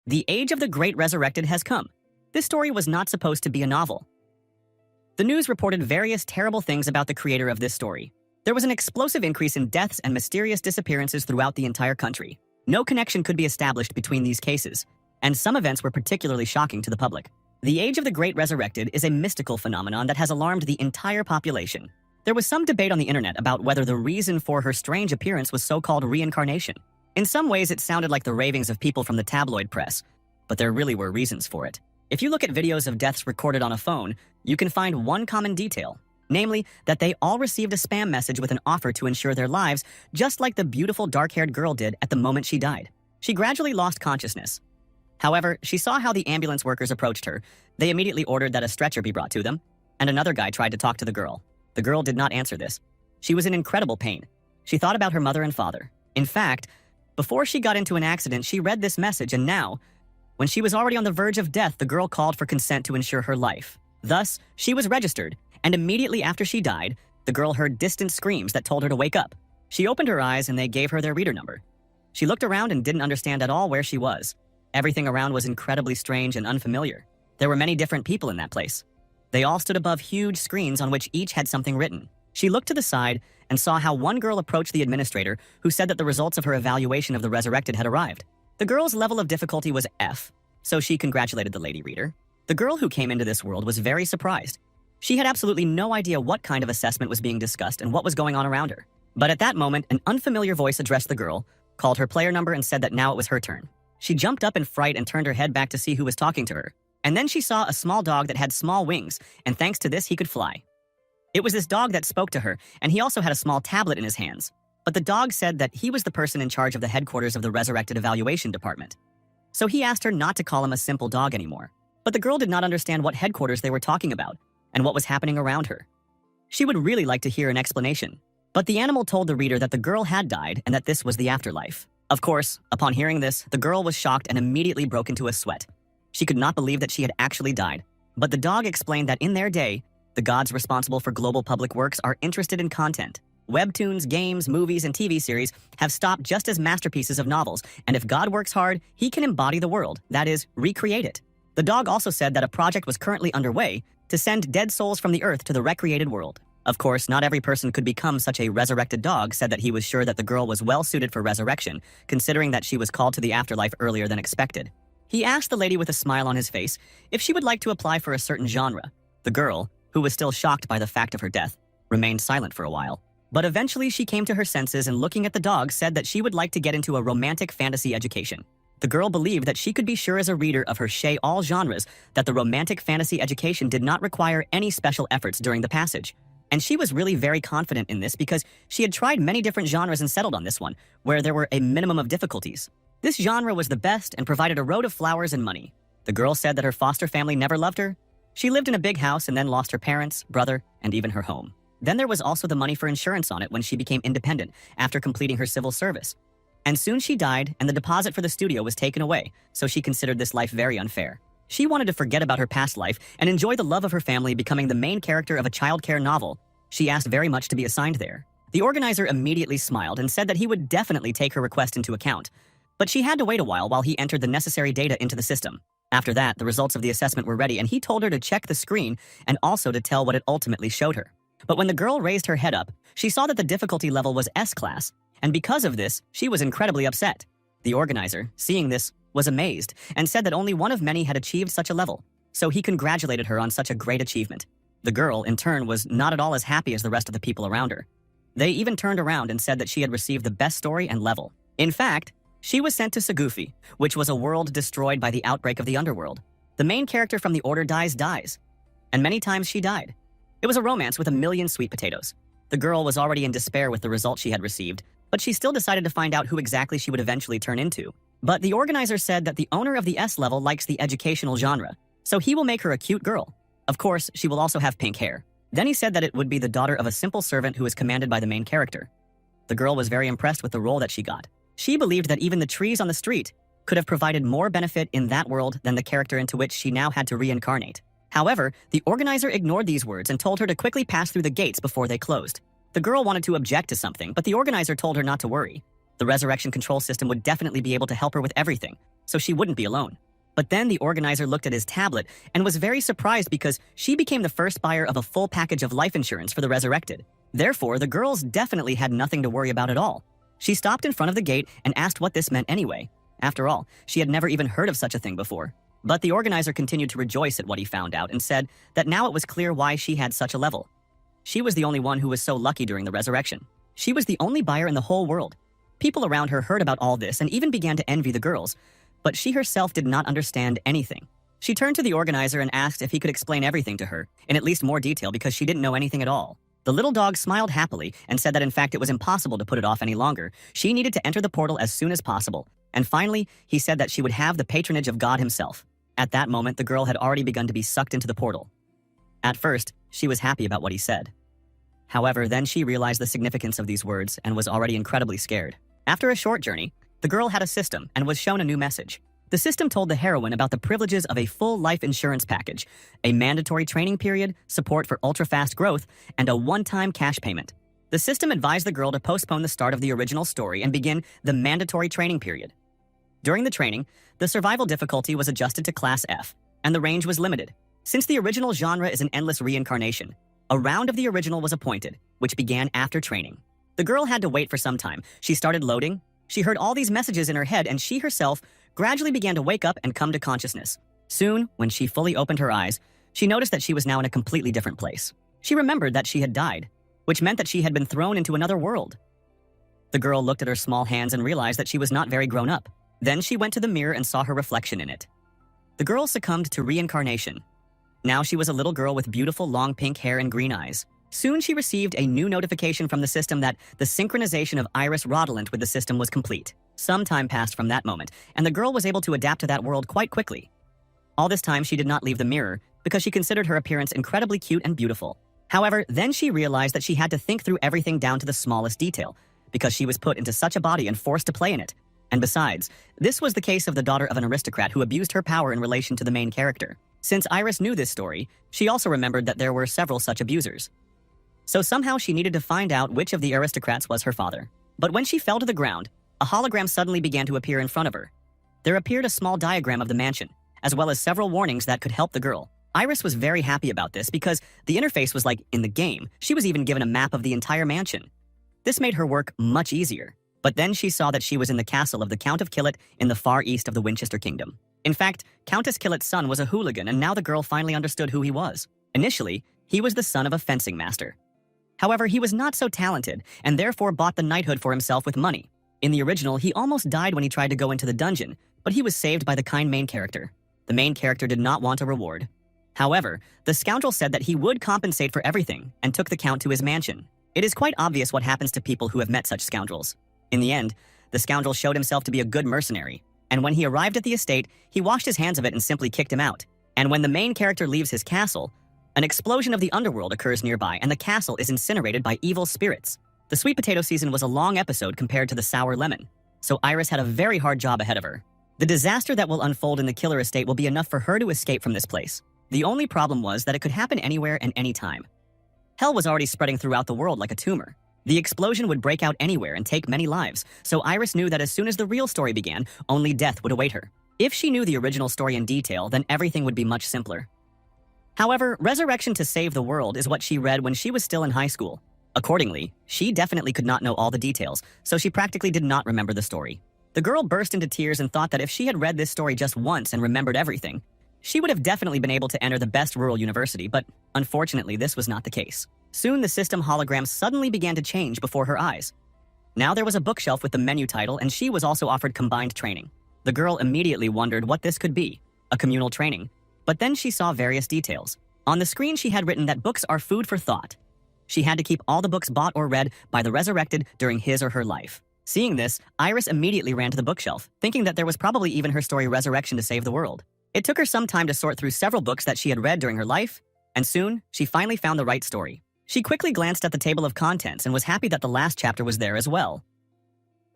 The age of the great resurrected has come. This story was not supposed to be a novel. The news reported various terrible things about the creator of this story. There was an explosive increase in deaths and mysterious disappearances throughout the entire country. No connection could be established between these cases, and some events were particularly shocking to the public. The age of the great resurrected is a mystical phenomenon that has alarmed the entire population. There was some debate on the internet about whether the reason for her strange appearance was so-called reincarnation. In some ways, it sounded like the ravings of people from the tabloid press, but there really were reasons for it. If you look at videos of deaths recorded on a phone, you can find one common detail, namely that they all received a spam message with an offer to ensure their lives, just like the beautiful dark-haired girl did at the moment she died. She gradually lost consciousness. However, she saw how the ambulance workers approached her. They immediately ordered that a stretcher be brought to them, and another guy tried to talk to the girl. The girl did not answer this. She was in incredible pain. She thought about her mother and father. In fact, before she got into an accident, she read this message, and now, when she was already on the verge of death, the girl called for consent to ensure her life. Thus, she was registered, and immediately after she died, the girl heard distant screams that told her to wake up. She opened her eyes and they gave her their reader number. She looked around and didn't understand at all where she was. Everything around was incredibly strange and unfamiliar. There were many different people in that place. They all stood above huge screens on which each had something written. She looked to the side and saw how one girl approached the administrator, who said that the results of her evaluation of the resurrected had arrived. The girl's level of difficulty was F, so she congratulated the lady reader. The girl who came into this world was very surprised. She had absolutely no idea what kind of assessment was being discussed and what was going on around her. But at that moment, an unfamiliar voice addressed the girl, called her player number, and said that now it was her turn. She jumped up in fright and turned her head back to see who was talking to her. And then she saw a small dog that had small wings, and thanks to this, he could fly. It was this dog that spoke to her, and he also had a small tablet in his hands. But the dog said that he was the person in charge of the headquarters of the Resurrected Evaluation Department. So he asked her not to call him a simple dog anymore. But the girl did not understand what headquarters they were talking about and what was happening around her. She would really like to hear an explanation. But the animal told the reader that the girl had died and that this was the afterlife. Of course, upon hearing this, the girl was shocked and immediately broke into a sweat. She could not believe that she had actually died. But the dog explained that in their day, the gods responsible for global public works are interested in content. Webtoons, games, movies, and TV series have stopped just as masterpieces of novels, and if God works hard, he can embody the world, that is, recreate it. The dog also said that a project was currently underway to send dead souls from the earth to the recreated world. Of course, not every person could become such a resurrected dog said that he was sure that the girl was well suited for resurrection, considering that she was called to the afterlife earlier than expected. He asked the lady with a smile on his face if she would like to apply for a certain genre. The girl, who was still shocked by the fact of her death, remained silent for a while. But eventually she came to her senses and looking at the dog said that she would like to get into a romantic fantasy education. The girl believed that she could be sure as a reader of her all genres that the romantic fantasy education did not require any special efforts during the passage. And she was really very confident in this because she had tried many different genres and settled on this one, where there were a minimum of difficulties. This genre was the best and provided a road of flowers and money. The girl said that her foster family never loved her. She lived in a big house and then lost her parents, brother, and even her home. Then there was also the money for insurance on it when she became independent after completing her civil service. And soon she died and the deposit for the studio was taken away, so she considered this life very unfair. She wanted to forget about her past life and enjoy the love of her family, becoming the main character of a childcare novel. She asked very much to be assigned there. The organizer immediately smiled and said that he would definitely take her request into account. But she had to wait a while he entered the necessary data into the system. After that, the results of the assessment were ready and he told her to check the screen and also to tell what it ultimately showed her. But when the girl raised her head up, she saw that the difficulty level was S-class, and because of this, she was incredibly upset. The organizer, seeing this, was amazed and said that only one of many had achieved such a level, so he congratulated her on such a great achievement. The girl, in turn, was not at all as happy as the rest of the people around her. They even turned around and said that she had received the best story and level. In fact, she was sent to Sagufi, which was a world destroyed by the outbreak of the underworld. The main character from the order dies, and many times she died. It was a romance with a million sweet potatoes. The girl was already in despair with the result she had received, but she still decided to find out who exactly she would eventually turn into. But the organizer said that the owner of the S level likes the educational genre, so he will make her a cute girl. Of course, she will also have pink hair. Then he said that it would be the daughter of a simple servant who is commanded by the main character. The girl was very impressed with the role that she got. She believed that even the trees on the street could have provided more benefit in that world than the character into which she now had to reincarnate. However, the organizer ignored these words and told her to quickly pass through the gates before they closed. The girl wanted to object to something, but the organizer told her not to worry. The resurrection control system would definitely be able to help her with everything, so she wouldn't be alone. But then the organizer looked at his tablet and was very surprised because she became the first buyer of a full package of life insurance for the resurrected. Therefore, the girls definitely had nothing to worry about at all. She stopped in front of the gate and asked what this meant anyway. After all, she had never even heard of such a thing before. But the organizer continued to rejoice at what he found out and said that now it was clear why she had such a level. She was the only one who was so lucky during the resurrection. She was the only buyer in the whole world. People around her heard about all this and even began to envy the girls, but she herself did not understand anything. She turned to the organizer and asked if he could explain everything to her, in at least more detail because she didn't know anything at all. The little dog smiled happily and said that in fact it was impossible to put it off any longer. She needed to enter the portal as soon as possible. And finally, he said that she would have the patronage of God himself. At that moment, the girl had already begun to be sucked into the portal. At first, she was happy about what he said. However, then she realized the significance of these words and was already incredibly scared. After a short journey, the girl had a system and was shown a new message. The system told the heroine about the privileges of a full life insurance package, a mandatory training period, support for ultra-fast growth, and a one-time cash payment. The system advised the girl to postpone the start of the original story and begin the mandatory training period. During the training, the survival difficulty was adjusted to Class F, and the range was limited. Since the original genre is an endless reincarnation, a round of the original was appointed, which began after training. The girl had to wait for some time. She started loading. She heard all these messages in her head, and she herself gradually began to wake up and come to consciousness. Soon, when she fully opened her eyes, she noticed that she was now in a completely different place. She remembered that she had died, which meant that she had been thrown into another world. The girl looked at her small hands and realized that she was not very grown up. Then she went to the mirror and saw her reflection in it. The girl succumbed to reincarnation. Now she was a little girl with beautiful long pink hair and green eyes. Soon she received a new notification from the system that the synchronization of Iris Rodolent with the system was complete. Some time passed from that moment, and the girl was able to adapt to that world quite quickly. All this time she did not leave the mirror because she considered her appearance incredibly cute and beautiful. However, then she realized that she had to think through everything down to the smallest detail because she was put into such a body and forced to play in it. And besides, this was the case of the daughter of an aristocrat who abused her power in relation to the main character. Since Iris knew this story, she also remembered that there were several such abusers. So somehow she needed to find out which of the aristocrats was her father. But when she fell to the ground, a hologram suddenly began to appear in front of her. There appeared a small diagram of the mansion, as well as several warnings that could help the girl. Iris was very happy about this because the interface was like in the game. She was even given a map of the entire mansion. This made her work much easier. But then she saw that she was in the castle of the Count of Killet in the far east of the Winchester Kingdom. In fact, Countess Killet's son was a hooligan, and now the girl finally understood who he was. Initially, he was the son of a fencing master. However, he was not so talented, and therefore bought the knighthood for himself with money. In the original, he almost died when he tried to go into the dungeon, but he was saved by the kind main character. The main character did not want a reward. However, the scoundrel said that he would compensate for everything and took the count to his mansion. It is quite obvious what happens to people who have met such scoundrels. In the end, the scoundrel showed himself to be a good mercenary, and when he arrived at the estate, he washed his hands of it and simply kicked him out. And when the main character leaves his castle, an explosion of the underworld occurs nearby, and the castle is incinerated by evil spirits. The sweet potato season was a long episode compared to the sour lemon, so Iris had a very hard job ahead of her. The disaster that will unfold in the killer estate will be enough for her to escape from this place. The only problem was that it could happen anywhere and any time. Hell was already spreading throughout the world like a tumor. The explosion would break out anywhere and take many lives, so Iris knew that as soon as the real story began, only death would await her. If she knew the original story in detail, then everything would be much simpler. However, resurrection to save the world is what she read when she was still in high school. Accordingly, she definitely could not know all the details, so she practically did not remember the story. The girl burst into tears and thought that if she had read this story just once and remembered everything, she would have definitely been able to enter the best rural university, but unfortunately this was not the case. Soon the system hologram suddenly began to change before her eyes. Now there was a bookshelf with the menu title, and she was also offered combined training. The girl immediately wondered what this could be, a communal training. But then she saw various details. On the screen she had written that books are food for thought. She had to keep all the books bought or read by the resurrected during his or her life. Seeing this, Iris immediately ran to the bookshelf, thinking that there was probably even her story Resurrection to Save the World. It took her some time to sort through several books that she had read during her life, and soon she finally found the right story. She quickly glanced at the table of contents and was happy that the last chapter was there as well.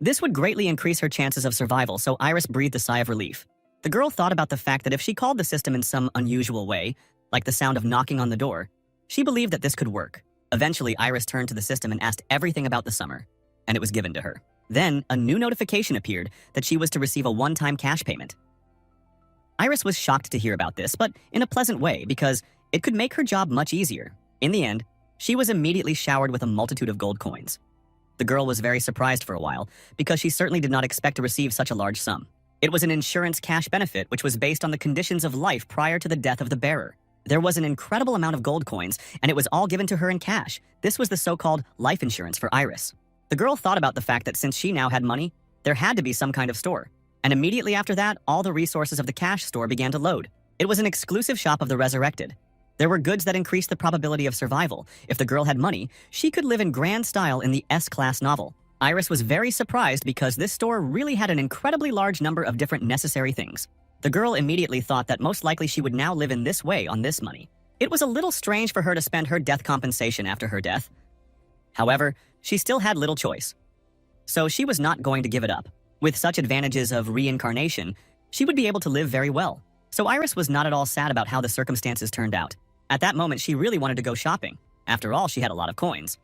This would greatly increase her chances of survival, so Iris breathed a sigh of relief. The girl thought about the fact that if she called the system in some unusual way, like the sound of knocking on the door, she believed that this could work. Eventually, Iris turned to the system and asked everything about the summer, and it was given to her. Then, a new notification appeared that she was to receive a one-time cash payment. Iris was shocked to hear about this, but in a pleasant way because it could make her job much easier. In the end, she was immediately showered with a multitude of gold coins. The girl was very surprised for a while because she certainly did not expect to receive such a large sum. It was an insurance cash benefit which was based on the conditions of life prior to the death of the bearer. There was an incredible amount of gold coins, and it was all given to her in cash. This was the so-called life insurance for Iris. The girl thought about the fact that since she now had money, there had to be some kind of store. And immediately after that, all the resources of the cash store began to load. It was an exclusive shop of the resurrected. There were goods that increased the probability of survival. If the girl had money, she could live in grand style in the S-class novel. Iris was very surprised because this store really had an incredibly large number of different necessary things. The girl immediately thought that most likely she would now live in this way on this money. It was a little strange for her to spend her death compensation after her death. However, she still had little choice. So she was not going to give it up. With such advantages of reincarnation, she would be able to live very well. So Iris was not at all sad about how the circumstances turned out. At that moment, she really wanted to go shopping. After all, she had a lot of coins.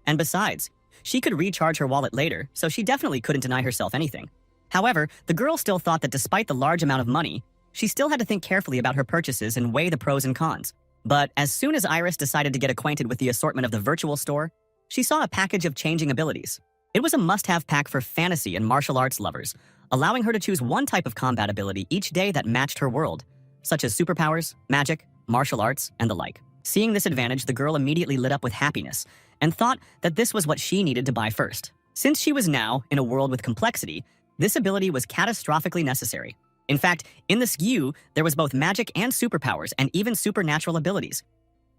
And besides, she could recharge her wallet later, so she definitely couldn't deny herself anything. However, the girl still thought that despite the large amount of money, she still had to think carefully about her purchases and weigh the pros and cons. But as soon as Iris decided to get acquainted with the assortment of the virtual store, she saw a package of changing abilities. It was a must-have pack for fantasy and martial arts lovers, allowing her to choose one type of combat ability each day that matched her world, such as superpowers, magic, martial arts, and the like. Seeing this advantage, the girl immediately lit up with happiness and thought that this was what she needed to buy first. Since she was now in a world with complexity, this ability was catastrophically necessary. In fact, in the SKU, there was both magic and superpowers and even supernatural abilities.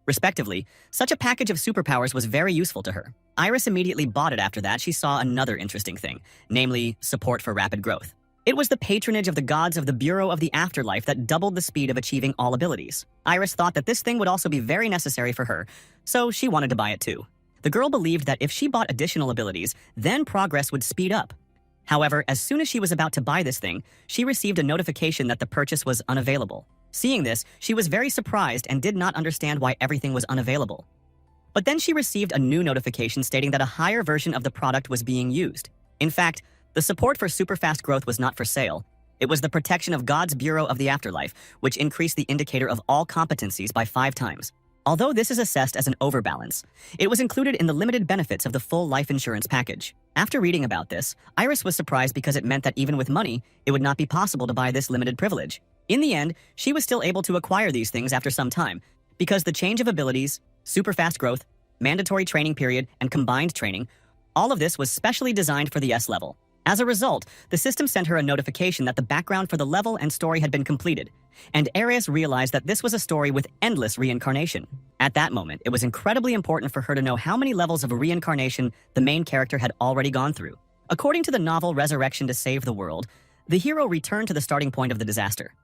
Respectively, such a package of superpowers was very useful to her. Iris immediately bought it after that she saw another interesting thing, namely support for rapid growth. It was the patronage of the gods of the Bureau of the Afterlife that doubled the speed of achieving all abilities. Iris thought that this thing would also be very necessary for her, so she wanted to buy it too. The girl believed that if she bought additional abilities, then progress would speed up. However, as soon as she was about to buy this thing, she received a notification that the purchase was unavailable. Seeing this, she was very surprised and did not understand why everything was unavailable. But then she received a new notification stating that a higher version of the product was being used. In fact, the support for super fast growth was not for sale. It was the protection of God's Bureau of the Afterlife, which increased the indicator of all competencies by 5 times. Although this is assessed as an overbalance, it was included in the limited benefits of the full life insurance package. After reading about this, Iris was surprised because it meant that even with money, it would not be possible to buy this limited privilege. In the end, she was still able to acquire these things after some time, because the change of abilities, super fast growth, mandatory training period, and combined training, all of this was specially designed for the S level. As a result, the system sent her a notification that the background for the level and story had been completed, and Aries realized that this was a story with endless reincarnation. At that moment, it was incredibly important for her to know how many levels of reincarnation the main character had already gone through. According to the novel Resurrection to Save the World, the hero returned to the starting point of the disaster.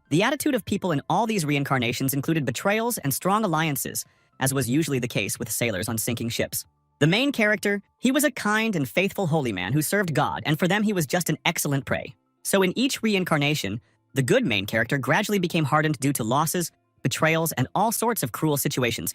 The attitude of people in all these reincarnations included betrayals and strong alliances, as was usually the case with sailors on sinking ships. The main character, he was a kind and faithful holy man who served God, and for them he was just an excellent prey. So in each reincarnation, the good main character gradually became hardened due to losses, betrayals, and all sorts of cruel situations,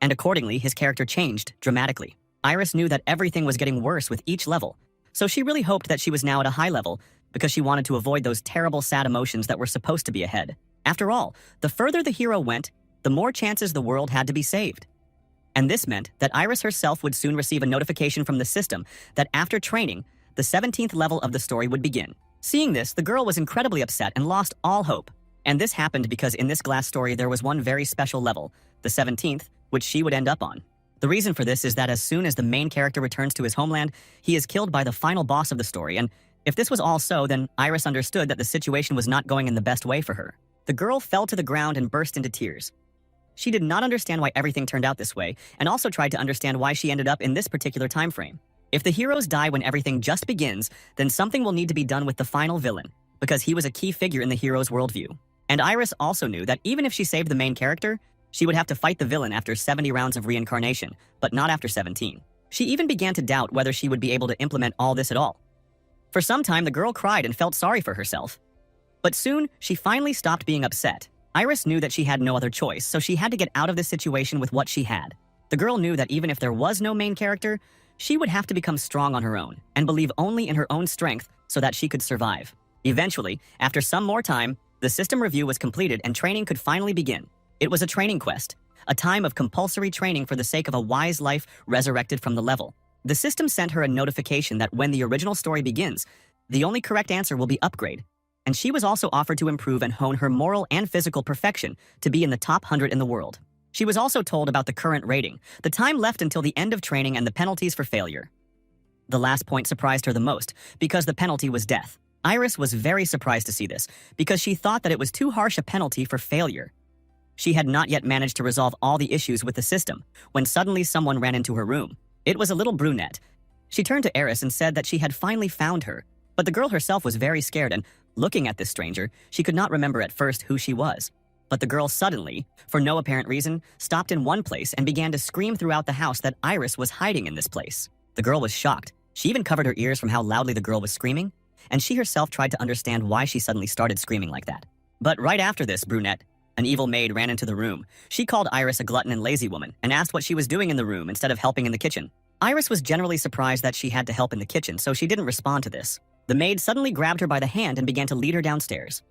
and accordingly his character changed dramatically. Iris knew that everything was getting worse with each level, so she really hoped that she was now at a high level because she wanted to avoid those terrible sad emotions that were supposed to be ahead. After all, the further the hero went, the more chances the world had to be saved. And this meant that Iris herself would soon receive a notification from the system that after training, the 17th level of the story would begin. Seeing this, the girl was incredibly upset and lost all hope. And this happened because in this glass story there was one very special level, the 17th, which she would end up on. The reason for this is that as soon as the main character returns to his homeland, he is killed by the final boss of the story, and if this was all so, then Iris understood that the situation was not going in the best way for her. The girl fell to the ground and burst into tears. She did not understand why everything turned out this way, and also tried to understand why she ended up in this particular time frame. If the heroes die when everything just begins, then something will need to be done with the final villain, because he was a key figure in the hero's worldview. And Iris also knew that even if she saved the main character, she would have to fight the villain after 70 rounds of reincarnation, but not after 17. She even began to doubt whether she would be able to implement all this at all. For some time, the girl cried and felt sorry for herself. But soon, she finally stopped being upset. Iris knew that she had no other choice, so she had to get out of this situation with what she had. The girl knew that even if there was no main character, She would have to become strong on her own and believe only in her own strength so that she could survive. Eventually, after some more time, the system review was completed and training could finally begin. It was a training quest, a time of compulsory training for the sake of a wise life resurrected from the level. The system sent her a notification that when the original story begins, the only correct answer will be upgrade. And she was also offered to improve and hone her moral and physical perfection to be in the top 100 in the world. She was also told about the current rating, the time left until the end of training, and the penalties for failure. The last point surprised her the most, because the penalty was death. Iris was very surprised to see this, because she thought that it was too harsh a penalty for failure. She had not yet managed to resolve all the issues with the system, when suddenly someone ran into her room. It was a little brunette. She turned to Iris and said that she had finally found her, but the girl herself was very scared, and looking at this stranger, she could not remember at first who she was. But the girl suddenly, for no apparent reason, stopped in one place and began to scream throughout the house that Iris was hiding in this place. The girl was shocked. She even covered her ears from how loudly the girl was screaming, and she herself tried to understand why she suddenly started screaming like that. But right after this, brunette, an evil maid, ran into the room. She called Iris a glutton and lazy woman and asked what she was doing in the room instead of helping in the kitchen. Iris was generally surprised that she had to help in the kitchen, so she didn't respond to this. The maid suddenly grabbed her by the hand and began to lead her downstairs.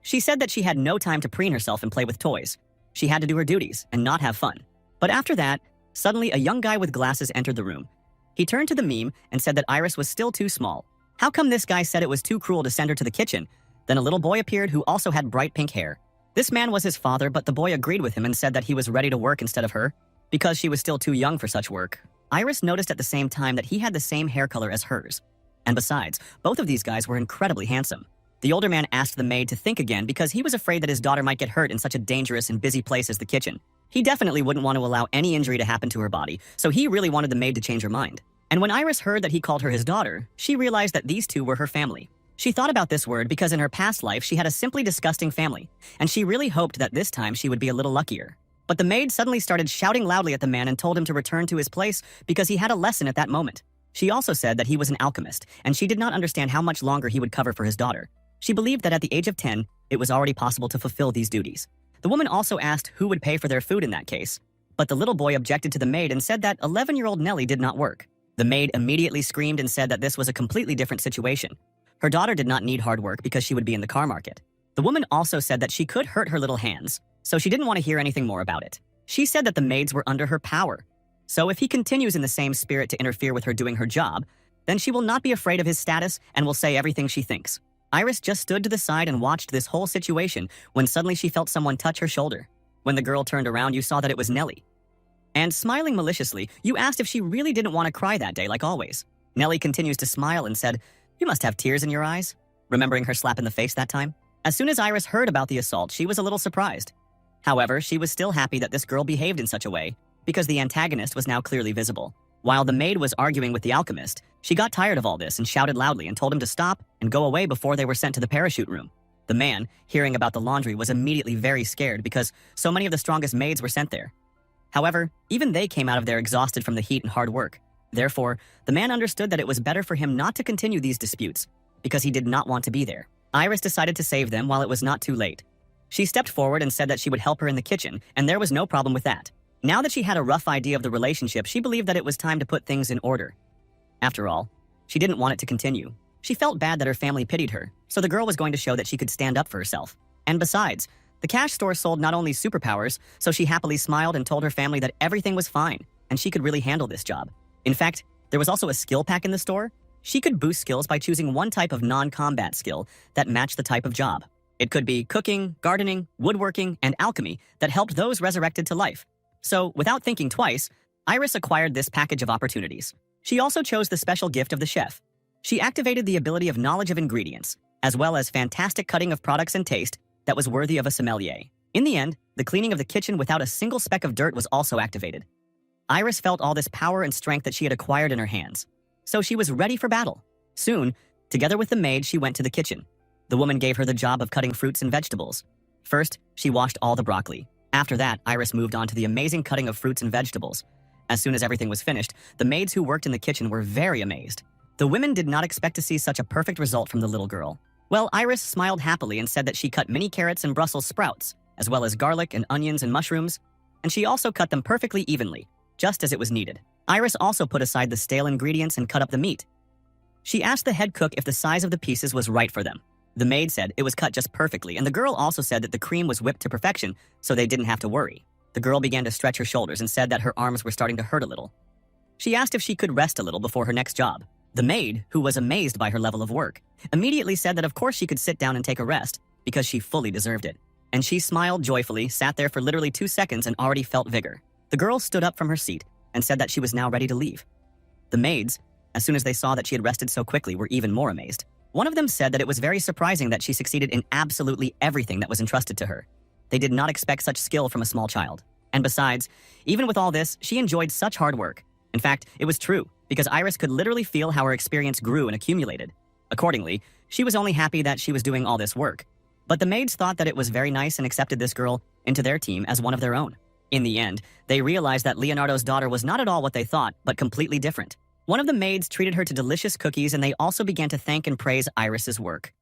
She said that she had no time to preen herself and play with toys. She had to do her duties and not have fun. But after that, suddenly a young guy with glasses entered the room. He turned to the meme and said that Iris was still too small. How come this guy said it was too cruel to send her to the kitchen? Then a little boy appeared who also had bright pink hair. This man was his father, but the boy agreed with him and said that he was ready to work instead of her, because she was still too young for such work. Iris noticed at the same time that he had the same hair color as hers. And besides, both of these guys were incredibly handsome. The older man asked the maid to think again because he was afraid that his daughter might get hurt in such a dangerous and busy place as the kitchen. He definitely wouldn't want to allow any injury to happen to her body, so he really wanted the maid to change her mind. And when Iris heard that he called her his daughter, she realized that these two were her family. She thought about this word because in her past life she had a simply disgusting family, and she really hoped that this time she would be a little luckier. But the maid suddenly started shouting loudly at the man and told him to return to his place because he had a lesson at that moment. She also said that he was an alchemist, and she did not understand how much longer he would cover for his daughter. She believed that at the age of 10, it was already possible to fulfill these duties. The woman also asked who would pay for their food in that case, but the little boy objected to the maid and said that 11-year-old Nellie did not work. The maid immediately screamed and said that this was a completely different situation. Her daughter did not need hard work because she would be in the car market. The woman also said that she could hurt her little hands, so she didn't want to hear anything more about it. She said that the maids were under her power. So if he continues in the same spirit to interfere with her doing her job, then she will not be afraid of his status and will say everything she thinks. Iris just stood to the side and watched this whole situation when suddenly she felt someone touch her shoulder. When the girl turned around, you saw that it was Nellie. And smiling maliciously, you asked if she really didn't want to cry that day like always. Nellie continues to smile and said, "You must have tears in your eyes," remembering her slap in the face that time. As soon as Iris heard about the assault, she was a little surprised. However, she was still happy that this girl behaved in such a way, because the antagonist was now clearly visible. While the maid was arguing with the alchemist, she got tired of all this and shouted loudly and told him to stop and go away before they were sent to the parachute room. The man, hearing about the laundry, was immediately very scared because so many of the strongest maids were sent there. However, even they came out of there exhausted from the heat and hard work. Therefore, the man understood that it was better for him not to continue these disputes, because he did not want to be there. Iris decided to save them while it was not too late. She stepped forward and said that she would help her in the kitchen, and there was no problem with that. Now that she had a rough idea of the relationship, she believed that it was time to put things in order. After all, she didn't want it to continue. She felt bad that her family pitied her, so the girl was going to show that she could stand up for herself. And besides, the cash store sold not only superpowers, so she happily smiled and told her family that everything was fine, and she could really handle this job. In fact, there was also a skill pack in the store. She could boost skills by choosing one type of non-combat skill that matched the type of job. It could be cooking, gardening, woodworking, and alchemy that helped those resurrected to life. So, without thinking twice, Iris acquired this package of opportunities. She also chose the special gift of the chef. She activated the ability of knowledge of ingredients, as well as fantastic cutting of products and taste that was worthy of a sommelier. In the end, the cleaning of the kitchen without a single speck of dirt was also activated. Iris felt all this power and strength that she had acquired in her hands, so she was ready for battle. Soon, together with the maid, she went to the kitchen. The woman gave her the job of cutting fruits and vegetables. First, she washed all the broccoli. After that, Iris moved on to the amazing cutting of fruits and vegetables. As soon as everything was finished, the maids who worked in the kitchen were very amazed. The women did not expect to see such a perfect result from the little girl. Well, Iris smiled happily and said that she cut mini carrots and Brussels sprouts, as well as garlic and onions and mushrooms, and she also cut them perfectly evenly, just as it was needed. Iris also put aside the stale ingredients and cut up the meat. She asked the head cook if the size of the pieces was right for them. The maid said it was cut just perfectly, and the girl also said that the cream was whipped to perfection, so they didn't have to worry. The girl began to stretch her shoulders and said that her arms were starting to hurt a little. She asked if she could rest a little before her next job. The maid, who was amazed by her level of work, immediately said that of course she could sit down and take a rest because she fully deserved it. And she smiled joyfully, sat there for literally 2 seconds and already felt vigor. The girl stood up from her seat and said that she was now ready to leave. The maids, as soon as they saw that she had rested so quickly, were even more amazed. One of them said that it was very surprising that she succeeded in absolutely everything that was entrusted to her. They did not expect such skill from a small child. And besides, even with all this, she enjoyed such hard work. In fact, it was true, because Iris could literally feel how her experience grew and accumulated. Accordingly, she was only happy that she was doing all this work. But the maids thought that it was very nice and accepted this girl into their team as one of their own. In the end, they realized that Leonardo's daughter was not at all what they thought, but completely different. One of the maids treated her to delicious cookies, and they also began to thank and praise Iris's work.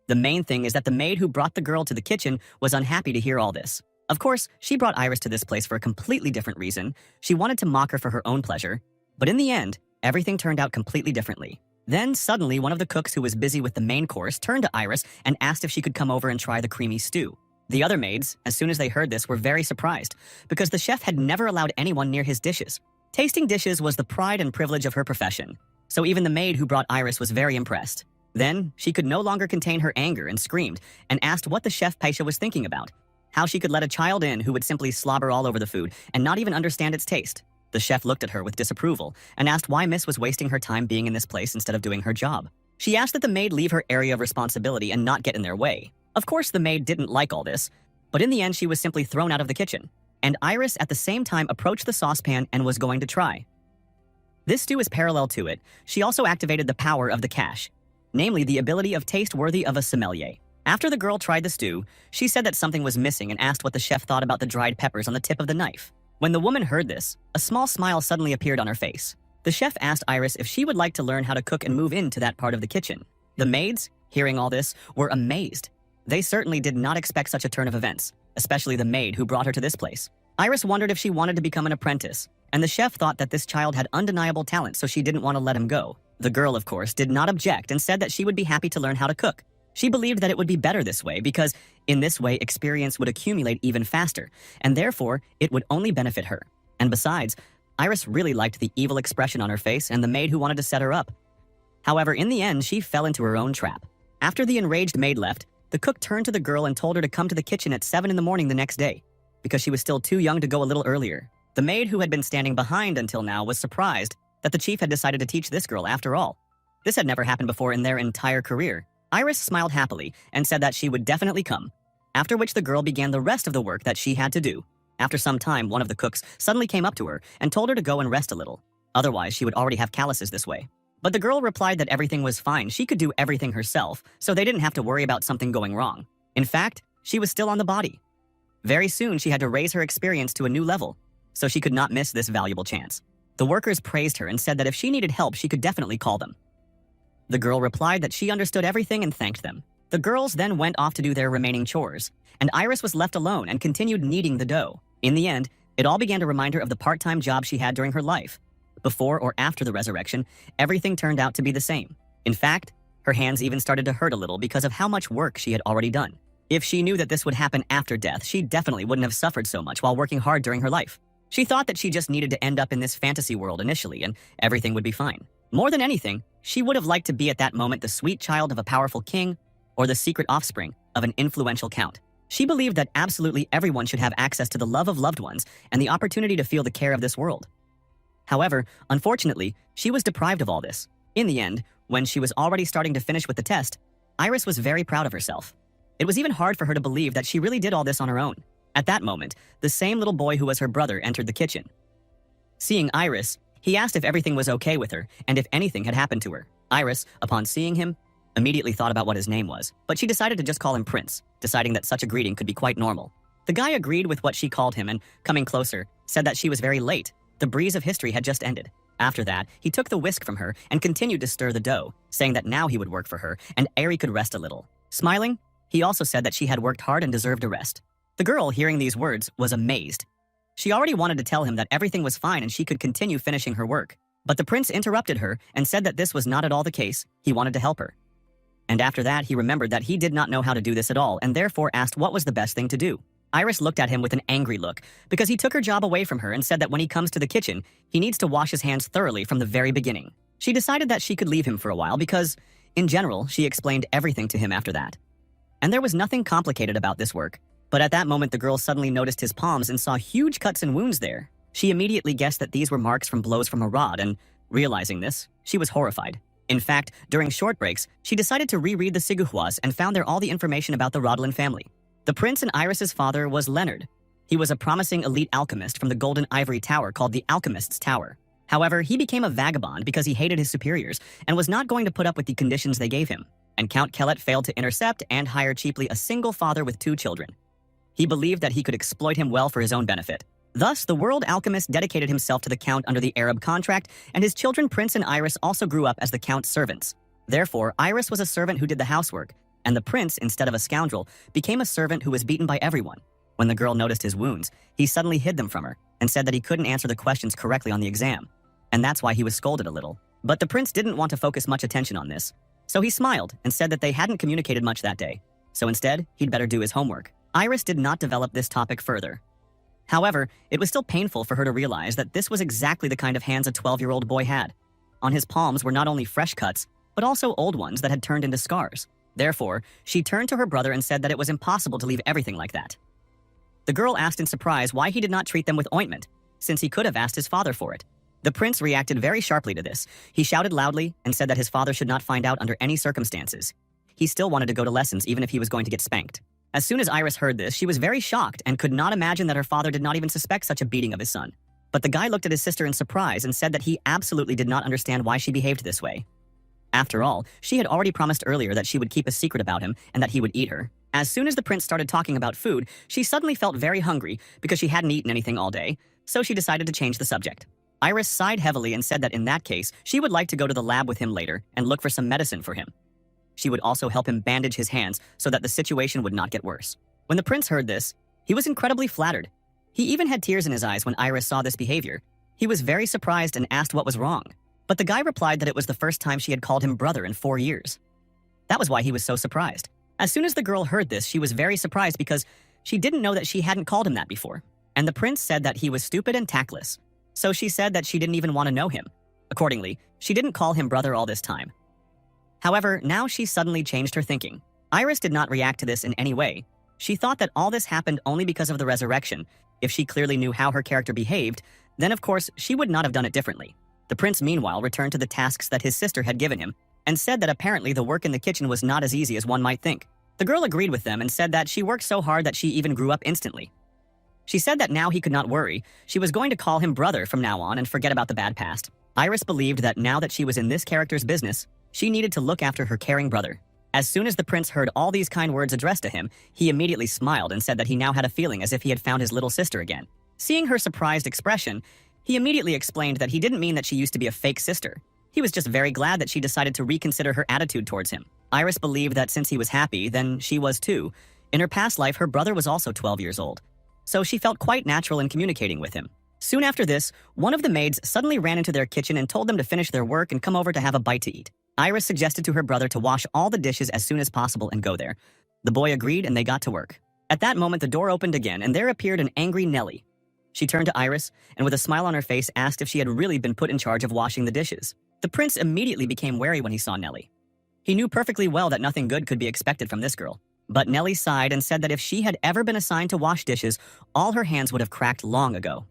The main thing is that the maid who brought the girl to the kitchen was unhappy to hear all this. Of course, she brought Iris to this place for a completely different reason. She wanted to mock her for her own pleasure. But in the end, everything turned out completely differently. Then suddenly, one of the cooks who was busy with the main course turned to Iris and asked if she could come over and try the creamy stew. The other maids, as soon as they heard this, were very surprised because the chef had never allowed anyone near his dishes. Tasting dishes was the pride and privilege of her profession, so even the maid who brought Iris was very impressed. Then, she could no longer contain her anger and screamed and asked what the chef Paisha was thinking about, how she could let a child in who would simply slobber all over the food and not even understand its taste. The chef looked at her with disapproval and asked why Miss was wasting her time being in this place instead of doing her job. She asked that the maid leave her area of responsibility and not get in their way. Of course, the maid didn't like all this, but in the end she was simply thrown out of the kitchen. And Iris at the same time approached the saucepan and was going to try. This stew is parallel to it. She also activated the power of the cache, namely the ability of taste worthy of a sommelier. After the girl tried the stew, she said that something was missing and asked what the chef thought about the dried peppers on the tip of the knife. When the woman heard this, a small smile suddenly appeared on her face. The chef asked Iris if she would like to learn how to cook and move into that part of the kitchen. The maids, hearing all this, were amazed. They certainly did not expect such a turn of events, especially the maid who brought her to this place. Iris wondered if she wanted to become an apprentice, and the chef thought that this child had undeniable talent, so she didn't want to let him go. The girl, of course, did not object and said that she would be happy to learn how to cook. She believed that it would be better this way because, in this way, experience would accumulate even faster, and therefore, it would only benefit her. And besides, Iris really liked the evil expression on her face and the maid who wanted to set her up. However, in the end, she fell into her own trap. After the enraged maid left, the cook turned to the girl and told her to come to the kitchen at 7 in the morning the next day, because she was still too young to go a little earlier. The maid who had been standing behind until now was surprised that the chief had decided to teach this girl after all. This had never happened before in their entire career. Iris smiled happily and said that she would definitely come, after which the girl began the rest of the work that she had to do. After some time, one of the cooks suddenly came up to her and told her to go and rest a little. Otherwise, she would already have calluses this way. But the girl replied that everything was fine. She could do everything herself, so they didn't have to worry about something going wrong. In fact, she was still on the body. Very soon, she had to raise her experience to a new level, so she could not miss this valuable chance. The workers praised her and said that if she needed help, she could definitely call them. The girl replied that she understood everything and thanked them. The girls then went off to do their remaining chores, and Iris was left alone and continued kneading the dough. In the end, it all began to remind her of the part-time job she had during her life. Before or after the resurrection, everything turned out to be the same. In fact, her hands even started to hurt a little because of how much work she had already done. If she knew that this would happen after death, she definitely wouldn't have suffered so much while working hard during her life. She thought that she just needed to end up in this fantasy world initially and everything would be fine. More than anything, she would have liked to be at that moment the sweet child of a powerful king or the secret offspring of an influential count. She believed that absolutely everyone should have access to the love of loved ones and the opportunity to feel the care of this world. However, unfortunately, she was deprived of all this. In the end, when she was already starting to finish with the test, Iris was very proud of herself. It was even hard for her to believe that she really did all this on her own. At that moment, the same little boy who was her brother entered the kitchen. Seeing Iris, he asked if everything was okay with her and if anything had happened to her. Iris, upon seeing him, immediately thought about what his name was, but she decided to just call him Prince, deciding that such a greeting could be quite normal. The guy agreed with what she called him and, coming closer, said that she was very late. The breeze of history had just ended. After that, he took the whisk from her and continued to stir the dough, saying that now he would work for her and Ari could rest a little. Smiling, he also said that she had worked hard and deserved a rest. The girl, hearing these words, was amazed. She already wanted to tell him that everything was fine and she could continue finishing her work. But the prince interrupted her and said that this was not at all the case. He wanted to help her. And after that, he remembered that he did not know how to do this at all and therefore asked what was the best thing to do. Iris looked at him with an angry look because he took her job away from her and said that when he comes to the kitchen, he needs to wash his hands thoroughly from the very beginning. She decided that she could leave him for a while because, in general, she explained everything to him after that. And there was nothing complicated about this work. But at that moment, the girl suddenly noticed his palms and saw huge cuts and wounds there. She immediately guessed that these were marks from blows from a rod, and realizing this, she was horrified. In fact, during short breaks, she decided to reread the Siguhuas and found there all the information about the Rodlin family. The prince and Iris's father was Leonard. He was a promising elite alchemist from the Golden Ivory Tower called the Alchemist's Tower. However, he became a vagabond because he hated his superiors and was not going to put up with the conditions they gave him. And Count Kellet failed to intercept and hire cheaply a single father with 2 children. He believed that he could exploit him well for his own benefit. Thus, the world alchemist dedicated himself to the Count under the Arab contract, and his children Prince and Iris also grew up as the Count's servants. Therefore, Iris was a servant who did the housework, and the prince, instead of a scoundrel, became a servant who was beaten by everyone. When the girl noticed his wounds, he suddenly hid them from her and said that he couldn't answer the questions correctly on the exam, and that's why he was scolded a little. But the prince didn't want to focus much attention on this, so he smiled and said that they hadn't communicated much that day, so instead, he'd better do his homework. Iris did not develop this topic further. However, it was still painful for her to realize that this was exactly the kind of hands a 12-year-old boy had. On his palms were not only fresh cuts, but also old ones that had turned into scars. Therefore, she turned to her brother and said that it was impossible to leave everything like that. The girl asked in surprise why he did not treat them with ointment, since he could have asked his father for it. The prince reacted very sharply to this. He shouted loudly and said that his father should not find out under any circumstances. He still wanted to go to lessons even if he was going to get spanked. As soon as Iris heard this, she was very shocked and could not imagine that her father did not even suspect such a beating of his son. But the guy looked at his sister in surprise and said that he absolutely did not understand why she behaved this way. After all, she had already promised earlier that she would keep a secret about him and that he would eat her. As soon as the prince started talking about food, she suddenly felt very hungry because she hadn't eaten anything all day, so she decided to change the subject. Iris sighed heavily and said that in that case, she would like to go to the lab with him later and look for some medicine for him. She would also help him bandage his hands so that the situation would not get worse. When the prince heard this, he was incredibly flattered. He even had tears in his eyes when Iris saw this behavior. He was very surprised and asked what was wrong. But the guy replied that it was the first time she had called him brother in 4 years. That was why he was so surprised. As soon as the girl heard this, she was very surprised because she didn't know that she hadn't called him that before. And the prince said that he was stupid and tactless. So she said that she didn't even want to know him. Accordingly, she didn't call him brother all this time. However, now she suddenly changed her thinking. Iris did not react to this in any way. She thought that all this happened only because of the resurrection. If she clearly knew how her character behaved, then of course she would not have done it differently. The prince meanwhile returned to the tasks that his sister had given him and said that apparently the work in the kitchen was not as easy as one might think. The girl agreed with them and said that she worked so hard that she even grew up instantly. She said that now he could not worry. She was going to call him brother from now on and forget about the bad past. Iris believed that now that she was in this character's business, she needed to look after her caring brother. As soon as the prince heard all these kind words addressed to him, he immediately smiled and said that he now had a feeling as if he had found his little sister again. Seeing her surprised expression, he immediately explained that he didn't mean that she used to be a fake sister. He was just very glad that she decided to reconsider her attitude towards him. Iris believed that since he was happy, then she was too. In her past life, her brother was also 12 years old. So she felt quite natural in communicating with him. Soon after this, one of the maids suddenly ran into their kitchen and told them to finish their work and come over to have a bite to eat. Iris suggested to her brother to wash all the dishes as soon as possible and go there. The boy agreed and they got to work. At that moment, the door opened again and there appeared an angry Nellie. She turned to Iris and with a smile on her face asked if she had really been put in charge of washing the dishes. The prince immediately became wary when he saw Nellie. He knew perfectly well that nothing good could be expected from this girl. But Nellie sighed and said that if she had ever been assigned to wash dishes, all her hands would have cracked long ago.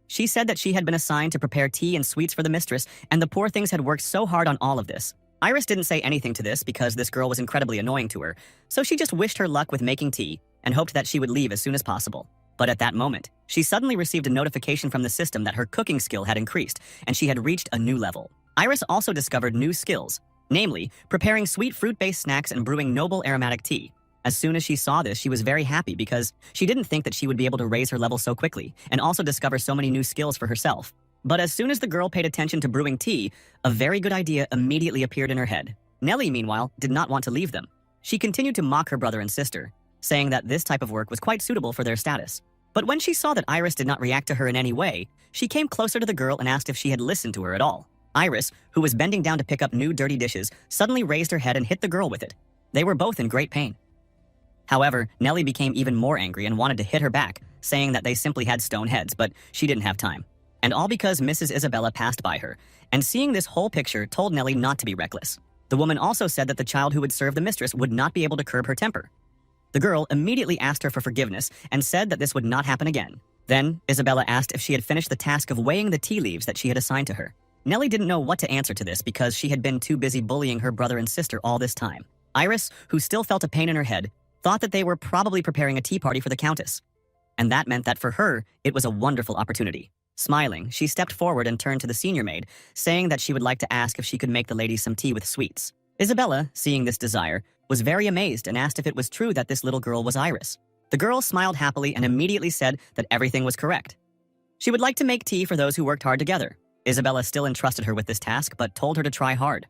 She said that she had been assigned to prepare tea and sweets for the mistress, and the poor things had worked so hard on all of this. Iris didn't say anything to this because this girl was incredibly annoying to her, so she just wished her luck with making tea and hoped that she would leave as soon as possible. But at that moment, she suddenly received a notification from the system that her cooking skill had increased and she had reached a new level. Iris also discovered new skills, namely, preparing sweet fruit-based snacks and brewing noble aromatic tea. As soon as she saw this, she was very happy because she didn't think that she would be able to raise her level so quickly and also discover so many new skills for herself. But as soon as the girl paid attention to brewing tea, a very good idea immediately appeared in her head. Nellie, meanwhile, did not want to leave them. She continued to mock her brother and sister, saying that this type of work was quite suitable for their status. But when she saw that Iris did not react to her in any way, she came closer to the girl and asked if she had listened to her at all. Iris, who was bending down to pick up new dirty dishes, suddenly raised her head and hit the girl with it. They were both in great pain. However, Nellie became even more angry and wanted to hit her back, saying that they simply had stone heads, but she didn't have time. And all because Mrs. Isabella passed by her, and seeing this whole picture told Nellie not to be reckless. The woman also said that the child who would serve the mistress would not be able to curb her temper. The girl immediately asked her for forgiveness and said that this would not happen again. Then, Isabella asked if she had finished the task of weighing the tea leaves that she had assigned to her. Nellie didn't know what to answer to this because she had been too busy bullying her brother and sister all this time. Iris, who still felt a pain in her head, thought that they were probably preparing a tea party for the Countess. And that meant that for her, it was a wonderful opportunity. Smiling, she stepped forward and turned to the senior maid, saying that she would like to ask if she could make the ladies some tea with sweets. Isabella, seeing this desire, was very amazed and asked if it was true that this little girl was Iris. The girl smiled happily and immediately said that everything was correct. She would like to make tea for those who worked hard together. Isabella still entrusted her with this task, but told her to try hard.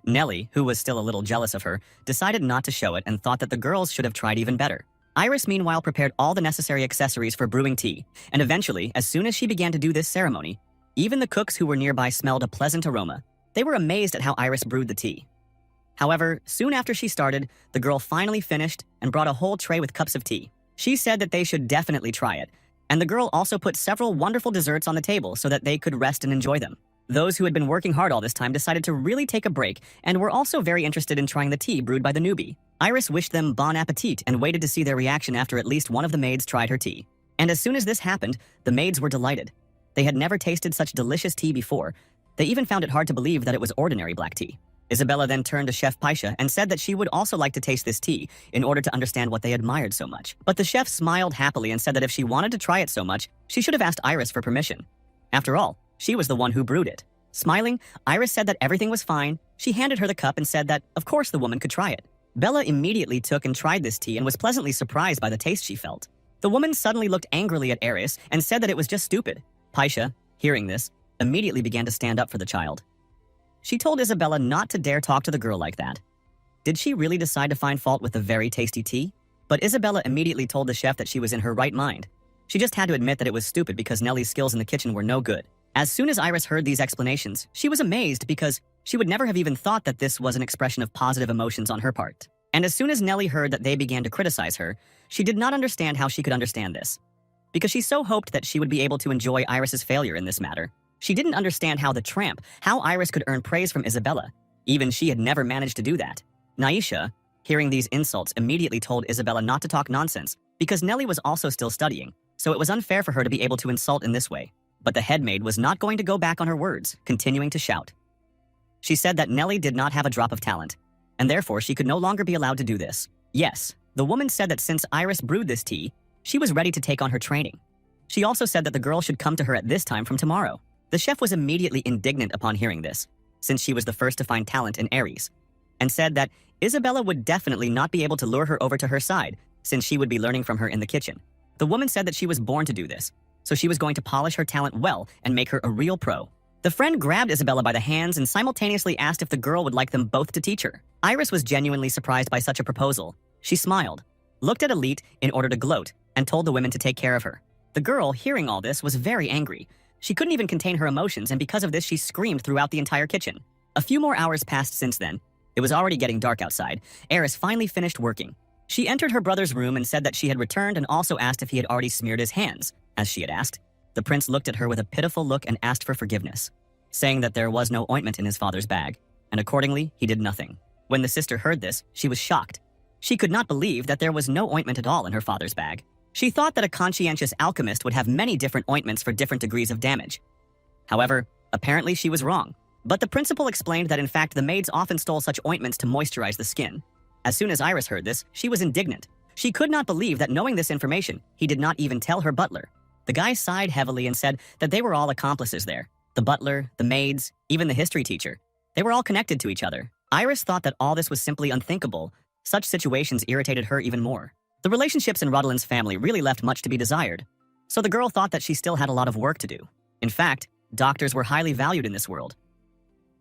Nellie, who was still a little jealous of her, decided not to show it and thought that the girls should have tried even better. Iris, meanwhile, prepared all the necessary accessories for brewing tea, and eventually, as soon as she began to do this ceremony, even the cooks who were nearby smelled a pleasant aroma. They were amazed at how Iris brewed the tea. However, soon after she started, the girl finally finished and brought a whole tray with cups of tea. She said that they should definitely try it, and the girl also put several wonderful desserts on the table so that they could rest and enjoy them. Those who had been working hard all this time decided to really take a break and were also very interested in trying the tea brewed by the newbie. Iris wished them bon appetit and waited to see their reaction after at least one of the maids tried her tea. And as soon as this happened, the maids were delighted. They had never tasted such delicious tea before. They even found it hard to believe that it was ordinary black tea. Isabella then turned to Chef Paisha and said that she would also like to taste this tea in order to understand what they admired so much. But the chef smiled happily and said that if she wanted to try it so much, she should have asked Iris for permission. After all, she was the one who brewed it. Smiling, Iris said that everything was fine. She handed her the cup and said that, of course, the woman could try it. Bella immediately took and tried this tea and was pleasantly surprised by the taste she felt. The woman suddenly looked angrily at Iris and said that it was just stupid. Paisha, hearing this, immediately began to stand up for the child. She told Isabella not to dare talk to the girl like that. Did she really decide to find fault with the very tasty tea? But Isabella immediately told the chef that she was in her right mind. She just had to admit that it was stupid because Nellie's skills in the kitchen were no good. As soon as Iris heard these explanations, she was amazed because she would never have even thought that this was an expression of positive emotions on her part. And as soon as Nellie heard that they began to criticize her, she did not understand how she could understand this. Because she so hoped that she would be able to enjoy Iris's failure in this matter. She didn't understand how Iris could earn praise from Isabella. Even she had never managed to do that. Naisha, hearing these insults, immediately told Isabella not to talk nonsense because Nellie was also still studying, so it was unfair for her to be able to insult in this way. But the head maid was not going to go back on her words, continuing to shout. She said that Nellie did not have a drop of talent, and therefore she could no longer be allowed to do this. Yes, the woman said that since Iris brewed this tea, she was ready to take on her training. She also said that the girl should come to her at this time from tomorrow. The chef was immediately indignant upon hearing this, since she was the first to find talent in Aries, and said that Isabella would definitely not be able to lure her over to her side, since she would be learning from her in the kitchen. The woman said that she was born to do this, so she was going to polish her talent well and make her a real pro. The friend grabbed Isabella by the hands and simultaneously asked if the girl would like them both to teach her. Iris was genuinely surprised by such a proposal. She smiled, looked at Elite in order to gloat, and told the women to take care of her. The girl, hearing all this, was very angry. She couldn't even contain her emotions, and because of this, she screamed throughout the entire kitchen. A few more hours passed since then. It was already getting dark outside. Eris finally finished working. She entered her brother's room and said that she had returned and also asked if he had already smeared his hands, as she had asked. The prince looked at her with a pitiful look and asked for forgiveness, saying that there was no ointment in his father's bag, and accordingly, he did nothing. When the sister heard this, she was shocked. She could not believe that there was no ointment at all in her father's bag. She thought that a conscientious alchemist would have many different ointments for different degrees of damage. However, apparently she was wrong. But the principal explained that in fact the maids often stole such ointments to moisturize the skin. As soon as Iris heard this, she was indignant. She could not believe that knowing this information, he did not even tell her butler. The guy sighed heavily and said that they were all accomplices there. The butler, the maids, even the history teacher. They were all connected to each other. Iris thought that all this was simply unthinkable. Such situations irritated her even more. The relationships in Rodelin's family really left much to be desired. So the girl thought that she still had a lot of work to do. In fact, doctors were highly valued in this world.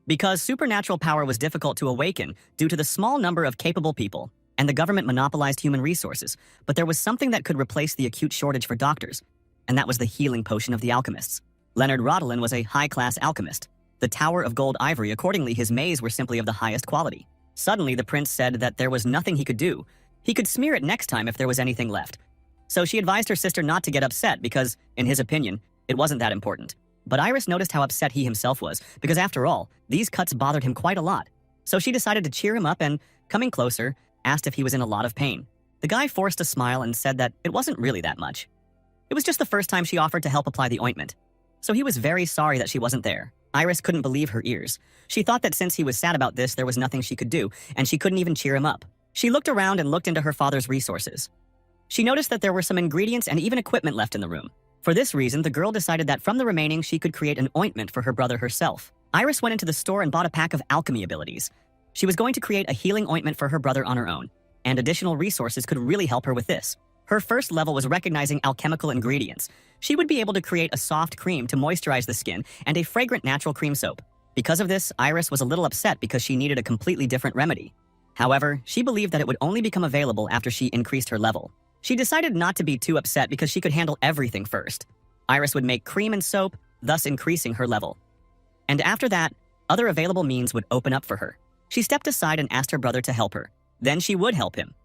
Because supernatural power was difficult to awaken due to the small number of capable people, and the government monopolized human resources, but there was something that could replace the acute shortage for doctors, and that was the healing potion of the alchemists. Leonard Rodelin was a high-class alchemist. The Tower of Gold Ivory, accordingly, his maze were simply of the highest quality. Suddenly, the prince said that there was nothing he could do. He could smear it next time if there was anything left. So she advised her sister not to get upset because, in his opinion, it wasn't that important. But Iris noticed how upset he himself was, because after all, these cuts bothered him quite a lot. So she decided to cheer him up and, coming closer, asked if he was in a lot of pain. The guy forced a smile and said that it wasn't really that much. It was just the first time she offered to help apply the ointment. So he was very sorry that she wasn't there. Iris couldn't believe her ears. She thought that since he was sad about this, there was nothing she could do, and she couldn't even cheer him up. She looked around and looked into her father's resources. She noticed that there were some ingredients and even equipment left in the room. For this reason, the girl decided that from the remaining, she could create an ointment for her brother herself. Iris went into the store and bought a pack of alchemy abilities. She was going to create a healing ointment for her brother on her own, and additional resources could really help her with this. Her first level was recognizing alchemical ingredients. She would be able to create a soft cream to moisturize the skin and a fragrant natural cream soap. Because of this, Iris was a little upset because she needed a completely different remedy. However, she believed that it would only become available after she increased her level. She decided not to be too upset because she could handle everything first. Iris would make cream and soap, thus increasing her level. And after that, other available means would open up for her. She stepped aside and asked her brother to help her. Then she would help him.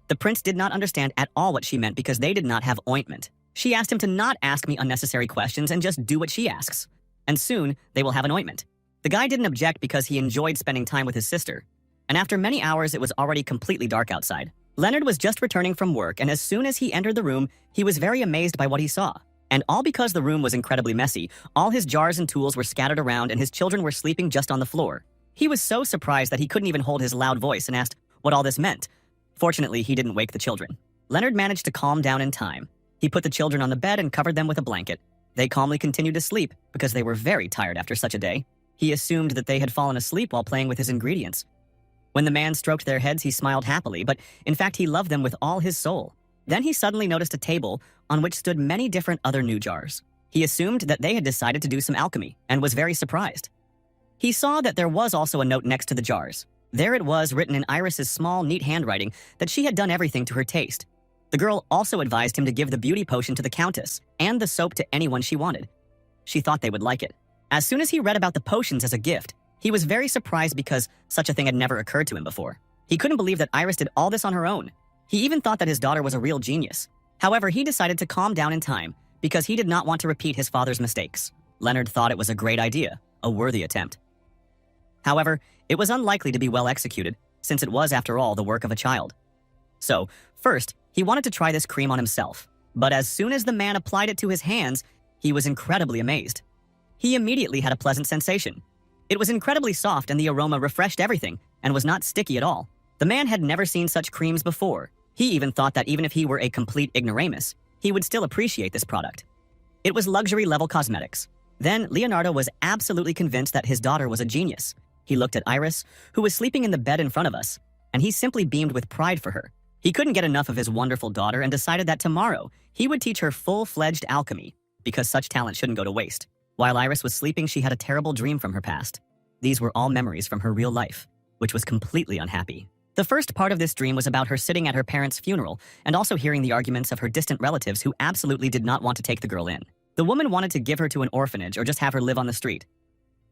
The prince did not understand at all what she meant because they did not have ointment. She asked him to not ask me unnecessary questions and just do what she asks. And soon, they will have an ointment. The guy didn't object because he enjoyed spending time with his sister. And after many hours, it was already completely dark outside. Leonard was just returning from work, and as soon as he entered the room, he was very amazed by what he saw. And all because the room was incredibly messy. All his jars and tools were scattered around, and his children were sleeping just on the floor. He was so surprised that he couldn't even hold his loud voice and asked what all this meant. Fortunately, he didn't wake the children. Leonard managed to calm down in time. He put the children on the bed and covered them with a blanket. They calmly continued to sleep because they were very tired after such a day. He assumed that they had fallen asleep while playing with his ingredients. When the man stroked their heads, he smiled happily, but in fact, he loved them with all his soul. Then he suddenly noticed a table on which stood many different other new jars. He assumed that they had decided to do some alchemy and was very surprised. He saw that there was also a note next to the jars. There it was, written in Iris's small, neat handwriting, that she had done everything to her taste. The girl also advised him to give the beauty potion to the countess and the soap to anyone she wanted. She thought they would like it. As soon as he read about the potions as a gift, he was very surprised because such a thing had never occurred to him before. He couldn't believe that Iris did all this on her own. He even thought that his daughter was a real genius. However, he decided to calm down in time because he did not want to repeat his father's mistakes. Leonard thought it was a great idea, a worthy attempt. However, it was unlikely to be well executed, since it was, after all, the work of a child. So, first, he wanted to try this cream on himself. But as soon as the man applied it to his hands, he was incredibly amazed. He immediately had a pleasant sensation. It was incredibly soft and the aroma refreshed everything and was not sticky at all. The man had never seen such creams before. He even thought that even if he were a complete ignoramus, he would still appreciate this product. It was luxury-level cosmetics. Then Leonardo was absolutely convinced that his daughter was a genius. He looked at Iris, who was sleeping in the bed in front of us, and he simply beamed with pride for her. He couldn't get enough of his wonderful daughter and decided that tomorrow he would teach her full-fledged alchemy, because such talent shouldn't go to waste. While Iris was sleeping, she had a terrible dream from her past. These were all memories from her real life, which was completely unhappy. The first part of this dream was about her sitting at her parents' funeral and also hearing the arguments of her distant relatives who absolutely did not want to take the girl in. The woman wanted to give her to an orphanage or just have her live on the street.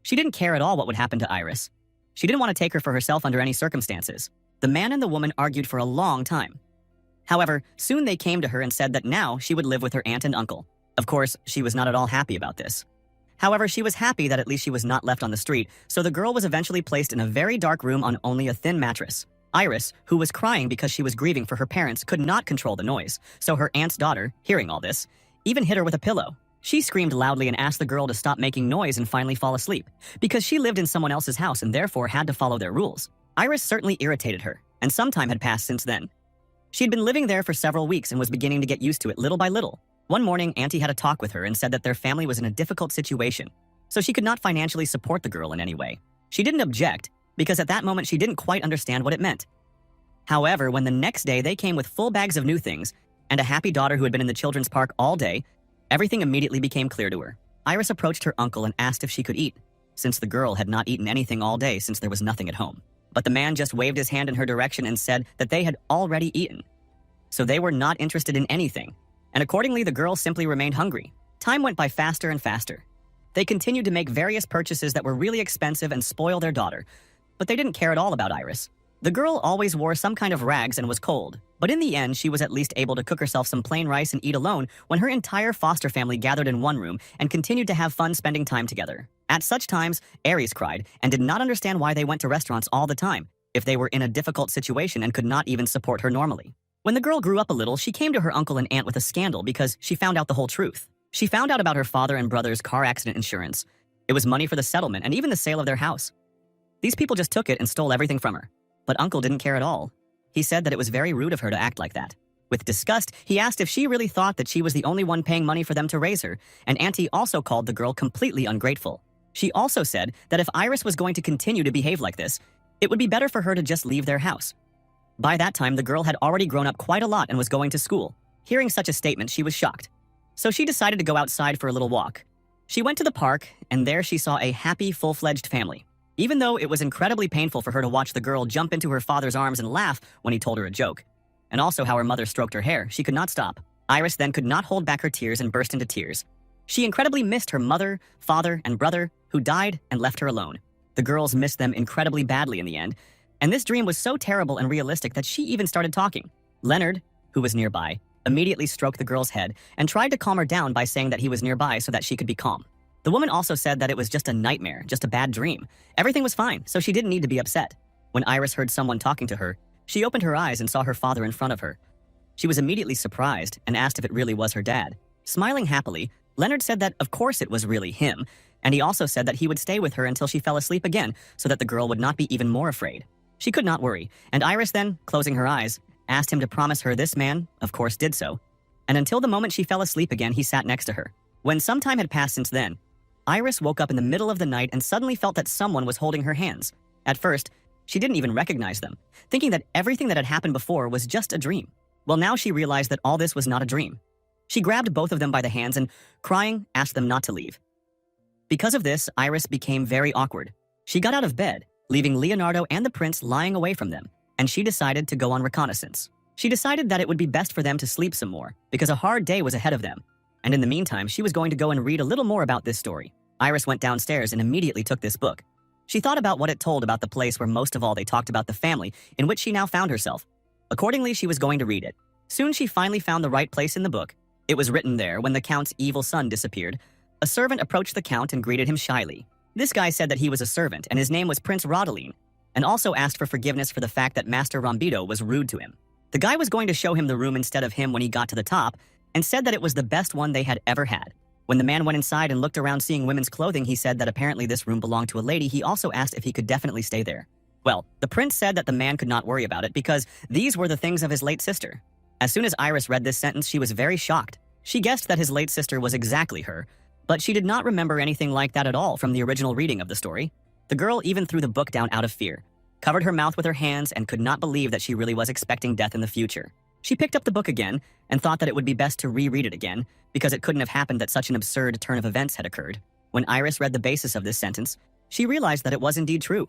She didn't care at all what would happen to Iris. She didn't want to take her for herself under any circumstances. The man and the woman argued for a long time. However, soon they came to her and said that now she would live with her aunt and uncle. Of course, she was not at all happy about this. However, she was happy that at least she was not left on the street, so the girl was eventually placed in a very dark room on only a thin mattress. Iris, who was crying because she was grieving for her parents, could not control the noise, so her aunt's daughter, hearing all this, even hit her with a pillow. She screamed loudly and asked the girl to stop making noise and finally fall asleep, because she lived in someone else's house and therefore had to follow their rules. Iris certainly irritated her, and some time had passed since then. She had been living there for several weeks and was beginning to get used to it little by little. One morning, Auntie had a talk with her and said that their family was in a difficult situation, so she could not financially support the girl in any way. She didn't object, because at that moment she didn't quite understand what it meant. However, when the next day they came with full bags of new things, and a happy daughter who had been in the children's park all day, everything immediately became clear to her. Iris approached her uncle and asked if she could eat, since the girl had not eaten anything all day since there was nothing at home. But the man just waved his hand in her direction and said that they had already eaten. So they were not interested in anything, and accordingly the girl simply remained hungry. Time went by faster and faster. They continued to make various purchases that were really expensive and spoil their daughter, but they didn't care at all about Iris. The girl always wore some kind of rags and was cold, but in the end she was at least able to cook herself some plain rice and eat alone when her entire foster family gathered in one room and continued to have fun spending time together. At such times, Aries cried and did not understand why they went to restaurants all the time if they were in a difficult situation and could not even support her normally. When the girl grew up a little, she came to her uncle and aunt with a scandal because she found out the whole truth. She found out about her father and brother's car accident insurance. It was money for the settlement and even the sale of their house. These people just took it and stole everything from her. But Uncle didn't care at all. He said that it was very rude of her to act like that. With disgust, he asked if she really thought that she was the only one paying money for them to raise her, and Auntie also called the girl completely ungrateful. She also said that if Iris was going to continue to behave like this, it would be better for her to just leave their house. By that time, the girl had already grown up quite a lot and was going to school. Hearing such a statement, she was shocked. So she decided to go outside for a little walk. She went to the park, and there she saw a happy, full-fledged family. Even though it was incredibly painful for her to watch the girl jump into her father's arms and laugh when he told her a joke, and also how her mother stroked her hair, she could not stop. Iris then could not hold back her tears and burst into tears. She incredibly missed her mother, father, and brother, who died and left her alone. The girls missed them incredibly badly in the end, and this dream was so terrible and realistic that she even started talking. Leonard, who was nearby, immediately stroked the girl's head and tried to calm her down by saying that he was nearby so that she could be calm. The woman also said that it was just a nightmare, just a bad dream. Everything was fine, so she didn't need to be upset. When Iris heard someone talking to her, she opened her eyes and saw her father in front of her. She was immediately surprised and asked if it really was her dad. Smiling happily, Leonard said that of course it was really him, and he also said that he would stay with her until she fell asleep again so that the girl would not be even more afraid. She could not worry, and Iris then, closing her eyes, asked him to promise her this man, of course, did so. And until the moment she fell asleep again, he sat next to her. When some time had passed since then, Iris woke up in the middle of the night and suddenly felt that someone was holding her hands. At first, she didn't even recognize them, thinking that everything that had happened before was just a dream. Well, now she realized that all this was not a dream. She grabbed both of them by the hands and, crying, asked them not to leave. Because of this, Iris became very awkward. She got out of bed, leaving Leonardo and the prince lying away from them, and she decided to go on reconnaissance. She decided that it would be best for them to sleep some more, because a hard day was ahead of them. And in the meantime, she was going to go and read a little more about this story. Iris went downstairs and immediately took this book. She thought about what it told about the place where most of all they talked about the family in which she now found herself. Accordingly, she was going to read it. Soon she finally found the right place in the book. It was written there when the Count's evil son disappeared. A servant approached the Count and greeted him shyly. This guy said that he was a servant and his name was Prince Rodeline, and also asked for forgiveness for the fact that Master Rambido was rude to him. The guy was going to show him the room instead of him when he got to the top, and said that it was the best one they had ever had. When the man went inside and looked around seeing women's clothing, he said that apparently this room belonged to a lady. He also asked if he could definitely stay there. Well, the prince said that the man could not worry about it because these were the things of his late sister. As soon as Iris read this sentence, she was very shocked. She guessed that his late sister was exactly her, but she did not remember anything like that at all from the original reading of the story. The girl even threw the book down out of fear, covered her mouth with her hands, and could not believe that she really was expecting death in the future. She picked up the book again and thought that it would be best to reread it again because it couldn't have happened that such an absurd turn of events had occurred. When Iris read the basis of this sentence, she realized that it was indeed true.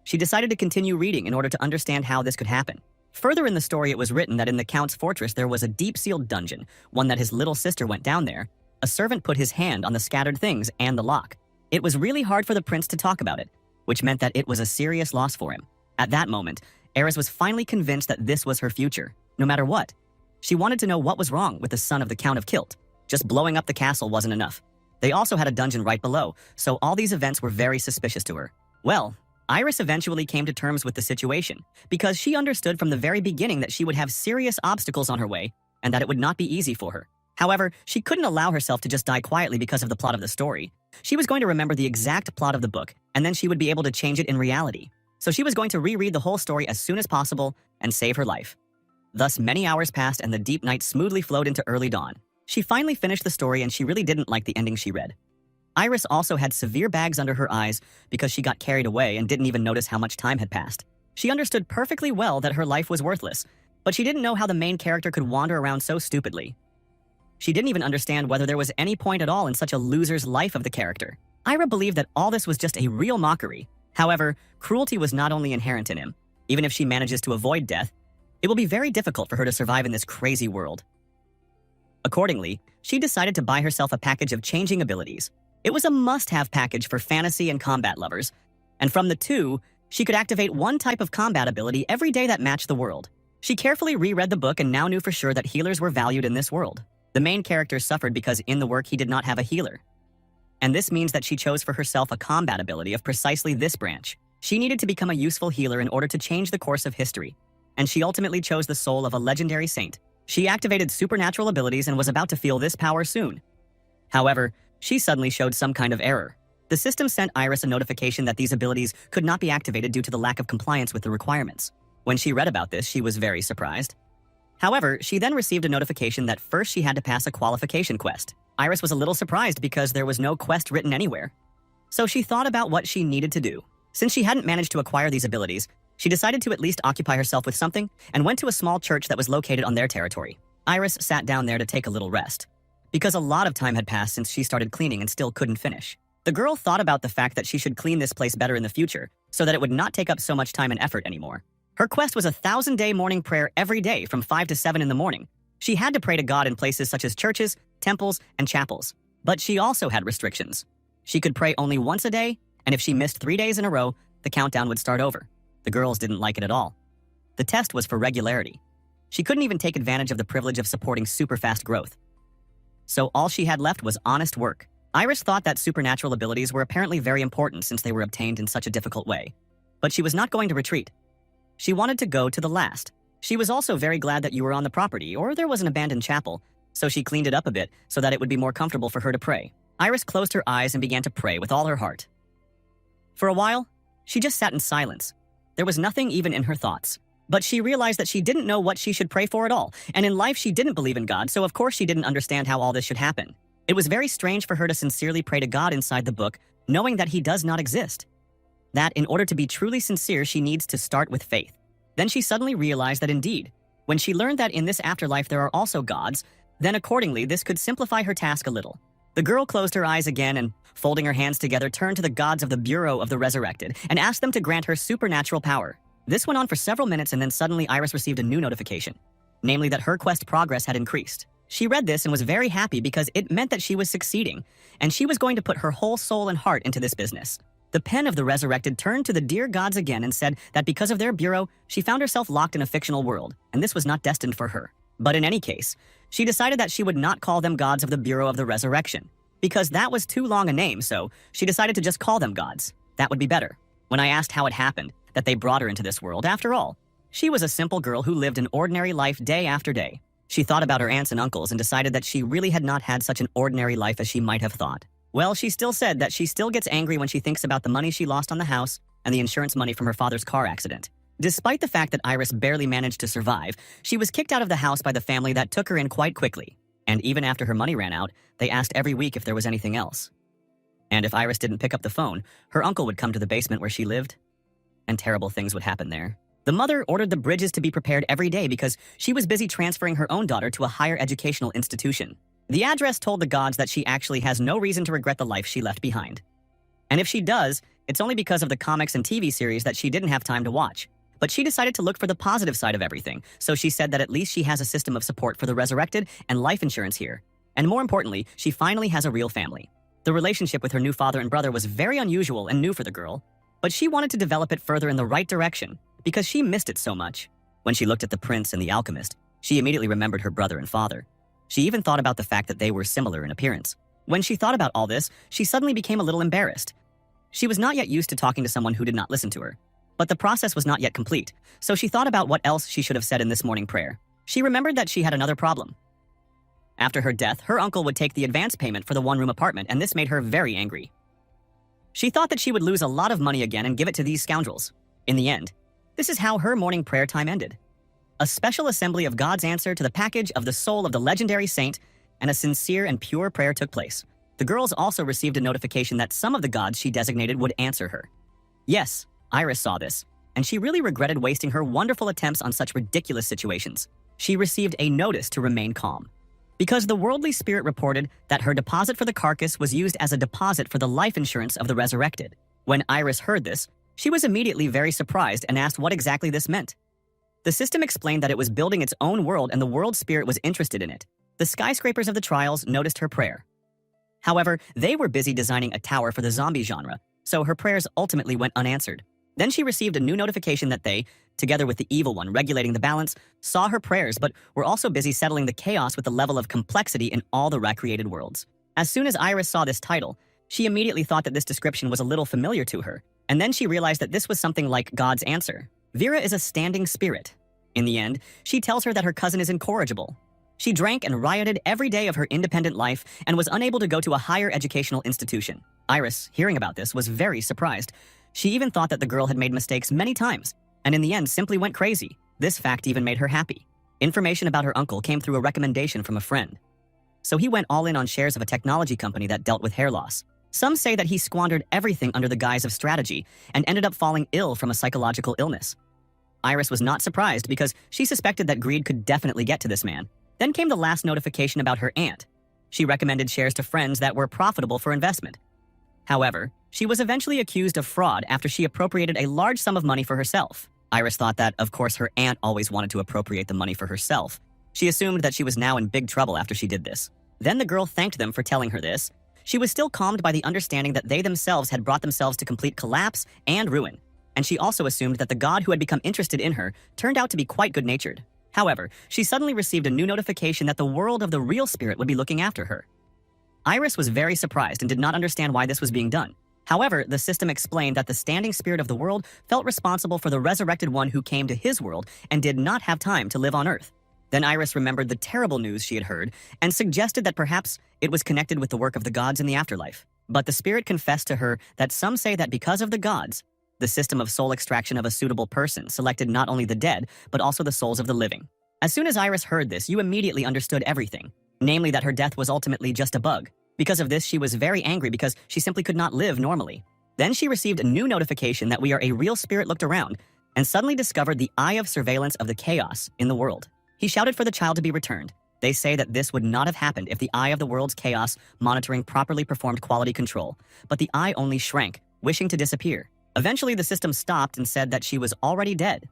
She decided to continue reading in order to understand how this could happen. Further in the story, it was written that in the Count's fortress there was a deep-sealed dungeon, one that his little sister went down there. A servant put his hand on the scattered things and the lock. It was really hard for the prince to talk about it, which meant that it was a serious loss for him. At that moment, Iris was finally convinced that this was her future, no matter what. She wanted to know what was wrong with the son of the Count of Kilt. Just blowing up the castle wasn't enough. They also had a dungeon right below, so all these events were very suspicious to her. Well, Iris eventually came to terms with the situation, because she understood from the very beginning that she would have serious obstacles on her way, and that it would not be easy for her. However, she couldn't allow herself to just die quietly because of the plot of the story. She was going to remember the exact plot of the book, and then she would be able to change it in reality. So she was going to reread the whole story as soon as possible and save her life. Thus, many hours passed and the deep night smoothly flowed into early dawn. She finally finished the story and she really didn't like the ending she read. Iris also had severe bags under her eyes because she got carried away and didn't even notice how much time had passed. She understood perfectly well that her life was worthless, but she didn't know how the main character could wander around so stupidly. She didn't even understand whether there was any point at all in such a loser's life of the character. Ira believed that all this was just a real mockery, However, cruelty was not only inherent in him. Even if she manages to avoid death, it will be very difficult for her to survive in this crazy world. Accordingly, she decided to buy herself a package of changing abilities. It was a must-have package for fantasy and combat lovers, and from the two, she could activate one type of combat ability every day that matched the world. She carefully reread the book and now knew for sure that healers were valued in this world. The main character suffered because in the work he did not have a healer. And this means that she chose for herself a combat ability of precisely this branch. She needed to become a useful healer in order to change the course of history, and she ultimately chose the soul of a legendary saint. She activated supernatural abilities and was about to feel this power soon. However, she suddenly showed some kind of error. The system sent Iris a notification that these abilities could not be activated due to the lack of compliance with the requirements. When she read about this, she was very surprised. However, she then received a notification that first she had to pass a qualification quest. Iris was a little surprised because there was no quest written anywhere. So she thought about what she needed to do. Since she hadn't managed to acquire these abilities, she decided to at least occupy herself with something and went to a small church that was located on their territory. Iris sat down there to take a little rest, because a lot of time had passed since she started cleaning and still couldn't finish. The girl thought about the fact that she should clean this place better in the future so that it would not take up so much time and effort anymore. Her quest was a 1,000-day morning prayer every day from 5 to 7 in the morning. She had to pray to God in places such as churches, temples, and chapels. But she also had restrictions. She could pray only once a day, and if she missed 3 days in a row, the countdown would start over. The girls didn't like it at all. The test was for regularity. She couldn't even take advantage of the privilege of supporting super fast growth. So all she had left was honest work. Iris thought that supernatural abilities were apparently very important since they were obtained in such a difficult way. But she was not going to retreat. She wanted to go to the last. She was also very glad that you were on the property, or there was an abandoned chapel, so she cleaned it up a bit so that it would be more comfortable for her to pray. Iris closed her eyes and began to pray with all her heart. For a while, she just sat in silence. There was nothing even in her thoughts. But she realized that she didn't know what she should pray for at all, and in life she didn't believe in God, so of course she didn't understand how all this should happen. It was very strange for her to sincerely pray to God inside the book, knowing that he does not exist. That in order to be truly sincere, she needs to start with faith. Then she suddenly realized that indeed, when she learned that in this afterlife there are also gods, then accordingly this could simplify her task a little. The girl closed her eyes again and, folding her hands together, turned to the gods of the Bureau of the Resurrected and asked them to grant her supernatural power. This went on for several minutes, and then suddenly Iris received a new notification, namely that her quest progress had increased. She read this and was very happy because it meant that she was succeeding, and she was going to put her whole soul and heart into this business. The pen of the Resurrected turned to the dear gods again and said that because of their bureau, she found herself locked in a fictional world, and this was not destined for her. But in any case, she decided that she would not call them gods of the Bureau of the Resurrection, because that was too long a name, so she decided to just call them gods. That would be better. When I asked how it happened that they brought her into this world, after all, she was a simple girl who lived an ordinary life day after day. She thought about her aunts and uncles and decided that she really had not had such an ordinary life as she might have thought. Well, she still said that she still gets angry when she thinks about the money she lost on the house and the insurance money from her father's car accident. Despite the fact that Iris barely managed to survive, she was kicked out of the house by the family that took her in quite quickly. And even after her money ran out, they asked every week if there was anything else. And if Iris didn't pick up the phone, her uncle would come to the basement where she lived, and terrible things would happen there. The mother ordered the bridges to be prepared every day because she was busy transferring her own daughter to a higher educational institution. The address told the gods that she actually has no reason to regret the life she left behind. And if she does, it's only because of the comics and TV series that she didn't have time to watch. But she decided to look for the positive side of everything, so she said that at least she has a system of support for the resurrected and life insurance here. And more importantly, she finally has a real family. The relationship with her new father and brother was very unusual and new for the girl, but she wanted to develop it further in the right direction because she missed it so much. When she looked at the prince and the alchemist, she immediately remembered her brother and father. She even thought about the fact that they were similar in appearance. When she thought about all this, she suddenly became a little embarrassed. She was not yet used to talking to someone who did not listen to her. But the process was not yet complete, so she thought about what else she should have said in this morning prayer. She remembered that she had another problem. After her death, her uncle would take the advance payment for the one-room apartment, and this made her very angry. She thought that she would lose a lot of money again and give it to these scoundrels. In the end, this is how her morning prayer time ended. A special assembly of God's answer to the package of the soul of the legendary saint, and a sincere and pure prayer took place. The girls also received a notification that some of the gods she designated would answer her. Yes, Iris saw this, and she really regretted wasting her wonderful attempts on such ridiculous situations. She received a notice to remain calm, because the worldly spirit reported that her deposit for the carcass was used as a deposit for the life insurance of the resurrected. When Iris heard this, She was immediately very surprised and asked what exactly this meant. The system explained that it was building its own world and the world spirit was interested in it. The skyscrapers of the trials noticed her prayer. However, they were busy designing a tower for the zombie genre, so her prayers ultimately went unanswered. Then she received a new notification that they, together with the evil one regulating the balance, saw her prayers but were also busy settling the chaos with the level of complexity in all the recreated worlds. As soon as Iris saw this title, she immediately thought that this description was a little familiar to her, and then she realized that this was something like God's answer. Vera is a standing spirit. In the end, she tells her that her cousin is incorrigible. She drank and rioted every day of her independent life and was unable to go to a higher educational institution. Iris, hearing about this, was very surprised. She even thought that the girl had made mistakes many times, and in the end simply went crazy. This fact even made her happy. Information about her uncle came through a recommendation from a friend. So he went all in on shares of a technology company that dealt with hair loss. Some say that he squandered everything under the guise of strategy and ended up falling ill from a psychological illness. Iris was not surprised because she suspected that greed could definitely get to this man. Then came the last notification about her aunt. She recommended shares to friends that were profitable for investment. However, she was eventually accused of fraud after she appropriated a large sum of money for herself. Iris thought that, of course, her aunt always wanted to appropriate the money for herself. She assumed that she was now in big trouble after she did this. Then the girl thanked them for telling her this. She was still calmed by the understanding that they themselves had brought themselves to complete collapse and ruin. And she also assumed that the god who had become interested in her turned out to be quite good-natured. However, she suddenly received a new notification that the world of the real spirit would be looking after her. Iris was very surprised and did not understand why this was being done. However, the system explained that the standing spirit of the world felt responsible for the resurrected one who came to his world and did not have time to live on Earth. Then Iris remembered the terrible news she had heard and suggested that perhaps it was connected with the work of the gods in the afterlife. But the spirit confessed to her that some say that because of the gods, the system of soul extraction of a suitable person selected not only the dead, but also the souls of the living. As soon as Iris heard this, you immediately understood everything, namely that her death was ultimately just a bug. Because of this, she was very angry because she simply could not live normally. Then she received a new notification that we are a real spirit looked around and suddenly discovered the eye of surveillance of the chaos in the world. He shouted for the child to be returned. They say that this would not have happened if the eye of the world's chaos monitoring properly performed quality control, but the eye only shrank, wishing to disappear. Eventually, the system stopped and said that she was already dead.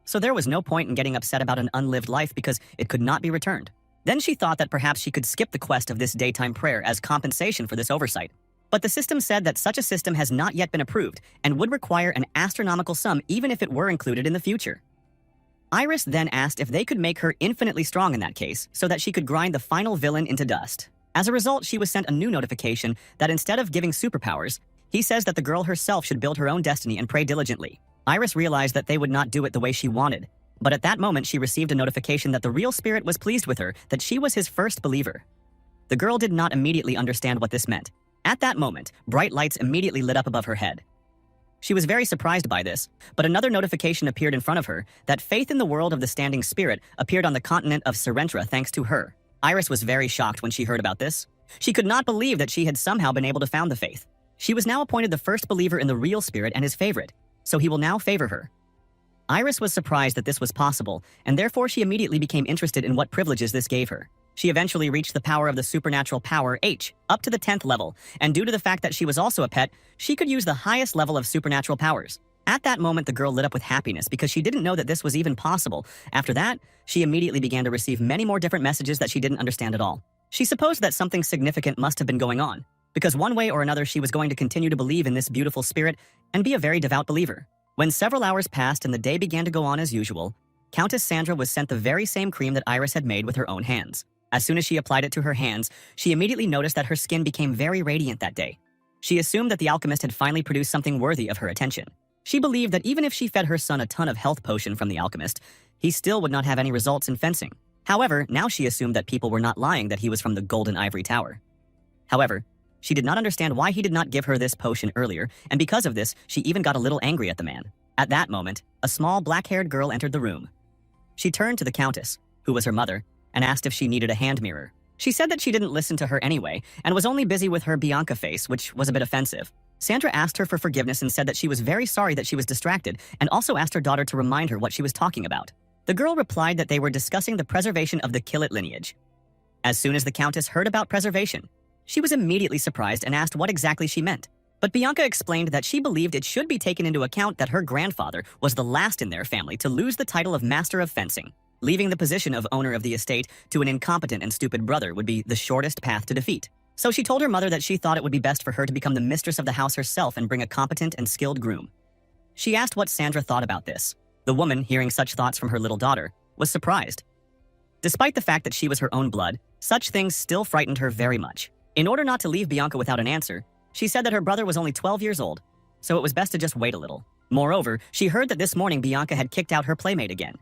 So there was no point in getting upset about an unlived life because it could not be returned. Then she thought that perhaps she could skip the quest of this daytime prayer as compensation for this oversight. But the system said that such a system has not yet been approved and would require an astronomical sum even if it were included in the future. Iris then asked if they could make her infinitely strong in that case so that she could grind the final villain into dust. As a result, she was sent a new notification that instead of giving superpowers, he says that the girl herself should build her own destiny and pray diligently. Iris realized that they would not do it the way she wanted, but at that moment she received a notification that the real spirit was pleased with her, that she was his first believer. The girl did not immediately understand what this meant. At that moment, bright lights immediately lit up above her head. She was very surprised by this, but another notification appeared in front of her that faith in the world of the standing spirit appeared on the continent of Serentra thanks to her. Iris was very shocked when she heard about this. She could not believe that she had somehow been able to found the faith. She was now appointed the first believer in the real spirit and his favorite, so he will now favor her. Iris was surprised that this was possible, and therefore she immediately became interested in what privileges this gave her. She eventually reached the power of the supernatural power H, up to the 10th level, and due to the fact that she was also a pet, she could use the highest level of supernatural powers. At that moment, the girl lit up with happiness because she didn't know that this was even possible. After that, she immediately began to receive many more different messages that she didn't understand at all. She supposed that something significant must have been going on, because one way or another she was going to continue to believe in this beautiful spirit and be a very devout believer. When several hours passed and the day began to go on as usual, Countess Sandra was sent the very same cream that Iris had made with her own hands. As soon as she applied it to her hands, she immediately noticed that her skin became very radiant that day. She assumed that the alchemist had finally produced something worthy of her attention. She believed that even if she fed her son a ton of health potion from the alchemist, he still would not have any results in fencing. However, now she assumed that people were not lying that he was from the Golden Ivory Tower. However, she did not understand why he did not give her this potion earlier, and because of this, she even got a little angry at the man. At that moment, a small black-haired girl entered the room. She turned to the countess, who was her mother, and asked if she needed a hand mirror. She said that she didn't listen to her anyway, and was only busy with her Bianca face, which was a bit offensive. Sandra asked her for forgiveness and said that she was very sorry that she was distracted, and also asked her daughter to remind her what she was talking about. The girl replied that they were discussing the preservation of the Killit lineage. As soon as the countess heard about preservation, she was immediately surprised and asked what exactly she meant. But Bianca explained that she believed it should be taken into account that her grandfather was the last in their family to lose the title of Master of Fencing. Leaving the position of owner of the estate to an incompetent and stupid brother would be the shortest path to defeat. So she told her mother that she thought it would be best for her to become the mistress of the house herself and bring a competent and skilled groom. She asked what Sandra thought about this. The woman, hearing such thoughts from her little daughter, was surprised. Despite the fact that she was her own blood, such things still frightened her very much. In order not to leave Bianca without an answer, she said that her brother was only 12 years old, so it was best to just wait a little. Moreover, she heard that this morning Bianca had kicked out her playmate again.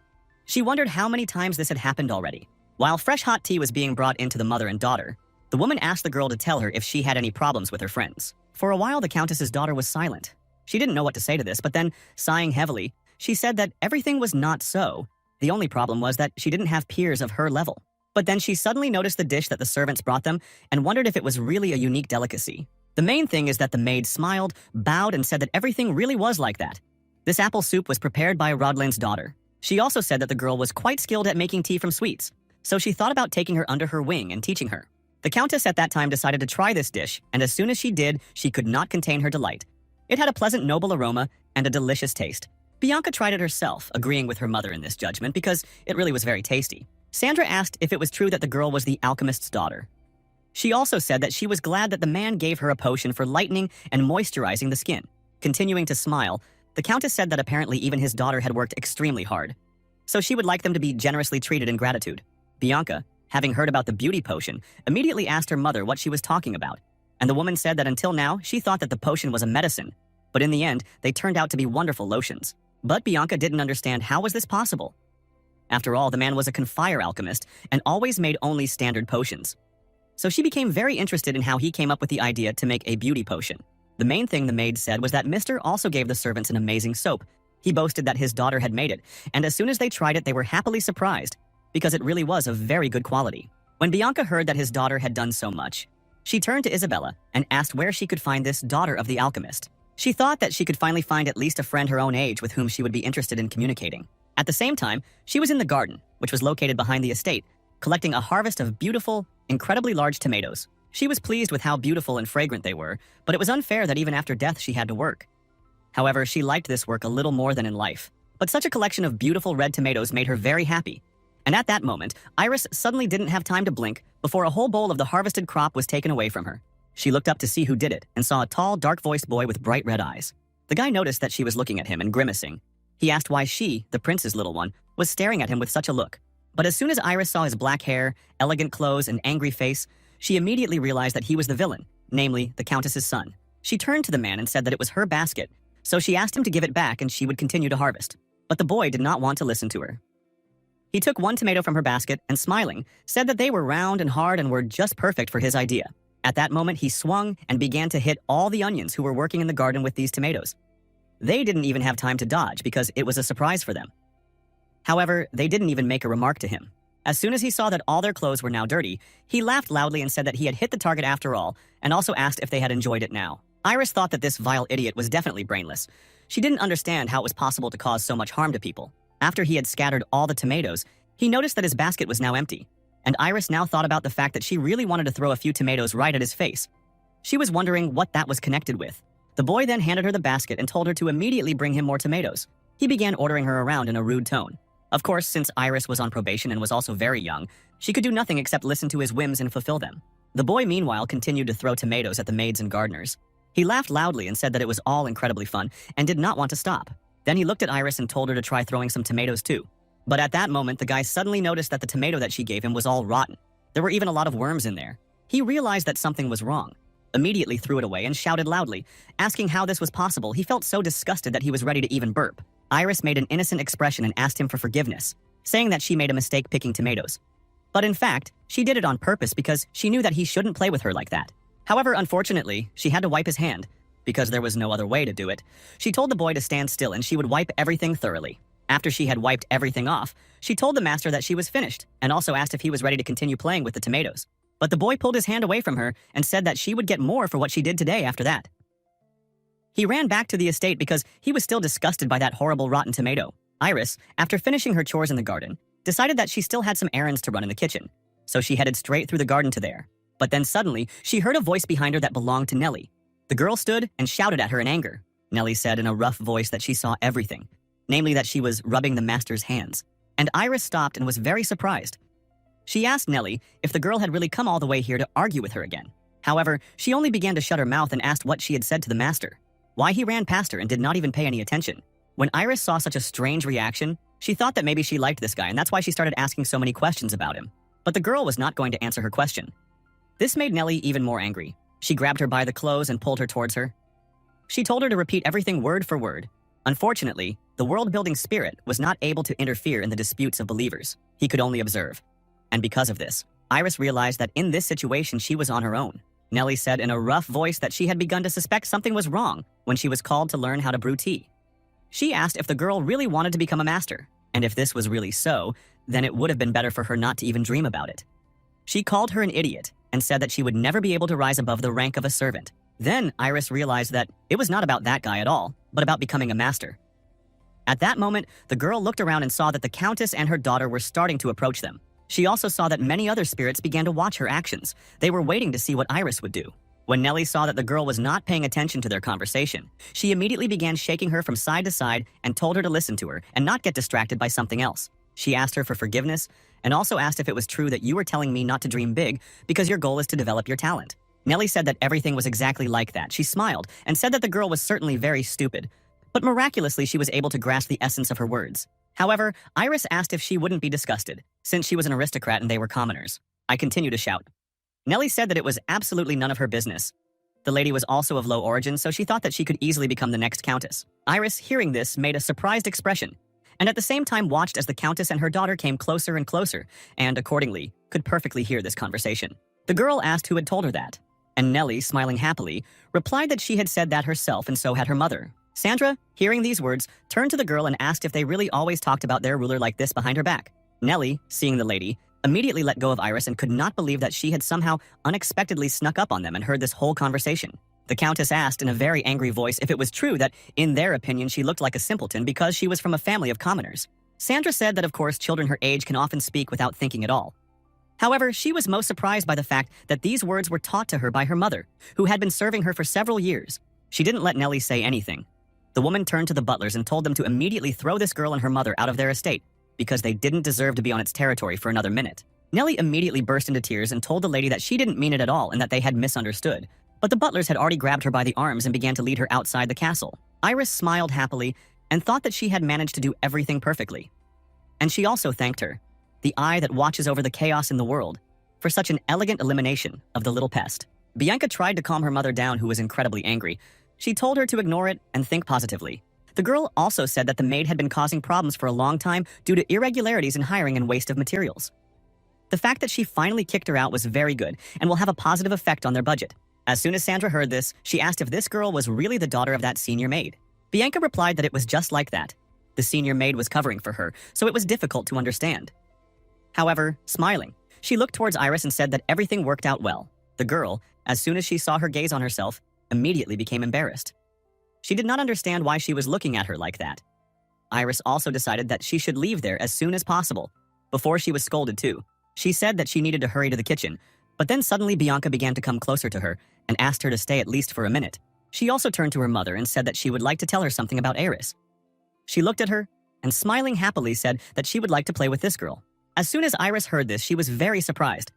She wondered how many times this had happened already. While fresh hot tea was being brought in to the mother and daughter, the woman asked the girl to tell her if she had any problems with her friends. For a while, the countess's daughter was silent. She didn't know what to say to this, but then, sighing heavily, she said that everything was not so. The only problem was that she didn't have peers of her level. But then she suddenly noticed the dish that the servants brought them and wondered if it was really a unique delicacy. The main thing is that the maid smiled, bowed, and said that everything really was like that. This apple soup was prepared by Rodlin's daughter. She also said that the girl was quite skilled at making tea from sweets, so she thought about taking her under her wing and teaching her. The countess at that time decided to try this dish, and as soon as she did, she could not contain her delight. It had a pleasant, noble aroma and a delicious taste. Bianca tried it herself, agreeing with her mother in this judgment because it really was very tasty. Sandra asked if it was true that the girl was the alchemist's daughter. She also said that she was glad that the man gave her a potion for lightening and moisturizing the skin. Continuing to smile, the countess said that apparently even his daughter had worked extremely hard, so she would like them to be generously treated in gratitude. Bianca, having heard about the beauty potion, immediately asked her mother what she was talking about, and the woman said that until now she thought that the potion was a medicine, but in the end they turned out to be wonderful lotions. But Bianca didn't understand how was this possible. After all, the man was a confire alchemist and always made only standard potions. So she became very interested in how he came up with the idea to make a beauty potion. The main thing the maid said was that Mr. also gave the servants an amazing soap. He boasted that his daughter had made it, and as soon as they tried it, they were happily surprised, because it really was of very good quality. When Bianca heard that his daughter had done so much, she turned to Isabella and asked where she could find this daughter of the alchemist. She thought that she could finally find at least a friend her own age with whom she would be interested in communicating. At the same time, she was in the garden, which was located behind the estate, collecting a harvest of beautiful, incredibly large tomatoes. She was pleased with how beautiful and fragrant they were, but it was unfair that even after death she had to work. However, she liked this work a little more than in life. But such a collection of beautiful red tomatoes made her very happy. And at that moment, Iris suddenly didn't have time to blink before a whole bowl of the harvested crop was taken away from her. She looked up to see who did it and saw a tall, dark-voiced boy with bright red eyes. The guy noticed that she was looking at him and grimacing. He asked why she, the prince's little one, was staring at him with such a look. But as soon as Iris saw his black hair, elegant clothes, and angry face, she immediately realized that he was the villain, namely, the countess's son. She turned to the man and said that it was her basket, so she asked him to give it back and she would continue to harvest. But the boy did not want to listen to her. He took one tomato from her basket and, smiling, said that they were round and hard and were just perfect for his idea. At that moment, he swung and began to hit all the onions who were working in the garden with these tomatoes. They didn't even have time to dodge because it was a surprise for them. However, they didn't even make a remark to him. As soon as he saw that all their clothes were now dirty, he laughed loudly and said that he had hit the target after all, and also asked if they had enjoyed it now. Iris thought that this vile idiot was definitely brainless. She didn't understand how it was possible to cause so much harm to people. After he had scattered all the tomatoes, he noticed that his basket was now empty, and Iris now thought about the fact that she really wanted to throw a few tomatoes right at his face. She was wondering what that was connected with. The boy then handed her the basket and told her to immediately bring him more tomatoes. He began ordering her around in a rude tone. Of course, since Iris was on probation and was also very young, she could do nothing except listen to his whims and fulfill them. The boy, meanwhile, continued to throw tomatoes at the maids and gardeners. He laughed loudly and said that it was all incredibly fun and did not want to stop. Then he looked at Iris and told her to try throwing some tomatoes too. But at that moment, the guy suddenly noticed that the tomato that she gave him was all rotten. There were even a lot of worms in there. He realized that something was wrong, immediately threw it away and shouted loudly. Asking how this was possible, he felt so disgusted that he was ready to even burp. Iris made an innocent expression and asked him for forgiveness, saying that she made a mistake picking tomatoes. But in fact, she did it on purpose because she knew that he shouldn't play with her like that. However, unfortunately, she had to wipe his hand, because there was no other way to do it. She told the boy to stand still and she would wipe everything thoroughly. After she had wiped everything off, she told the master that she was finished and also asked if he was ready to continue playing with the tomatoes. But the boy pulled his hand away from her and said that she would get more for what she did today after that. He ran back to the estate because he was still disgusted by that horrible rotten tomato. Iris, after finishing her chores in the garden, decided that she still had some errands to run in the kitchen, so she headed straight through the garden to there. But then suddenly, she heard a voice behind her that belonged to Nellie. The girl stood and shouted at her in anger. Nellie said in a rough voice that she saw everything, namely that she was rubbing the master's hands. And Iris stopped and was very surprised. She asked Nellie if the girl had really come all the way here to argue with her again. However, she only began to shut her mouth and asked what she had said to the master, why he ran past her and did not even pay any attention. When Iris saw such a strange reaction, she thought that maybe she liked this guy and that's why she started asking so many questions about him. But the girl was not going to answer her question. This made Nellie even more angry. She grabbed her by the clothes and pulled her towards her. She told her to repeat everything word for word. Unfortunately, the world-building spirit was not able to interfere in the disputes of believers. He could only observe. And because of this, Iris realized that in this situation she was on her own. Nellie said in a rough voice that she had begun to suspect something was wrong when she was called to learn how to brew tea. She asked if the girl really wanted to become a master, and if this was really so, then it would have been better for her not to even dream about it. She called her an idiot and said that she would never be able to rise above the rank of a servant. Then Iris realized that it was not about that guy at all, but about becoming a master. At that moment, the girl looked around and saw that the Countess and her daughter were starting to approach them. She also saw that many other spirits began to watch her actions. They were waiting to see what Iris would do. When Nellie saw that the girl was not paying attention to their conversation, she immediately began shaking her from side to side and told her to listen to her and not get distracted by something else. She asked her for forgiveness and also asked if it was true that you were telling me not to dream big because your goal is to develop your talent. Nellie said that everything was exactly like that. She smiled and said that the girl was certainly very stupid, but miraculously she was able to grasp the essence of her words. However, Iris asked if she wouldn't be disgusted, since she was an aristocrat and they were commoners. I continued to shout. Nellie said that it was absolutely none of her business. The lady was also of low origin, so she thought that she could easily become the next countess. Iris, hearing this, made a surprised expression, and at the same time watched as the countess and her daughter came closer and closer, and accordingly, could perfectly hear this conversation. The girl asked who had told her that, and Nellie, smiling happily, replied that she had said that herself and so had her mother. Sandra, hearing these words, turned to the girl and asked if they really always talked about their ruler like this behind her back. Nellie, seeing the lady, immediately let go of Iris and could not believe that she had somehow unexpectedly snuck up on them and heard this whole conversation. The countess asked in a very angry voice if it was true that, in their opinion, she looked like a simpleton because she was from a family of commoners. Sandra said that of course children her age can often speak without thinking at all. However, she was most surprised by the fact that these words were taught to her by her mother, who had been serving her for several years. She didn't let Nellie say anything. The woman turned to the butlers and told them to immediately throw this girl and her mother out of their estate because they didn't deserve to be on its territory for another minute. Nellie immediately burst into tears and told the lady that she didn't mean it at all and that they had misunderstood. But the butlers had already grabbed her by the arms and began to lead her outside the castle. Iris smiled happily and thought that she had managed to do everything perfectly. And she also thanked her, the eye that watches over the chaos in the world, for such an elegant elimination of the little pest. Bianca tried to calm her mother down, who was incredibly angry. She told her to ignore it and think positively. The girl also said that the maid had been causing problems for a long time due to irregularities in hiring and waste of materials. The fact that she finally kicked her out was very good and will have a positive effect on their budget. As soon as Sandra heard this, she asked if this girl was really the daughter of that senior maid. Bianca replied that it was just like that. The senior maid was covering for her, so it was difficult to understand. However, smiling, she looked towards Iris and said that everything worked out well. The girl, as soon as she saw her gaze on herself, immediately became embarrassed. She did not understand why she was looking at her like that. Iris also decided that she should leave there as soon as possible, before she was scolded too. She said that she needed to hurry to the kitchen, but then suddenly Bianca began to come closer to her and asked her to stay at least for a minute. She also turned to her mother and said that she would like to tell her something about Iris. She looked at her and smiling happily said that she would like to play with this girl. As soon as Iris heard this, she was very surprised.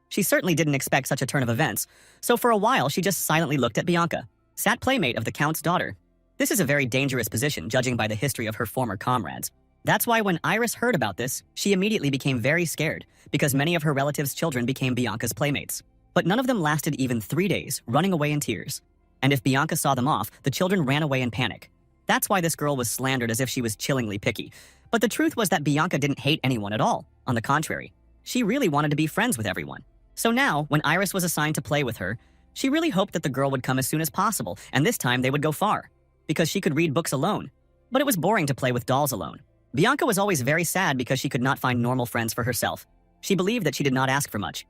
She certainly didn't expect such a turn of events, so for a while she just silently looked at Bianca, sat playmate of the Count's daughter. This is a very dangerous position, judging by the history of her former comrades. That's why when Iris heard about this, she immediately became very scared, because many of her relatives' children became Bianca's playmates. But none of them lasted even 3 days, running away in tears. And if Bianca saw them off, the children ran away in panic. That's why this girl was slandered as if she was chillingly picky. But the truth was that Bianca didn't hate anyone at all. On the contrary, she really wanted to be friends with everyone. So now, when Iris was assigned to play with her, she really hoped that the girl would come as soon as possible, and this time they would go far, because she could read books alone. But it was boring to play with dolls alone. Bianca was always very sad because she could not find normal friends for herself. She believed that she did not ask for much.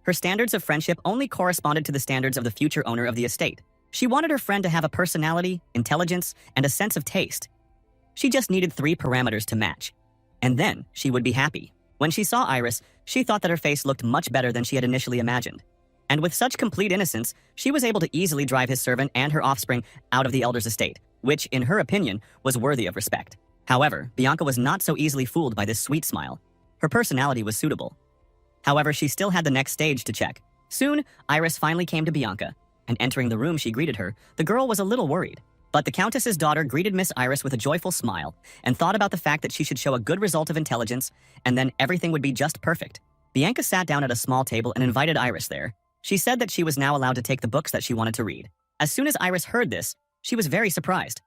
Her standards of friendship only corresponded to the standards of the future owner of the estate. She wanted her friend to have a personality, intelligence, and a sense of taste. She just needed 3 parameters to match. And then she would be happy. When she saw Iris, she thought that her face looked much better than she had initially imagined. And with such complete innocence, she was able to easily drive his servant and her offspring out of the elder's estate, which, in her opinion, was worthy of respect. However, Bianca was not so easily fooled by this sweet smile. Her personality was suitable. However, she still had the next stage to check. Soon, Iris finally came to Bianca, and entering the room she greeted her, the girl was a little worried. But the Countess's daughter greeted Miss Iris with a joyful smile and thought about the fact that she should show a good result of intelligence, and then everything would be just perfect. Bianca sat down at a small table and invited Iris there. She said that she was now allowed to take the books that she wanted to read. As soon as Iris heard this, she was very surprised.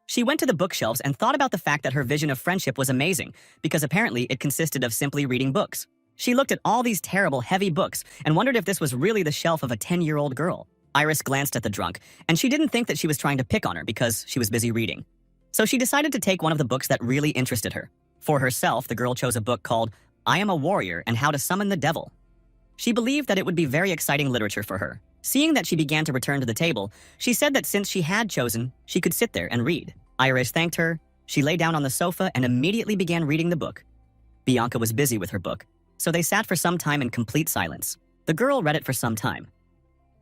She went to the bookshelves and thought about the fact that her vision of friendship was amazing, because apparently it consisted of simply reading books. She looked at all these terrible, heavy books and wondered if this was really the shelf of a 10-year-old girl. Iris glanced at the drunk, and she didn't think that she was trying to pick on her because she was busy reading. So she decided to take one of the books that really interested her. For herself, the girl chose a book called I Am a Warrior and How to Summon the Devil. She believed that it would be very exciting literature for her. Seeing that she began to return to the table, she said that since she had chosen, she could sit there and read. Iris thanked her, she lay down on the sofa and immediately began reading the book. Bianca was busy with her book, so they sat for some time in complete silence. The girl read it for some time.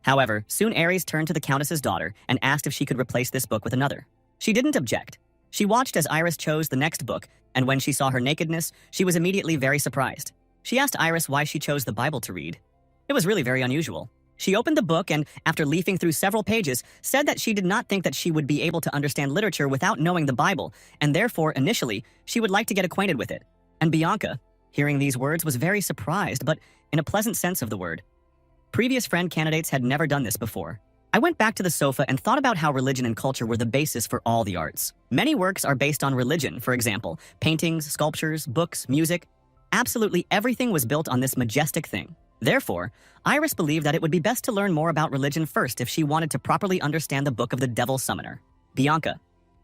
However, soon Ares turned to the Countess's daughter and asked if she could replace this book with another. She didn't object. She watched as Iris chose the next book, and when she saw her nakedness, she was immediately very surprised. She asked Iris why she chose the Bible to read. It was really very unusual. She opened the book and, after leafing through several pages, said that she did not think that she would be able to understand literature without knowing the Bible, and therefore, initially, she would like to get acquainted with it. And Bianca, hearing these words, was very surprised, but in a pleasant sense of the word. Previous friend candidates had never done this before. I went back to the sofa and thought about how religion and culture were the basis for all the arts. Many works are based on religion, for example, paintings, sculptures, books, music. Absolutely everything was built on this majestic thing. Therefore, Iris believed that it would be best to learn more about religion first if she wanted to properly understand the Book of the Devil Summoner. Bianca.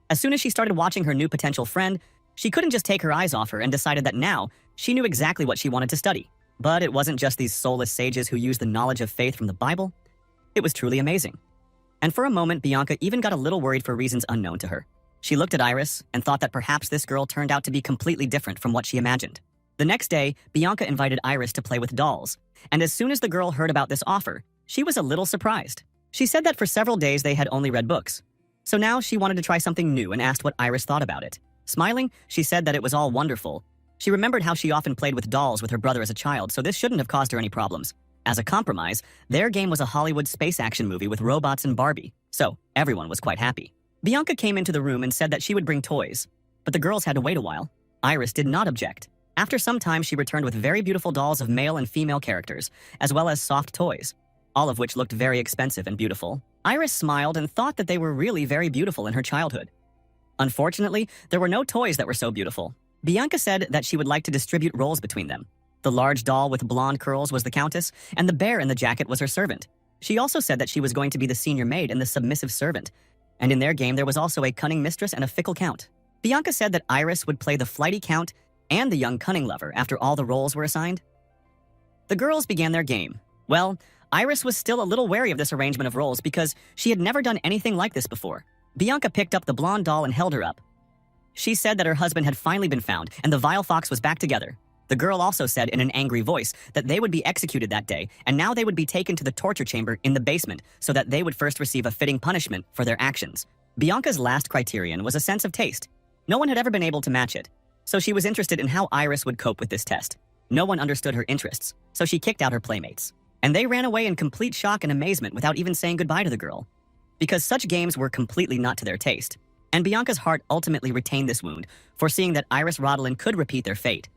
As soon as she started watching her new potential friend, she couldn't just take her eyes off her and decided that now she knew exactly what she wanted to study. But it wasn't just these soulless sages who used the knowledge of faith from the Bible. It was truly amazing. And for a moment, Bianca even got a little worried for reasons unknown to her. She looked at Iris and thought that perhaps this girl turned out to be completely different from what she imagined. The next day, Bianca invited Iris to play with dolls, and as soon as the girl heard about this offer, she was a little surprised. She said that for several days they had only read books. So now she wanted to try something new and asked what Iris thought about it. Smiling, she said that it was all wonderful. She remembered how she often played with dolls with her brother as a child, so this shouldn't have caused her any problems. As a compromise, their game was a Hollywood space action movie with robots and Barbie, so everyone was quite happy. Bianca came into the room and said that she would bring toys, but the girls had to wait a while. Iris did not object. After some time, she returned with very beautiful dolls of male and female characters, as well as soft toys, all of which looked very expensive and beautiful. Iris smiled and thought that they were really very beautiful in her childhood. Unfortunately, there were no toys that were so beautiful. Bianca said that she would like to distribute roles between them. The large doll with blonde curls was the Countess, and the bear in the jacket was her servant. She also said that she was going to be the senior maid and the submissive servant. And in their game, there was also a cunning mistress and a fickle count. Bianca said that Iris would play the flighty count and the young cunning lover after all the roles were assigned. The girls began their game. Well, Iris was still a little wary of this arrangement of roles because she had never done anything like this before. Bianca picked up the blonde doll and held her up. She said that her husband had finally been found and the vile fox was back together. The girl also said in an angry voice that they would be executed that day, and now they would be taken to the torture chamber in the basement so that they would first receive a fitting punishment for their actions. Bianca's last criterion was a sense of taste. No one had ever been able to match it, so she was interested in how Iris would cope with this test. No one understood her interests, so she kicked out her playmates. And they ran away in complete shock and amazement without even saying goodbye to the girl, because such games were completely not to their taste. And Bianca's heart ultimately retained this wound, foreseeing that Iris Rodolin could repeat their fate.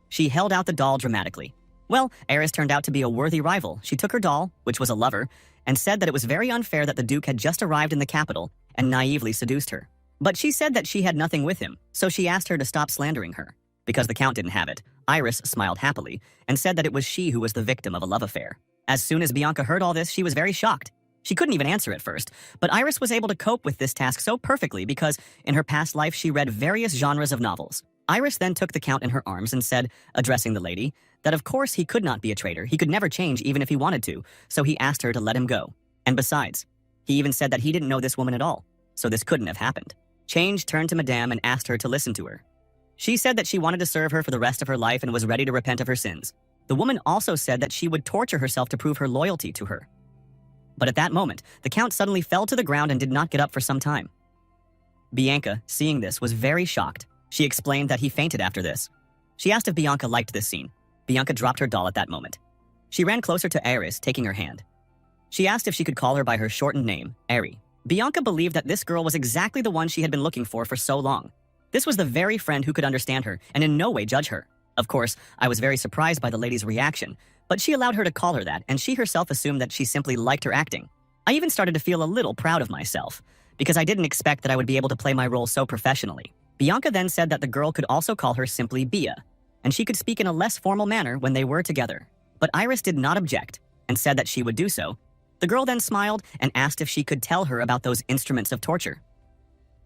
She held out the doll dramatically. Well, Iris turned out to be a worthy rival. She took her doll, which was a lover, and said that it was very unfair that the Duke had just arrived in the capital and naively seduced her. But she said that she had nothing with him, so she asked her to stop slandering her. Because the Count didn't have it, Iris smiled happily and said that it was she who was the victim of a love affair. As soon as Bianca heard all this, she was very shocked. She couldn't even answer at first, but Iris was able to cope with this task so perfectly because in her past life she read various genres of novels. Iris then took the Count in her arms and said, addressing the lady, that of course he could not be a traitor, he could never change even if he wanted to, so he asked her to let him go. And besides, he even said that he didn't know this woman at all, so this couldn't have happened. Change turned to Madame and asked her to listen to her. She said that she wanted to serve her for the rest of her life and was ready to repent of her sins. The woman also said that she would torture herself to prove her loyalty to her. But at that moment, the Count suddenly fell to the ground and did not get up for some time. Bianca, seeing this, was very shocked. She explained that he fainted after this. She asked if Bianca liked this scene. Bianca dropped her doll at that moment. She ran closer to Iris, taking her hand. She asked if she could call her by her shortened name, Ari. Bianca believed that this girl was exactly the one she had been looking for so long. This was the very friend who could understand her and in no way judge her. Of course, I was very surprised by the lady's reaction, but she allowed her to call her that, and she herself assumed that she simply liked her acting. I even started to feel a little proud of myself, because I didn't expect that I would be able to play my role so professionally. Bianca then said that the girl could also call her simply Bia, and she could speak in a less formal manner when they were together. But Iris did not object, and said that she would do so. The girl then smiled and asked if she could tell her about those instruments of torture.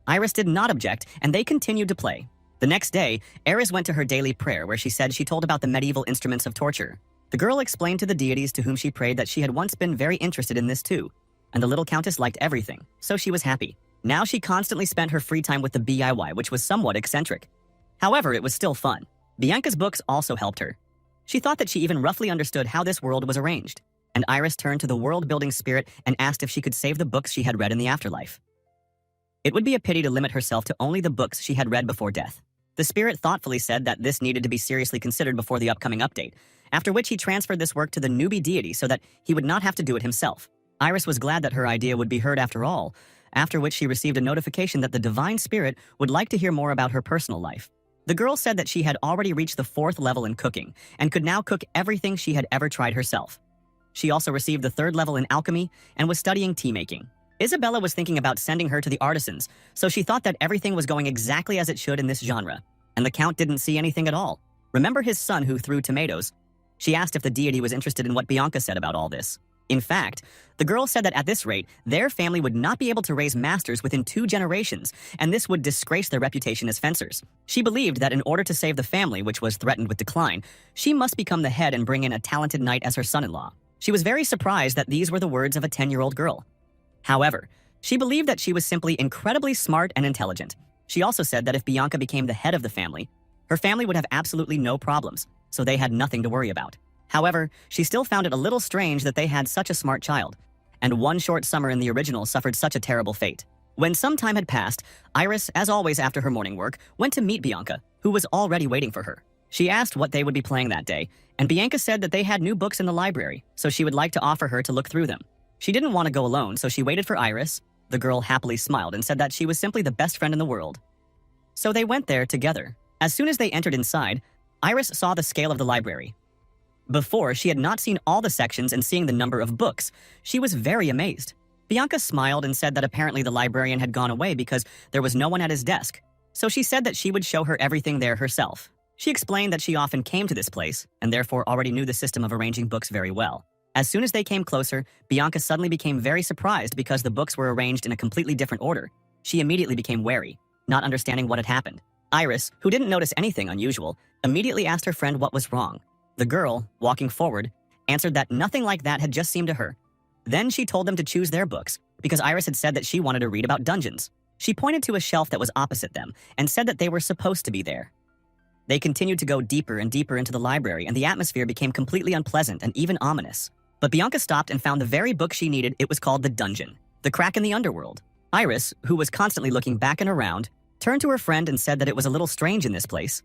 Iris did not object, and they continued to play. The next day, Iris went to her daily prayer where she said she told about the medieval instruments of torture. The girl explained to the deities to whom she prayed that she had once been very interested in this too, and the little countess liked everything, so she was happy. Now she constantly spent her free time with the DIY, which was somewhat eccentric. However, it was still fun. Bianca's books also helped her. She thought that she even roughly understood how this world was arranged, and Iris turned to the world-building spirit and asked if she could save the books she had read in the afterlife. It would be a pity to limit herself to only the books she had read before death. The spirit thoughtfully said that this needed to be seriously considered before the upcoming update, after which he transferred this work to the newbie deity so that he would not have to do it himself. Iris was glad that her idea would be heard after all, after which she received a notification that the divine spirit would like to hear more about her personal life. The girl said that she had already reached the 4th level in cooking and could now cook everything she had ever tried herself. She also received the 3rd level in alchemy and was studying tea making. Isabella was thinking about sending her to the artisans, so she thought that everything was going exactly as it should in this genre, and the Count didn't see anything at all. Remember his son who threw tomatoes? She asked if the deity was interested in what Bianca said about all this. In fact, the girl said that at this rate, their family would not be able to raise masters within 2 generations, and this would disgrace their reputation as fencers. She believed that in order to save the family, which was threatened with decline, she must become the head and bring in a talented knight as her son-in-law. She was very surprised that these were the words of a 10-year-old girl. However, she believed that she was simply incredibly smart and intelligent. She also said that if Bianca became the head of the family, her family would have absolutely no problems, so they had nothing to worry about. However, she still found it a little strange that they had such a smart child, and one short summer in the original suffered such a terrible fate. When some time had passed, Iris, as always after her morning work, went to meet Bianca, who was already waiting for her. She asked what they would be playing that day, and Bianca said that they had new books in the library, so she would like to offer her to look through them. She didn't want to go alone, so she waited for Iris. The girl happily smiled and said that she was simply the best friend in the world. So they went there together. As soon as they entered inside, Iris saw the scale of the library. Before, she had not seen all the sections, and seeing the number of books, she was very amazed. Bianca smiled and said that apparently the librarian had gone away because there was no one at his desk. So she said that she would show her everything there herself. She explained that she often came to this place and therefore already knew the system of arranging books very well. As soon as they came closer, Bianca suddenly became very surprised because the books were arranged in a completely different order. She immediately became wary, not understanding what had happened. Iris, who didn't notice anything unusual, immediately asked her friend what was wrong. The girl, walking forward, answered that nothing like that had just seemed to her. Then she told them to choose their books, because Iris had said that she wanted to read about dungeons. She pointed to a shelf that was opposite them and said that they were supposed to be there. They continued to go deeper and deeper into the library, and the atmosphere became completely unpleasant and even ominous. But Bianca stopped and found the very book she needed. It was called The Dungeon, The Crack in the Underworld. Iris, who was constantly looking back and around, turned to her friend and said that it was a little strange in this place.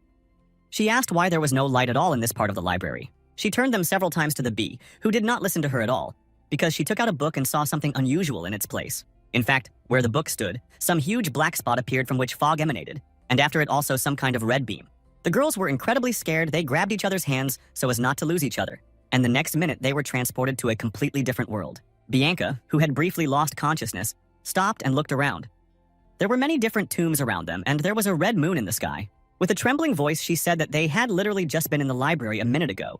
She asked why there was no light at all in this part of the library. She turned them several times to the bee, who did not listen to her at all, because she took out a book and saw something unusual in its place. In fact, where the book stood, some huge black spot appeared from which fog emanated, and after it also some kind of red beam. The girls were incredibly scared. They grabbed each other's hands so as not to lose each other, and the next minute they were transported to a completely different world. Bianca, who had briefly lost consciousness, stopped and looked around. There were many different tombs around them, and there was a red moon in the sky. With a trembling voice, she said that they had literally just been in the library a minute ago.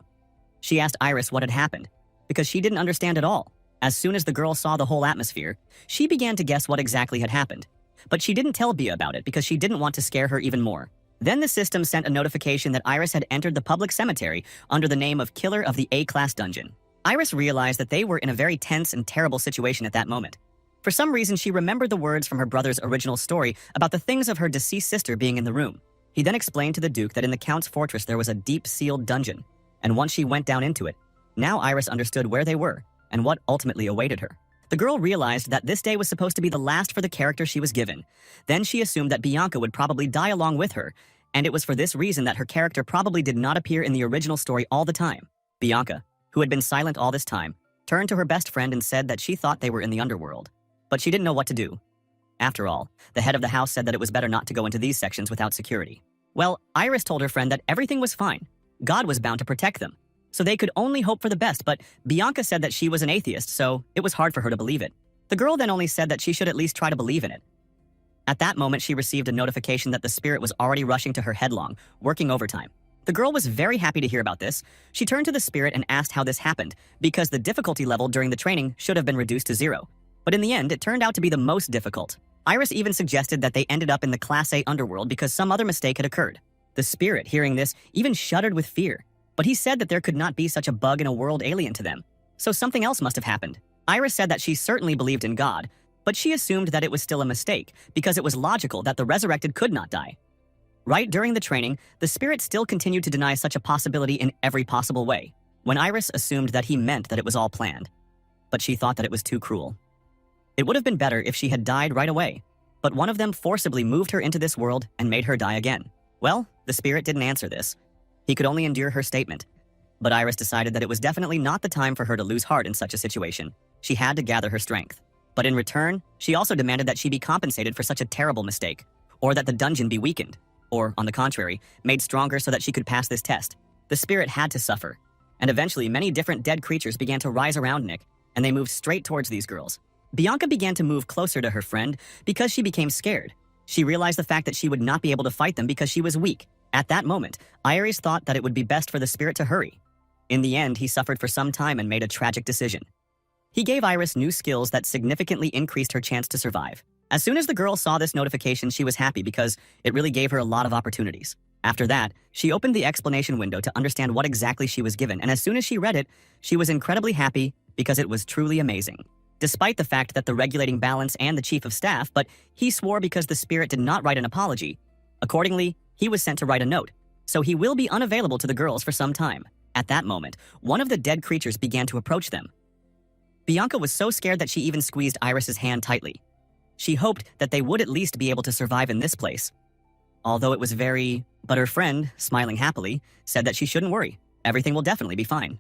She asked Iris what had happened, because she didn't understand at all. As soon as the girl saw the whole atmosphere, she began to guess what exactly had happened. But she didn't tell Bia about it because she didn't want to scare her even more. Then the system sent a notification that Iris had entered the public cemetery under the name of Killer of the A-Class Dungeon. Iris realized that they were in a very tense and terrible situation at that moment. For some reason, she remembered the words from her brother's original story about the things of her deceased sister being in the room. He then explained to the Duke that in the Count's fortress there was a deep sealed dungeon. and once she went down into it, now Iris understood where they were and what ultimately awaited her. The girl realized that this day was supposed to be the last for the character she was given. Then she assumed that Bianca would probably die along with her, and it was for this reason that her character probably did not appear in the original story all the time. Bianca, who had been silent all this time, turned to her best friend and said that she thought they were in the underworld, but she didn't know what to do. After all, the head of the house said that it was better not to go into these sections without security. Well, Iris told her friend that everything was fine. God was bound to protect them, so they could only hope for the best, but Bianca said that she was an atheist, so it was hard for her to believe it. The girl then only said that she should at least try to believe in it. At that moment, she received a notification that the spirit was already rushing to her headlong, working overtime. The girl was very happy to hear about this. She turned to the spirit and asked how this happened, because the difficulty level during the training should have been reduced to 0. But in the end, it turned out to be the most difficult. Iris even suggested that they ended up in the Class A underworld because some other mistake had occurred. The spirit, hearing this, even shuddered with fear. But he said that there could not be such a bug in a world alien to them. So something else must have happened. Iris said that she certainly believed in God, but she assumed that it was still a mistake because it was logical that the resurrected could not die. Right during the training, the spirit still continued to deny such a possibility in every possible way, when Iris assumed that he meant that it was all planned. But she thought that it was too cruel. It would have been better if she had died right away, but one of them forcibly moved her into this world and made her die again. Well, the spirit didn't answer this. He could only endure her statement. But Iris decided that it was definitely not the time for her to lose heart in such a situation. She had to gather her strength. But in return, she also demanded that she be compensated for such a terrible mistake, or that the dungeon be weakened, or, on the contrary, made stronger so that she could pass this test. The spirit had to suffer, and eventually many different dead creatures began to rise around Nick, and they moved straight towards these girls. Bianca began to move closer to her friend because she became scared. She realized the fact that she would not be able to fight them because she was weak. At that moment, Iris thought that it would be best for the spirit to hurry. In the end, he suffered for some time and made a tragic decision. He gave Iris new skills that significantly increased her chance to survive. As soon as the girl saw this notification, she was happy because it really gave her a lot of opportunities. After that, she opened the explanation window to understand what exactly she was given, and as soon as she read it, she was incredibly happy because it was truly amazing. Despite the fact that the regulating balance and the chief of staff, but he swore because the spirit did not write an apology. Accordingly, he was sent to write a note, so he will be unavailable to the girls for some time. At that moment, one of the dead creatures began to approach them. Bianca was so scared that she even squeezed Iris's hand tightly. She hoped that they would at least be able to survive in this place. Although it was but her friend, smiling happily, said that she shouldn't worry. Everything will definitely be fine.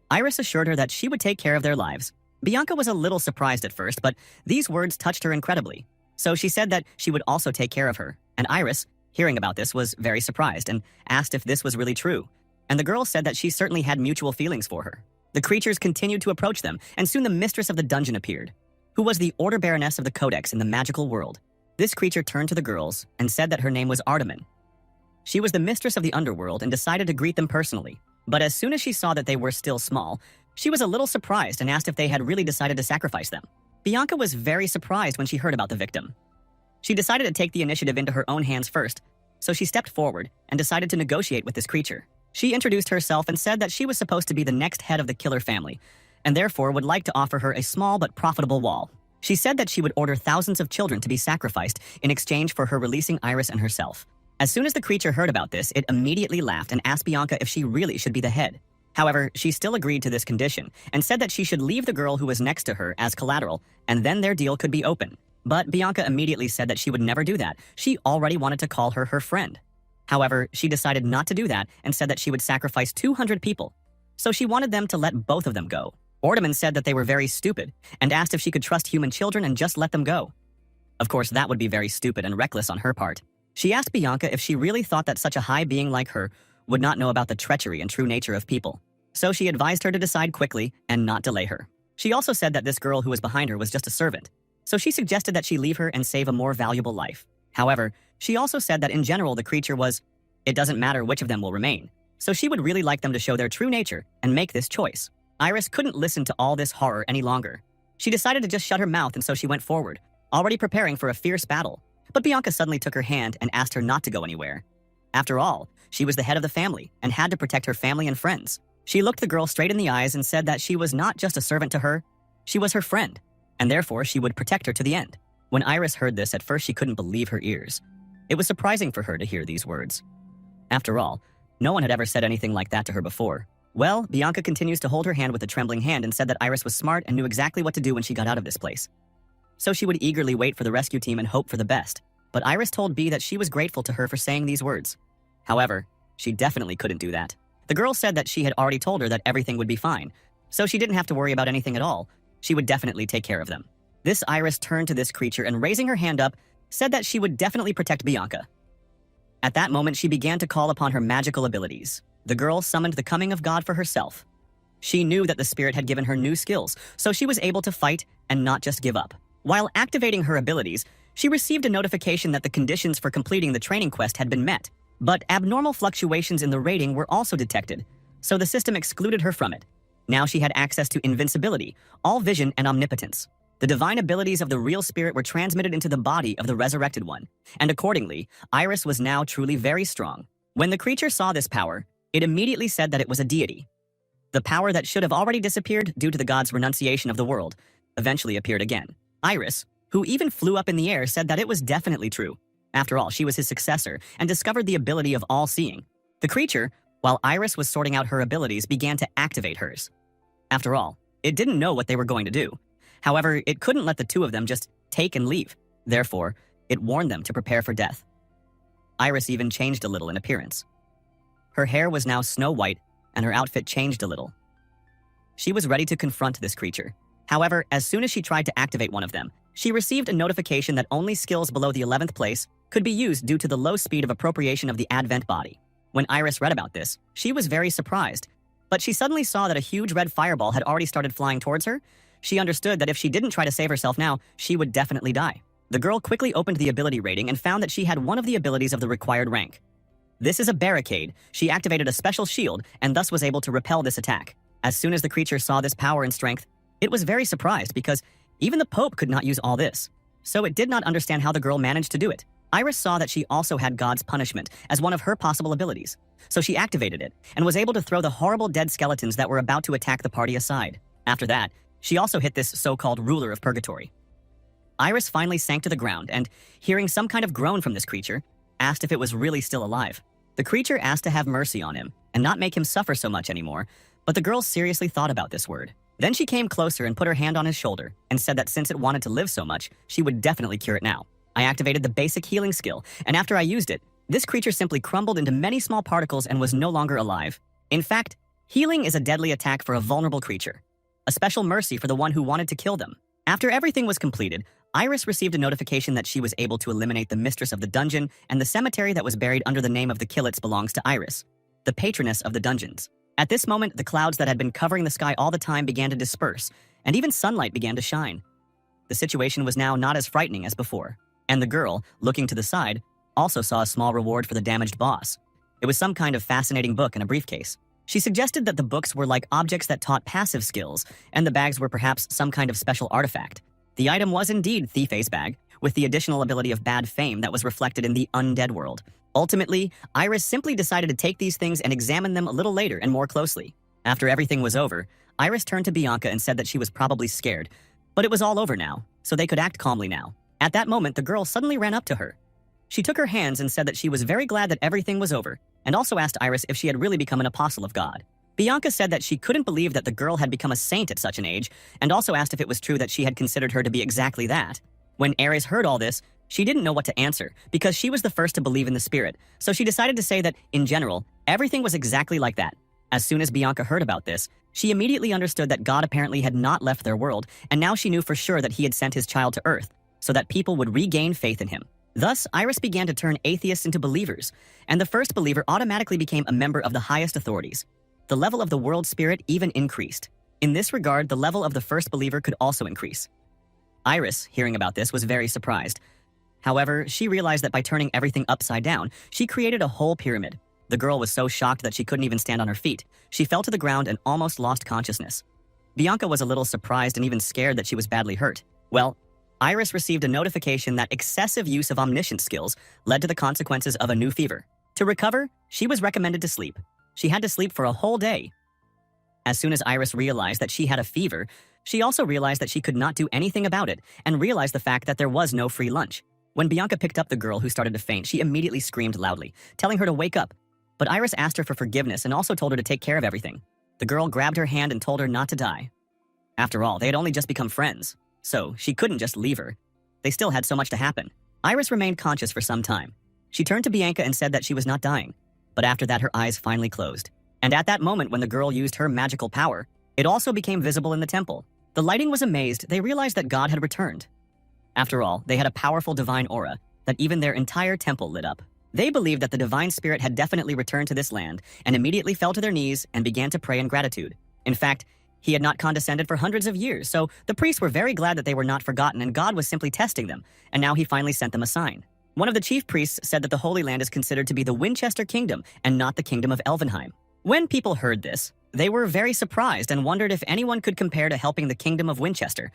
Iris assured her that she would take care of their lives. Bianca was a little surprised at first, but these words touched her incredibly. So she said that she would also take care of her, and Iris, hearing about this, was very surprised and asked if this was really true. And the girl said that she certainly had mutual feelings for her. The creatures continued to approach them, and soon the mistress of the dungeon appeared, who was the Order Baroness of the Codex in the magical world. This creature turned to the girls and said that her name was Artemin. She was the mistress of the underworld and decided to greet them personally. But as soon as she saw that they were still small, she was a little surprised and asked if they had really decided to sacrifice them. Bianca was very surprised when she heard about the victim. She decided to take the initiative into her own hands first, so she stepped forward and decided to negotiate with this creature. She introduced herself and said that she was supposed to be the next head of the killer family, and therefore would like to offer her a small but profitable wall. She said that she would order thousands of children to be sacrificed in exchange for her releasing Iris and herself. As soon as the creature heard about this, it immediately laughed and asked Bianca if she really should be the head. However, she still agreed to this condition and said that she should leave the girl who was next to her as collateral, and then their deal could be open. But Bianca immediately said that she would never do that. She already wanted to call her friend. However, she decided not to do that and said that she would sacrifice 200 people. So she wanted them to let both of them go. Ordeman said that they were very stupid and asked if she could trust human children and just let them go. Of course, that would be very stupid and reckless on her part. She asked Bianca if she really thought that such a high being like her would not know about the treachery and true nature of people. So she advised her to decide quickly and not delay her. She also said that this girl who was behind her was just a servant, so she suggested that she leave her and save a more valuable life. However, she also said that in general the creature it doesn't matter which of them will remain, so she would really like them to show their true nature and make this choice. Iris couldn't listen to all this horror any longer. She decided to just shut her mouth, and so she went forward, already preparing for a fierce battle. But Bianca suddenly took her hand and asked her not to go anywhere. After all, she was the head of the family and had to protect her family and friends. She looked the girl straight in the eyes and said that she was not just a servant to her, she was her friend, and therefore she would protect her to the end. When Iris heard this, at first she couldn't believe her ears. It was surprising for her to hear these words. After all, No one had ever said anything like that to her before. Well, Bianca continues to hold her hand with a trembling hand and said that Iris was smart and knew exactly what to do when she got out of this place. So she would eagerly wait for the rescue team and hope for the best. But Iris told B that she was grateful to her for saying these words. However, she definitely couldn't do that. The girl said that she had already told her that everything would be fine, so she didn't have to worry about anything at all. She would definitely take care of them. This Iris turned to this creature and, raising her hand up, said that she would definitely protect Bianca. At that moment, she began to call upon her magical abilities. The girl summoned the coming of God for herself. She knew that the spirit had given her new skills, so she was able to fight and not just give up. While activating her abilities, she received a notification that the conditions for completing the training quest had been met. But abnormal fluctuations in the rating were also detected, so the system excluded her from it. Now she had access to invincibility, all vision, and omnipotence. The divine abilities of the real spirit were transmitted into the body of the resurrected one, and accordingly, Iris was now truly very strong. When the creature saw this power, it immediately said that it was a deity. The power that should have already disappeared due to the god's renunciation of the world eventually appeared again. Iris, who even flew up in the air, said that it was definitely true. After all, she was his successor and discovered the ability of all-seeing. The creature, while Iris was sorting out her abilities, began to activate hers. After all, it didn't know what they were going to do. However, it couldn't let the two of them just take and leave. Therefore, it warned them to prepare for death. Iris even changed a little in appearance. Her hair was now snow white, and her outfit changed a little. She was ready to confront this creature. However, as soon as she tried to activate one of them, she received a notification that only skills below the 11th place could be used due to the low speed of appropriation of the Advent body. When Iris read about this, she was very surprised. But she suddenly saw that a huge red fireball had already started flying towards her. She understood that if she didn't try to save herself now, she would definitely die. The girl quickly opened the ability rating and found that she had one of the abilities of the required rank. This is a barricade. She activated a special shield and thus was able to repel this attack. As soon as the creature saw this power and strength, it was very surprised because even the Pope could not use all this. So it did not understand how the girl managed to do it. Iris saw that she also had God's punishment as one of her possible abilities. So she activated it and was able to throw the horrible dead skeletons that were about to attack the party aside. After that, she also hit this so-called ruler of purgatory. Iris finally sank to the ground and, hearing some kind of groan from this creature, asked if it was really still alive. The creature asked to have mercy on him and not make him suffer so much anymore, but the girl seriously thought about this word. Then she came closer and put her hand on his shoulder and said that since it wanted to live so much, she would definitely cure it now. I activated the basic healing skill, and after I used it, this creature simply crumbled into many small particles and was no longer alive. In fact, healing is a deadly attack for a vulnerable creature, a special mercy for the one who wanted to kill them. After everything was completed, Iris received a notification that she was able to eliminate the mistress of the dungeon, and the cemetery that was buried under the name of the Killets belongs to Iris, the patroness of the dungeons. At this moment, the clouds that had been covering the sky all the time began to disperse, and even sunlight began to shine. The situation was now not as frightening as before, and the girl, looking to the side, also saw a small reward for the damaged boss. It was some kind of fascinating book in a briefcase. She suggested that the books were like objects that taught passive skills, and the bags were perhaps some kind of special artifact. The item was indeed Thief's bag, with the additional ability of bad fame that was reflected in the undead world. Ultimately, Iris simply decided to take these things and examine them a little later and more closely. After everything was over, Iris turned to Bianca and said that she was probably scared, but it was all over now, so they could act calmly now. At that moment, the girl suddenly ran up to her. She took her hands and said that she was very glad that everything was over, and also asked Iris if she had really become an apostle of God. Bianca said that she couldn't believe that the girl had become a saint at such an age, and also asked if it was true that she had considered her to be exactly that. When Iris heard all this, she didn't know what to answer, because she was the first to believe in the spirit, so she decided to say that, in general, everything was exactly like that. As soon as Bianca heard about this, she immediately understood that God apparently had not left their world, and now she knew for sure that he had sent his child to Earth, so that people would regain faith in him. Thus, Iris began to turn atheists into believers, and the first believer automatically became a member of the highest authorities. The level of the world spirit even increased. In this regard, the level of the first believer could also increase. Iris, hearing about this, was very surprised. However, she realized that by turning everything upside down, she created a whole pyramid. The girl was so shocked that she couldn't even stand on her feet. She fell to the ground and almost lost consciousness. Bianca was a little surprised and even scared that she was badly hurt. Well, Iris received a notification that excessive use of omniscient skills led to the consequences of a new fever. To recover, she was recommended to sleep. She had to sleep for a whole day. As soon as Iris realized that she had a fever, she also realized that she could not do anything about it and realized the fact that there was no free lunch. When Bianca picked up the girl who started to faint, she immediately screamed loudly, telling her to wake up. But Iris asked her for forgiveness and also told her to take care of everything. The girl grabbed her hand and told her not to die. After all, they had only just become friends, so she couldn't just leave her. They still had so much to happen. Iris remained conscious for some time. She turned to Bianca and said that she was not dying, but after that her eyes finally closed. And at that moment when the girl used her magical power, it also became visible in the temple. The lighting was amazed. They realized that God had returned. After all, they had a powerful divine aura that even their entire temple lit up. They believed that the divine spirit had definitely returned to this land and immediately fell to their knees and began to pray in gratitude. In fact, he had not condescended for hundreds of years, so the priests were very glad that they were not forgotten and God was simply testing them, and now he finally sent them a sign. One of the chief priests said that the Holy Land is considered to be the Winchester Kingdom and not the Kingdom of Elvenheim. When people heard this, they were very surprised and wondered if anyone could compare to helping the Kingdom of Winchester,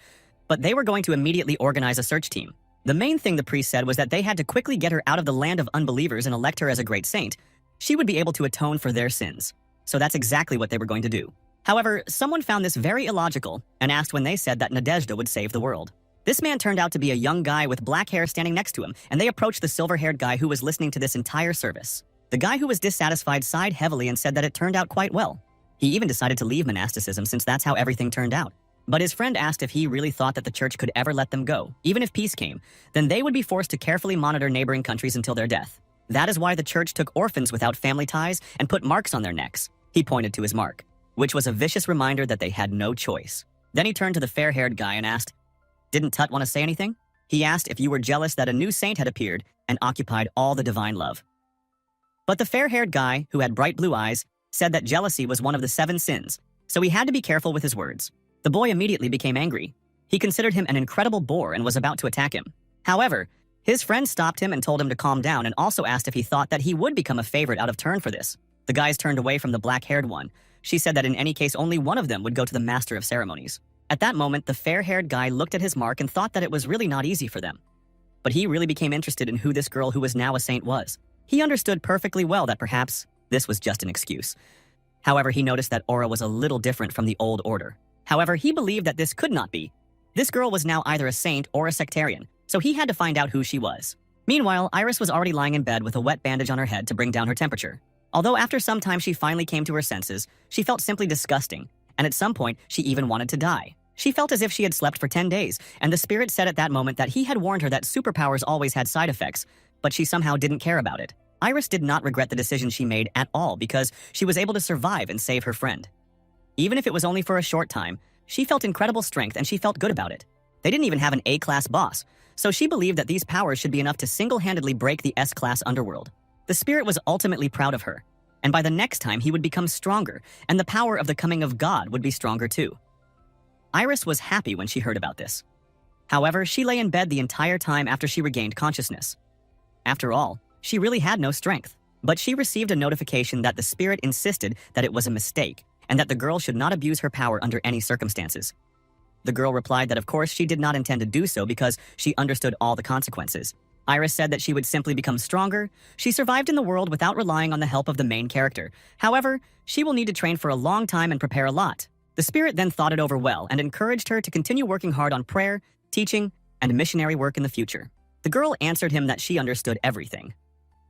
but they were going to immediately organize a search team. The main thing the priest said was that they had to quickly get her out of the land of unbelievers and elect her as a great saint. She would be able to atone for their sins. So that's exactly what they were going to do. However, someone found this very illogical and asked when they said that Nadezhda would save the world. This man turned out to be a young guy with black hair standing next to him, and they approached the silver-haired guy who was listening to this entire service. The guy who was dissatisfied sighed heavily and said that it turned out quite well. He even decided to leave monasticism since that's how everything turned out. But his friend asked if he really thought that the church could ever let them go. Even if peace came, then they would be forced to carefully monitor neighboring countries until their death. That is why the church took orphans without family ties and put marks on their necks. He pointed to his mark, which was a vicious reminder that they had no choice. Then he turned to the fair-haired guy and asked, "Didn't Tut want to say anything?" He asked if you were jealous that a new saint had appeared and occupied all the divine love. But the fair-haired guy, who had bright blue eyes, said that jealousy was one of the 7 sins, so he had to be careful with his words. The boy immediately became angry. He considered him an incredible bore and was about to attack him. However, his friend stopped him and told him to calm down and also asked if he thought that he would become a favorite out of turn for this. The guys turned away from the black-haired one. She said that in any case only one of them would go to the master of ceremonies. At that moment, the fair-haired guy looked at his mark and thought that it was really not easy for them. But he really became interested in who this girl who was now a saint was. He understood perfectly well that perhaps this was just an excuse. However, he noticed that aura was a little different from the old order. However, he believed that this could not be. This girl was now either a saint or a sectarian, so he had to find out who she was. Meanwhile, Iris was already lying in bed with a wet bandage on her head to bring down her temperature. Although after some time she finally came to her senses, she felt simply disgusting, and at some point she even wanted to die. She felt as if she had slept for 10 days, and the spirit said at that moment that he had warned her that superpowers always had side effects, but she somehow didn't care about it. Iris did not regret the decision she made at all because she was able to survive and save her friend. Even if it was only for a short time, she felt incredible strength and she felt good about it. They didn't even have an A-class boss, so she believed that these powers should be enough to single-handedly break the S-class underworld. The spirit was ultimately proud of her, and by the next time he would become stronger, and the power of the coming of God would be stronger too. Iris was happy when she heard about this. However, she lay in bed the entire time after she regained consciousness. After all, she really had no strength, but she received a notification that the spirit insisted that it was a mistake and that the girl should not abuse her power under any circumstances. The girl replied that of course she did not intend to do so because she understood all the consequences. Iris said that she would simply become stronger. She survived in the world without relying on the help of the main character. However, she will need to train for a long time and prepare a lot. The spirit then thought it over well and encouraged her to continue working hard on prayer, teaching, and missionary work in the future. The girl answered him that she understood everything.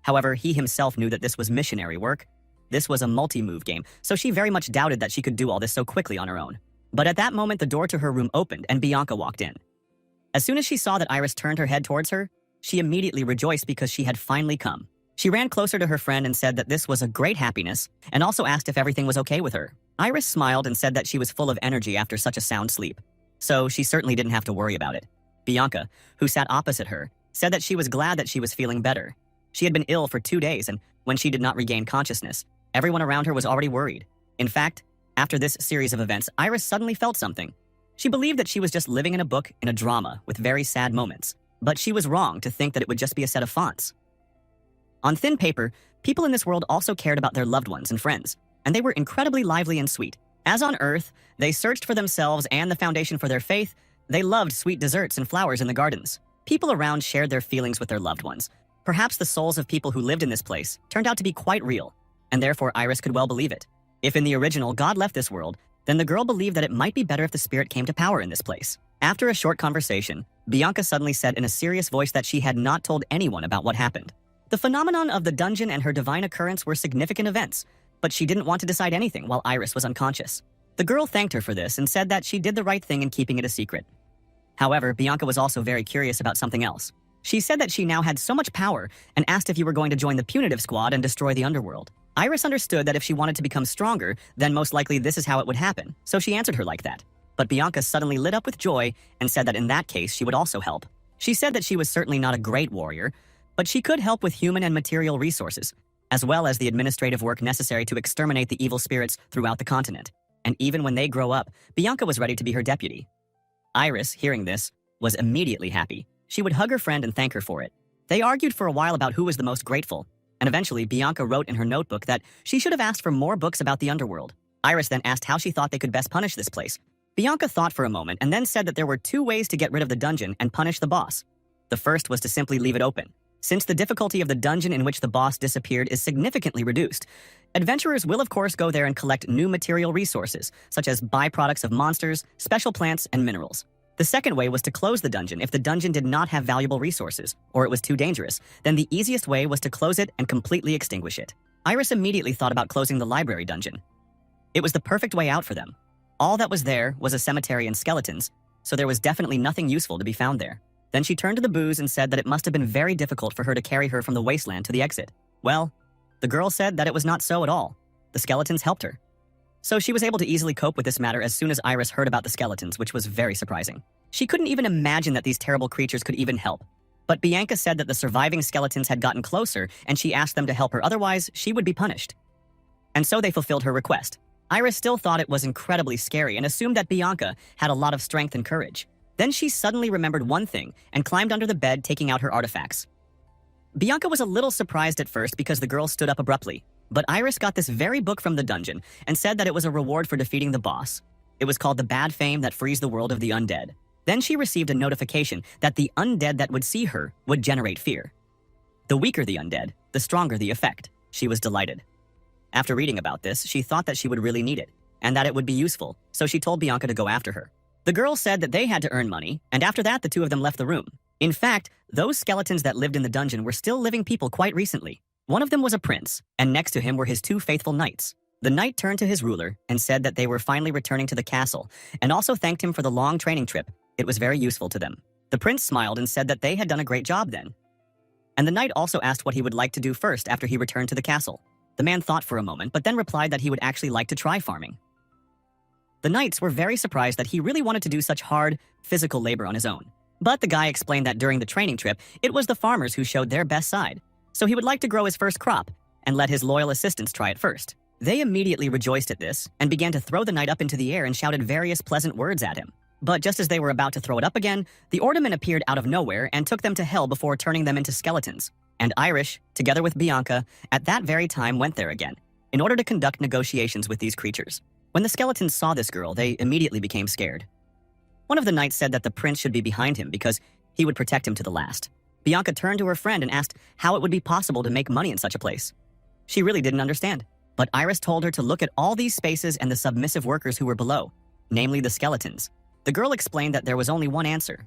However, he himself knew that this was missionary work. This was a multi-move game, so she very much doubted that she could do all this so quickly on her own. But at that moment, the door to her room opened and Bianca walked in. As soon as she saw that Iris turned her head towards her, she immediately rejoiced because she had finally come. She ran closer to her friend and said that this was a great happiness and also asked if everything was okay with her. Iris smiled and said that she was full of energy after such a sound sleep, so she certainly didn't have to worry about it. Bianca, who sat opposite her, said that she was glad that she was feeling better. She had been ill for 2 days, and when she did not regain consciousness, everyone around her was already worried. In fact, after this series of events, Iris suddenly felt something. She believed that she was just living in a book in a drama with very sad moments, but she was wrong to think that it would just be a set of fonts. On thin paper, people in this world also cared about their loved ones and friends, and they were incredibly lively and sweet. As on Earth, they searched for themselves and the foundation for their faith. They loved sweet desserts and flowers in the gardens. People around shared their feelings with their loved ones. Perhaps the souls of people who lived in this place turned out to be quite real, and therefore Iris could well believe it. If in the original God left this world, then the girl believed that it might be better if the spirit came to power in this place. After a short conversation, Bianca suddenly said in a serious voice that she had not told anyone about what happened. The phenomenon of the dungeon and her divine occurrence were significant events, but she didn't want to decide anything while Iris was unconscious. The girl thanked her for this and said that she did the right thing in keeping it a secret. However, Bianca was also very curious about something else. She said that she now had so much power and asked if you were going to join the punitive squad and destroy the underworld. Iris understood that if she wanted to become stronger, then most likely this is how it would happen, so she answered her like that. But Bianca suddenly lit up with joy and said that in that case she would also help. She said that she was certainly not a great warrior, but she could help with human and material resources, as well as the administrative work necessary to exterminate the evil spirits throughout the continent. And even when they grow up, Bianca was ready to be her deputy. Iris, hearing this, was immediately happy. She would hug her friend and thank her for it. They argued for a while about who was the most grateful, and eventually Bianca wrote in her notebook that she should have asked for more books about the underworld. Iris then asked how she thought they could best punish this place. Bianca thought for a moment and then said that there were two ways to get rid of the dungeon and punish the boss. The first was to simply leave it open. Since the difficulty of the dungeon in which the boss disappeared is significantly reduced, adventurers will of course go there and collect new material resources, such as byproducts of monsters, special plants, and minerals. The second way was to close the dungeon if the dungeon did not have valuable resources, or it was too dangerous. Then the easiest way was to close it and completely extinguish it. Iris immediately thought about closing the library dungeon. It was the perfect way out for them. All that was there was a cemetery and skeletons, so there was definitely nothing useful to be found there. Then she turned to the booze and said that it must have been very difficult for her to carry her from the wasteland to the exit. Well, the girl said that it was not so at all. The skeletons helped her. So she was able to easily cope with this matter as soon as Iris heard about the skeletons, which was very surprising. She couldn't even imagine that these terrible creatures could even help. But Bianca said that the surviving skeletons had gotten closer and she asked them to help her, otherwise she would be punished. And so they fulfilled her request. Iris still thought it was incredibly scary and assumed that Bianca had a lot of strength and courage. Then she suddenly remembered one thing and climbed under the bed, taking out her artifacts. Bianca was a little surprised at first because the girl stood up abruptly, but Iris got this very book from the dungeon and said that it was a reward for defeating the boss. It was called The Bad Fame That Frees the World of the Undead. Then she received a notification that the undead that would see her would generate fear. The weaker the undead, the stronger the effect. She was delighted. After reading about this, she thought that she would really need it, and that it would be useful, so she told Bianca to go after her. The girl said that they had to earn money, and after that the two of them left the room. In fact, those skeletons that lived in the dungeon were still living people quite recently. One of them was a prince, and next to him were his two faithful knights. The knight turned to his ruler and said that they were finally returning to the castle, and also thanked him for the long training trip. It was very useful to them. The prince smiled and said that they had done a great job then. And the knight also asked what he would like to do first after he returned to the castle. The man thought for a moment, but then replied that he would actually like to try farming. The knights were very surprised that he really wanted to do such hard, physical labor on his own. But the guy explained that during the training trip, it was the farmers who showed their best side. So he would like to grow his first crop and let his loyal assistants try it first. They immediately rejoiced at this and began to throw the knight up into the air and shouted various pleasant words at him. But just as they were about to throw it up again, the ornament appeared out of nowhere and took them to hell before turning them into skeletons. And Iris, together with Bianca, at that very time went there again, in order to conduct negotiations with these creatures. When the skeletons saw this girl, they immediately became scared. One of the knights said that the prince should be behind him because he would protect him to the last. Bianca turned to her friend and asked how it would be possible to make money in such a place. She really didn't understand, but Iris told her to look at all these spaces and the submissive workers who were below, namely the skeletons. The girl explained that there was only one answer.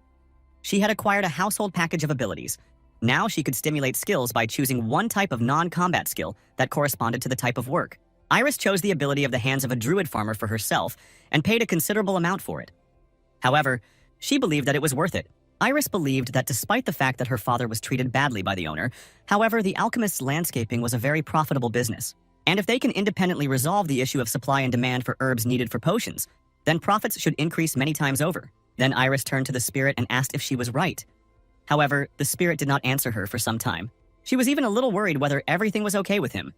She had acquired a household package of abilities. Now she could stimulate skills by choosing one type of non-combat skill that corresponded to the type of work. Iris chose the ability of the hands of a druid farmer for herself and paid a considerable amount for it. However, she believed that it was worth it. Iris believed that despite the fact that her father was treated badly by the owner, however, the alchemist's landscaping was a very profitable business. And if they can independently resolve the issue of supply and demand for herbs needed for potions, then profits should increase many times over. Then Iris turned to the spirit and asked if she was right. However, the spirit did not answer her for some time. She was even a little worried whether everything was okay with him.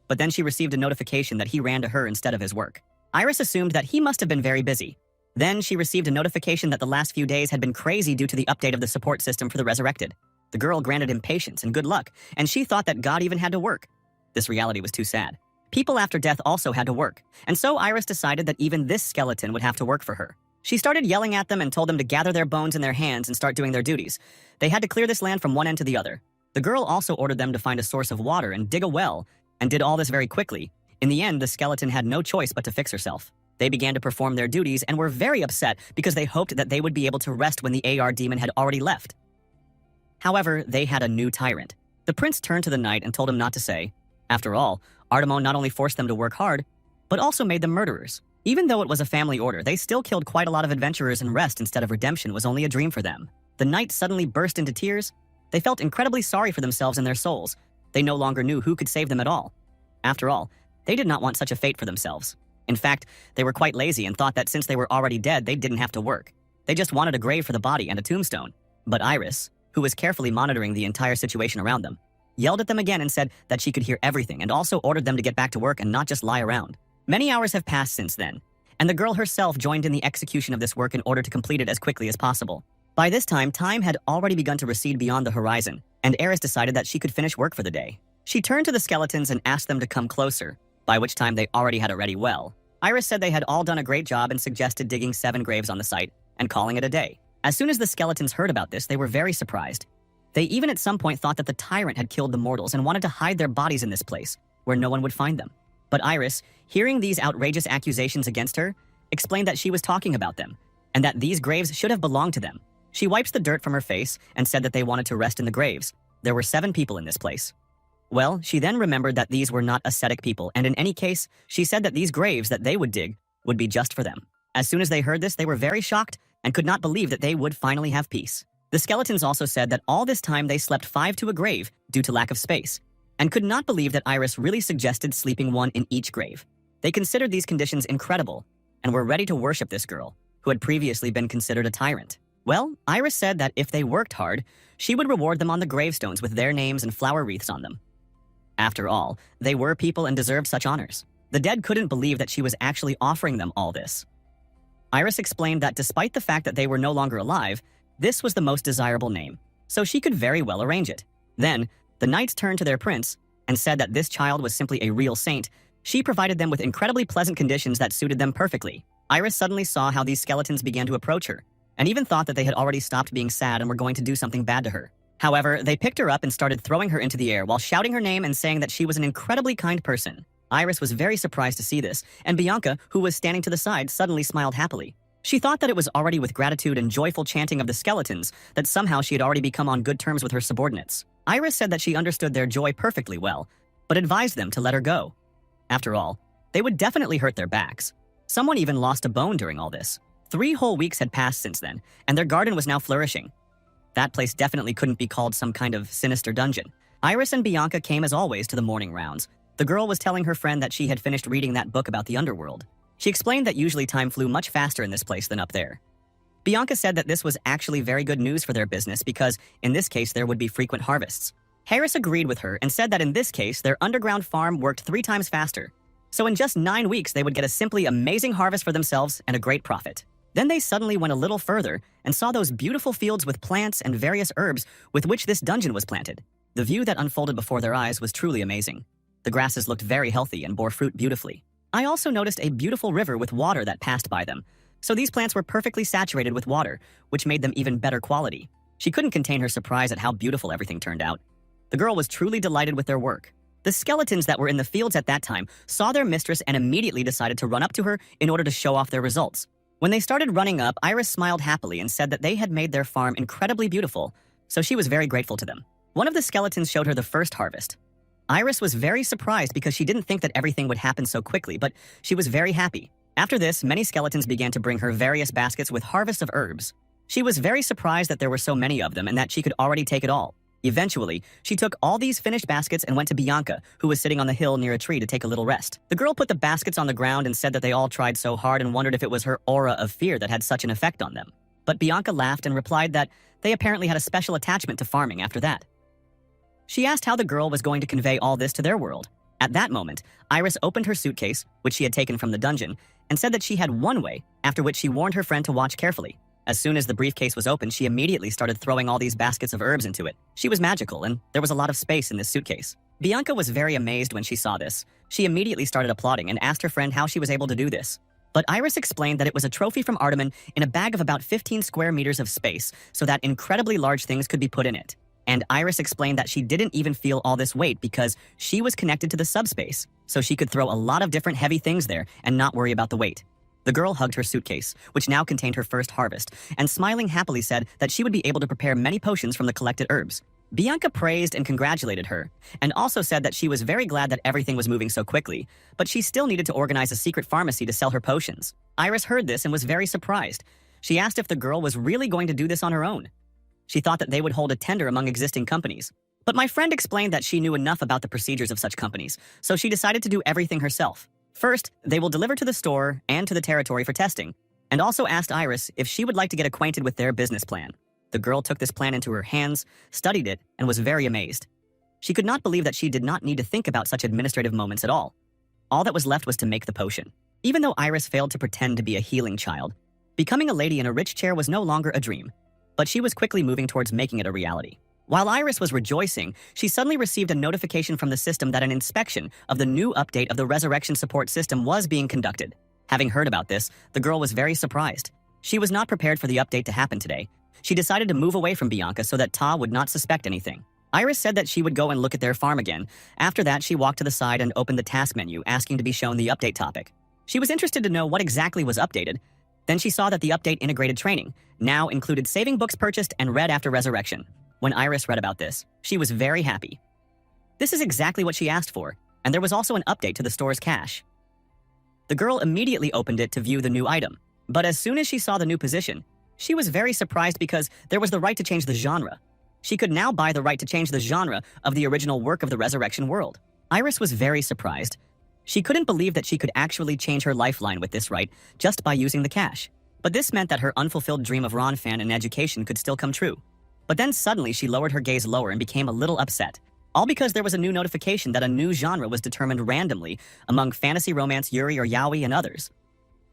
But then she received a notification that he ran to her instead of his work. Iris assumed that he must have been very busy. Then she received a notification that the last few days had been crazy due to the update of the support system for the resurrected. The girl granted him patience and good luck, and she thought that God even had to work. This reality was too sad. People after death also had to work, and so Iris decided that even this skeleton would have to work for her. She started yelling at them and told them to gather their bones in their hands and start doing their duties. They had to clear this land from one end to the other. The girl also ordered them to find a source of water and dig a well, and did all this very quickly. In the end, the skeleton had no choice but to fix herself. They began to perform their duties and were very upset because they hoped that they would be able to rest when the AR demon had already left. However, they had a new tyrant. The prince turned to the knight and told him not to say. After all, Artemon not only forced them to work hard, but also made them murderers. Even though it was a family order, they still killed quite a lot of adventurers, and rest instead of redemption was only a dream for them. The knight suddenly burst into tears. They felt incredibly sorry for themselves and their souls. They no longer knew who could save them at all. After all, they did not want such a fate for themselves. In fact, they were quite lazy and thought that since they were already dead, they didn't have to work. They just wanted a grave for the body and a tombstone. But Iris, who was carefully monitoring the entire situation around them, yelled at them again and said that she could hear everything, and also ordered them to get back to work and not just lie around. Many hours have passed since then, and the girl herself joined in the execution of this work in order to complete it as quickly as possible. By this time had already begun to recede beyond the horizon, and Eris decided that she could finish work for the day. She turned to the skeletons and asked them to come closer, by which time they already had a ready well. Iris said they had all done a great job and suggested digging 7 graves on the site and calling it a day. As soon as the skeletons heard about this, they were very surprised. They even at some point thought that the tyrant had killed the mortals and wanted to hide their bodies in this place, where no one would find them. But Iris, hearing these outrageous accusations against her, explained that she was talking about them, and that these graves should have belonged to them. She wiped the dirt from her face and said that they wanted to rest in the graves. There were 7 people in this place. Well, she then remembered that these were not ascetic people, and in any case, she said that these graves that they would dig would be just for them. As soon as they heard this, they were very shocked and could not believe that they would finally have peace. The skeletons also said that all this time they slept 5 to a grave due to lack of space, and could not believe that Iris really suggested sleeping 1 in each grave. They considered these conditions incredible and were ready to worship this girl, who had previously been considered a tyrant. Well, Iris said that if they worked hard, she would reward them on the gravestones with their names and flower wreaths on them. After all, they were people and deserved such honors. The dead couldn't believe that she was actually offering them all this. Iris explained that despite the fact that they were no longer alive, this was the most desirable name, so she could very well arrange it. Then, the knights turned to their prince and said that this child was simply a real saint. She provided them with incredibly pleasant conditions that suited them perfectly. Iris suddenly saw how these skeletons began to approach her, and even thought that they had already stopped being sad and were going to do something bad to her. However, they picked her up and started throwing her into the air while shouting her name and saying that she was an incredibly kind person. Iris was very surprised to see this, and Bianca, who was standing to the side, suddenly smiled happily. She thought that it was already with gratitude and joyful chanting of the skeletons that somehow she had already become on good terms with her subordinates. Iris said that she understood their joy perfectly well, but advised them to let her go. After all, they would definitely hurt their backs. Someone even lost a bone during all this. 3 whole weeks had passed since then, and their garden was now flourishing. That place definitely couldn't be called some kind of sinister dungeon. Iris and Bianca came as always to the morning rounds. The girl was telling her friend that she had finished reading that book about the underworld. She explained that usually time flew much faster in this place than up there. Bianca said that this was actually very good news for their business because, in this case, there would be frequent harvests. Harris agreed with her and said that in this case, their underground farm worked 3 times faster. So in just 9 weeks, they would get a simply amazing harvest for themselves and a great profit. Then they suddenly went a little further and saw those beautiful fields with plants and various herbs with which this dungeon was planted. The view that unfolded before their eyes was truly amazing. The grasses looked very healthy and bore fruit beautifully. I also noticed a beautiful river with water that passed by them. So these plants were perfectly saturated with water, which made them even better quality. She couldn't contain her surprise at how beautiful everything turned out. The girl was truly delighted with their work. The skeletons that were in the fields at that time saw their mistress and immediately decided to run up to her in order to show off their results. When they started running up, Iris smiled happily and said that they had made their farm incredibly beautiful, so she was very grateful to them. One of the skeletons showed her the first harvest. Iris was very surprised because she didn't think that everything would happen so quickly, but she was very happy. After this, many skeletons began to bring her various baskets with harvests of herbs. She was very surprised that there were so many of them and that she could already take it all. Eventually, she took all these finished baskets and went to Bianca, who was sitting on the hill near a tree to take a little rest. The girl put the baskets on the ground and said that they all tried so hard and wondered if it was her aura of fear that had such an effect on them. But Bianca laughed and replied that they apparently had a special attachment to farming after that. She asked how the girl was going to convey all this to their world. At that moment, Iris opened her suitcase, which she had taken from the dungeon, and said that she had one way, after which she warned her friend to watch carefully. As soon as the briefcase was opened, she immediately started throwing all these baskets of herbs into it. She was magical, and there was a lot of space in this suitcase. Bianca was very amazed when she saw this. She immediately started applauding and asked her friend how she was able to do this. But Iris explained that it was a trophy from Artemon in a bag of about 15 square meters of space, so that incredibly large things could be put in it. And Iris explained that she didn't even feel all this weight because she was connected to the subspace, so she could throw a lot of different heavy things there and not worry about the weight. The girl hugged her suitcase, which now contained her first harvest, and smiling happily said that she would be able to prepare many potions from the collected herbs. Bianca praised and congratulated her, and also said that she was very glad that everything was moving so quickly, but she still needed to organize a secret pharmacy to sell her potions. Iris heard this and was very surprised. She asked if the girl was really going to do this on her own. She thought that they would hold a tender among existing companies. But my friend explained that she knew enough about the procedures of such companies, so she decided to do everything herself. First, they will deliver to the store and to the territory for testing, and also asked Iris if she would like to get acquainted with their business plan. The girl took this plan into her hands, studied it, and was very amazed. She could not believe that she did not need to think about such administrative moments at all. All that was left was to make the potion. Even though Iris failed to pretend to be a healing child, becoming a lady in a rich chair was no longer a dream, but she was quickly moving towards making it a reality. While Iris was rejoicing, she suddenly received a notification from the system that an inspection of the new update of the resurrection support system was being conducted. Having heard about this, the girl was very surprised. She was not prepared for the update to happen today. She decided to move away from Bianca so that Ta would not suspect anything. Iris said that she would go and look at their farm again. After that, she walked to the side and opened the task menu, asking to be shown the update topic. She was interested to know what exactly was updated. Then she saw that the update integrated training, now included saving books purchased and read after resurrection. When Iris read about this, she was very happy. This is exactly what she asked for, and there was also an update to the store's cache. The girl immediately opened it to view the new item, but as soon as she saw the new position, she was very surprised because there was the right to change the genre. She could now buy the right to change the genre of the original work of the Resurrection World. Iris was very surprised. She couldn't believe that she could actually change her lifeline with this right just by using the cash. But this meant that her unfulfilled dream of Ron fan and education could still come true. But then suddenly she lowered her gaze lower and became a little upset. All because there was a new notification that a new genre was determined randomly among fantasy, romance, yuri, or yaoi, and others.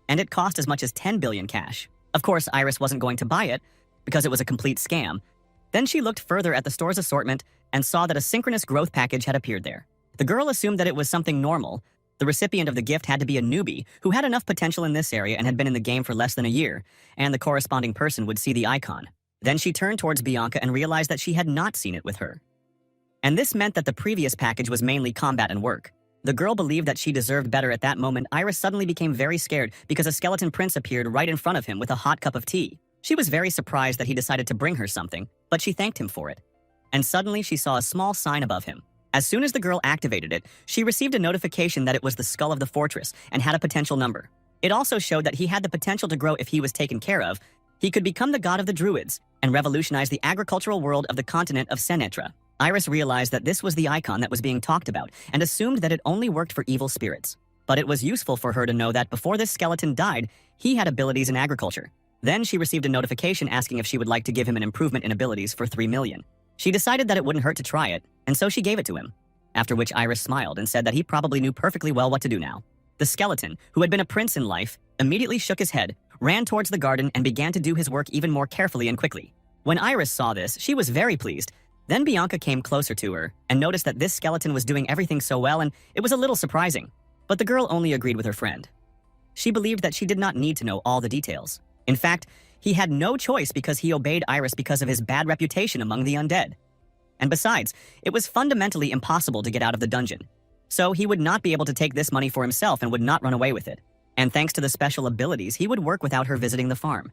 And it cost as much as 10 billion cash. Of course, Iris wasn't going to buy it because it was a complete scam. Then she looked further at the store's assortment and saw that a synchronous growth package had appeared there. The girl assumed that it was something normal. The recipient of the gift had to be a newbie who had enough potential in this area and had been in the game for less than a year, and the corresponding person would see the icon. Then she turned towards Bianca and realized that she had not seen it with her. And this meant that the previous package was mainly combat and work. The girl believed that she deserved better at that moment. Iris suddenly became very scared because a skeleton prince appeared right in front of him with a hot cup of tea. She was very surprised that he decided to bring her something, but she thanked him for it. And suddenly she saw a small sign above him. As soon as the girl activated it, she received a notification that it was the skull of the fortress and had a potential number. It also showed that he had the potential to grow if he was taken care of. He could become the god of the druids and revolutionize the agricultural world of the continent of Senetra. Iris realized that this was the icon that was being talked about and assumed that it only worked for evil spirits. But it was useful for her to know that before this skeleton died, he had abilities in agriculture. Then she received a notification asking if she would like to give him an improvement in abilities for 3 million. She decided that it wouldn't hurt to try it, and so she gave it to him. After which Iris smiled and said that he probably knew perfectly well what to do now. The skeleton, who had been a prince in life, immediately shook his head, ran towards the garden, and began to do his work even more carefully and quickly. When Iris saw this, she was very pleased. Then Bianca came closer to her and noticed that this skeleton was doing everything so well, and it was a little surprising. But the girl only agreed with her friend. She believed that she did not need to know all the details. In fact, he had no choice because he obeyed Iris because of his bad reputation among the undead. And besides, it was fundamentally impossible to get out of the dungeon. So he would not be able to take this money for himself and would not run away with it. And thanks to the special abilities, he would work without her visiting the farm.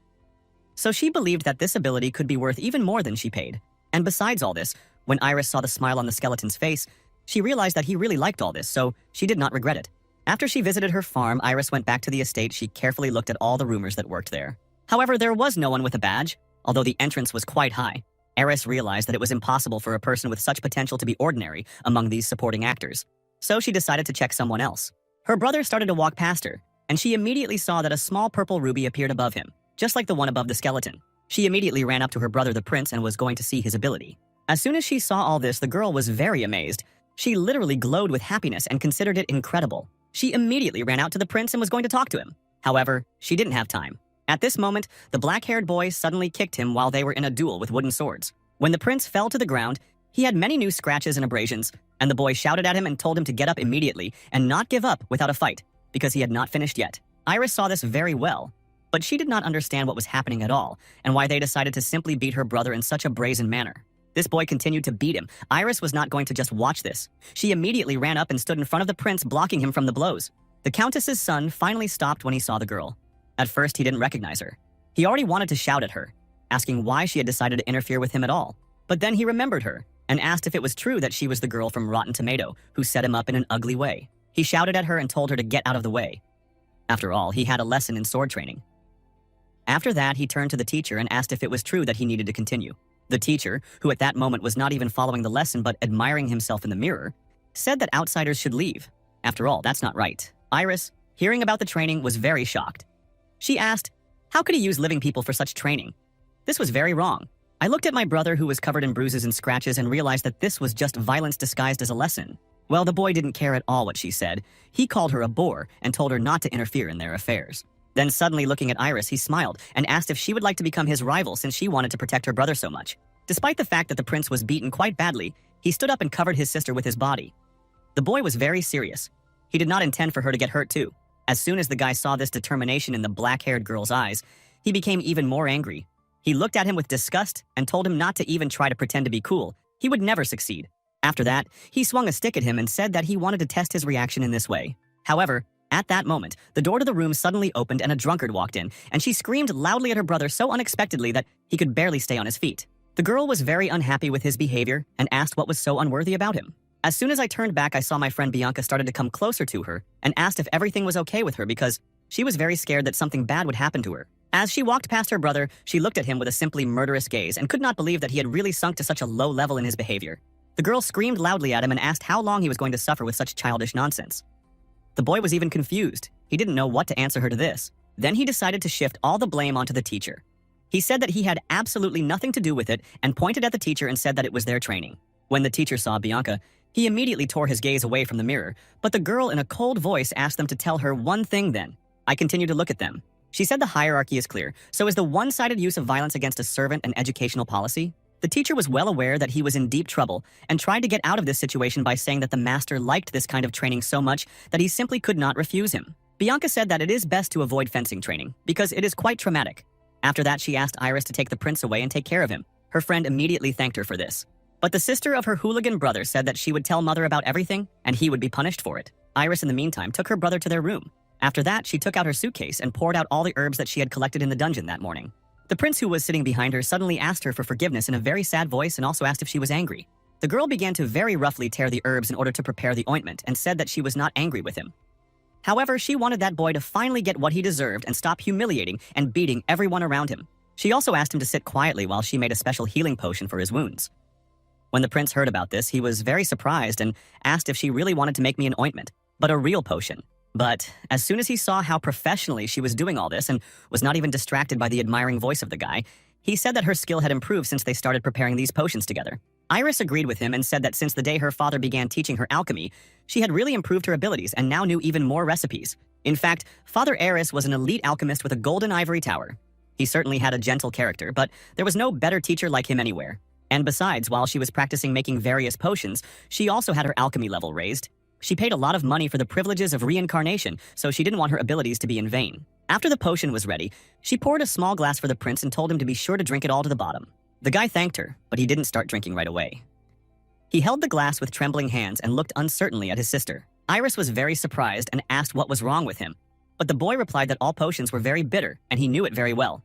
So she believed that this ability could be worth even more than she paid. And besides all this, when Iris saw the smile on the skeleton's face, she realized that he really liked all this, so she did not regret it. After she visited her farm, Iris went back to the estate. She carefully looked at all the rumors that worked there. However, there was no one with a badge, although the entrance was quite high. Iris realized that it was impossible for a person with such potential to be ordinary among these supporting actors. So she decided to check someone else. Her brother started to walk past her, and she immediately saw that a small purple ruby appeared above him, just like the one above the skeleton. She immediately ran up to her brother the prince and was going to see his ability. As soon as she saw all this, the girl was very amazed. She literally glowed with happiness and considered it incredible. She immediately ran out to the prince and was going to talk to him. However, she didn't have time. At this moment, the black-haired boy suddenly kicked him while they were in a duel with wooden swords. When the prince fell to the ground, he had many new scratches and abrasions, and the boy shouted at him and told him to get up immediately and not give up without a fight, because he had not finished yet. Iris saw this very well, but she did not understand what was happening at all, and why they decided to simply beat her brother in such a brazen manner. This boy continued to beat him. Iris was not going to just watch this. She immediately ran up and stood in front of the prince, blocking him from the blows. The countess's son finally stopped when he saw the girl. At first, he didn't recognize her. He already wanted to shout at her, asking why she had decided to interfere with him at all. But then he remembered her. and asked if it was true that she was the girl from Rotten Tomato who set him up in an ugly way. He shouted at her and told her to get out of the way. After all, he had a lesson in sword training. After that, he turned to the teacher and asked if it was true that he needed to continue. The teacher, who at that moment was not even following the lesson but admiring himself in the mirror, said that outsiders should leave. After all, that's not right. Iris, hearing about the training, was very shocked. She asked, how could he use living people for such training? This was very wrong. I looked at my brother, who was covered in bruises and scratches, and realized that this was just violence disguised as a lesson. Well, the boy didn't care at all what she said. He called her a bore and told her not to interfere in their affairs. Then suddenly looking at Iris, he smiled and asked if she would like to become his rival since she wanted to protect her brother so much. Despite the fact that the prince was beaten quite badly, he stood up and covered his sister with his body. The boy was very serious. He did not intend for her to get hurt too. As soon as the guy saw this determination in the black-haired girl's eyes, he became even more angry. He looked at him with disgust and told him not to even try to pretend to be cool. He would never succeed. After that, he swung a stick at him and said that he wanted to test his reaction in this way. However, at that moment, the door to the room suddenly opened and a drunkard walked in, and she screamed loudly at her brother so unexpectedly that he could barely stay on his feet. The girl was very unhappy with his behavior and asked what was so unworthy about him. As soon as I turned back, I saw my friend Bianca started to come closer to her and asked if everything was okay with her because she was very scared that something bad would happen to her. As she walked past her brother, she looked at him with a simply murderous gaze and could not believe that he had really sunk to such a low level in his behavior. The girl screamed loudly at him and asked how long he was going to suffer with such childish nonsense. The boy was even confused. He didn't know what to answer her to this. Then he decided to shift all the blame onto the teacher. He said that he had absolutely nothing to do with it and pointed at the teacher and said that it was their training. When the teacher saw Bianca, he immediately tore his gaze away from the mirror, but the girl in a cold voice asked them to tell her one thing then. I continued to look at them. She said the hierarchy is clear, so is the one-sided use of violence against a servant an educational policy? The teacher was well aware that he was in deep trouble and tried to get out of this situation by saying that the master liked this kind of training so much that he simply could not refuse him. Bianca said that it is best to avoid fencing training because it is quite traumatic. After that, she asked Iris to take the prince away and take care of him. Her friend immediately thanked her for this. But the sister of her hooligan brother said that she would tell mother about everything and he would be punished for it. Iris, in the meantime, took her brother to their room. After that, she took out her suitcase and poured out all the herbs that she had collected in the dungeon that morning. The prince, who was sitting behind her, suddenly asked her for forgiveness in a very sad voice and also asked if she was angry. The girl began to very roughly tear the herbs in order to prepare the ointment and said that she was not angry with him. However, she wanted that boy to finally get what he deserved and stop humiliating and beating everyone around him. She also asked him to sit quietly while she made a special healing potion for his wounds. When the prince heard about this, he was very surprised and asked if she really wanted to make me an ointment, but a real potion. But as soon as he saw how professionally she was doing all this and was not even distracted by the admiring voice of the guy, he said that her skill had improved since they started preparing these potions together. Iris agreed with him and said that since the day her father began teaching her alchemy, she had really improved her abilities and now knew even more recipes. In fact, Father Eris was an elite alchemist with a golden ivory tower. He certainly had a gentle character, but there was no better teacher like him anywhere. And besides, while she was practicing making various potions, she also had her alchemy level raised. She paid a lot of money for the privileges of reincarnation, so she didn't want her abilities to be in vain. After the potion was ready, she poured a small glass for the prince and told him to be sure to drink it all to the bottom. The guy thanked her, but he didn't start drinking right away. He held the glass with trembling hands and looked uncertainly at his sister. Iris was very surprised and asked what was wrong with him, but the boy replied that all potions were very bitter and he knew it very well.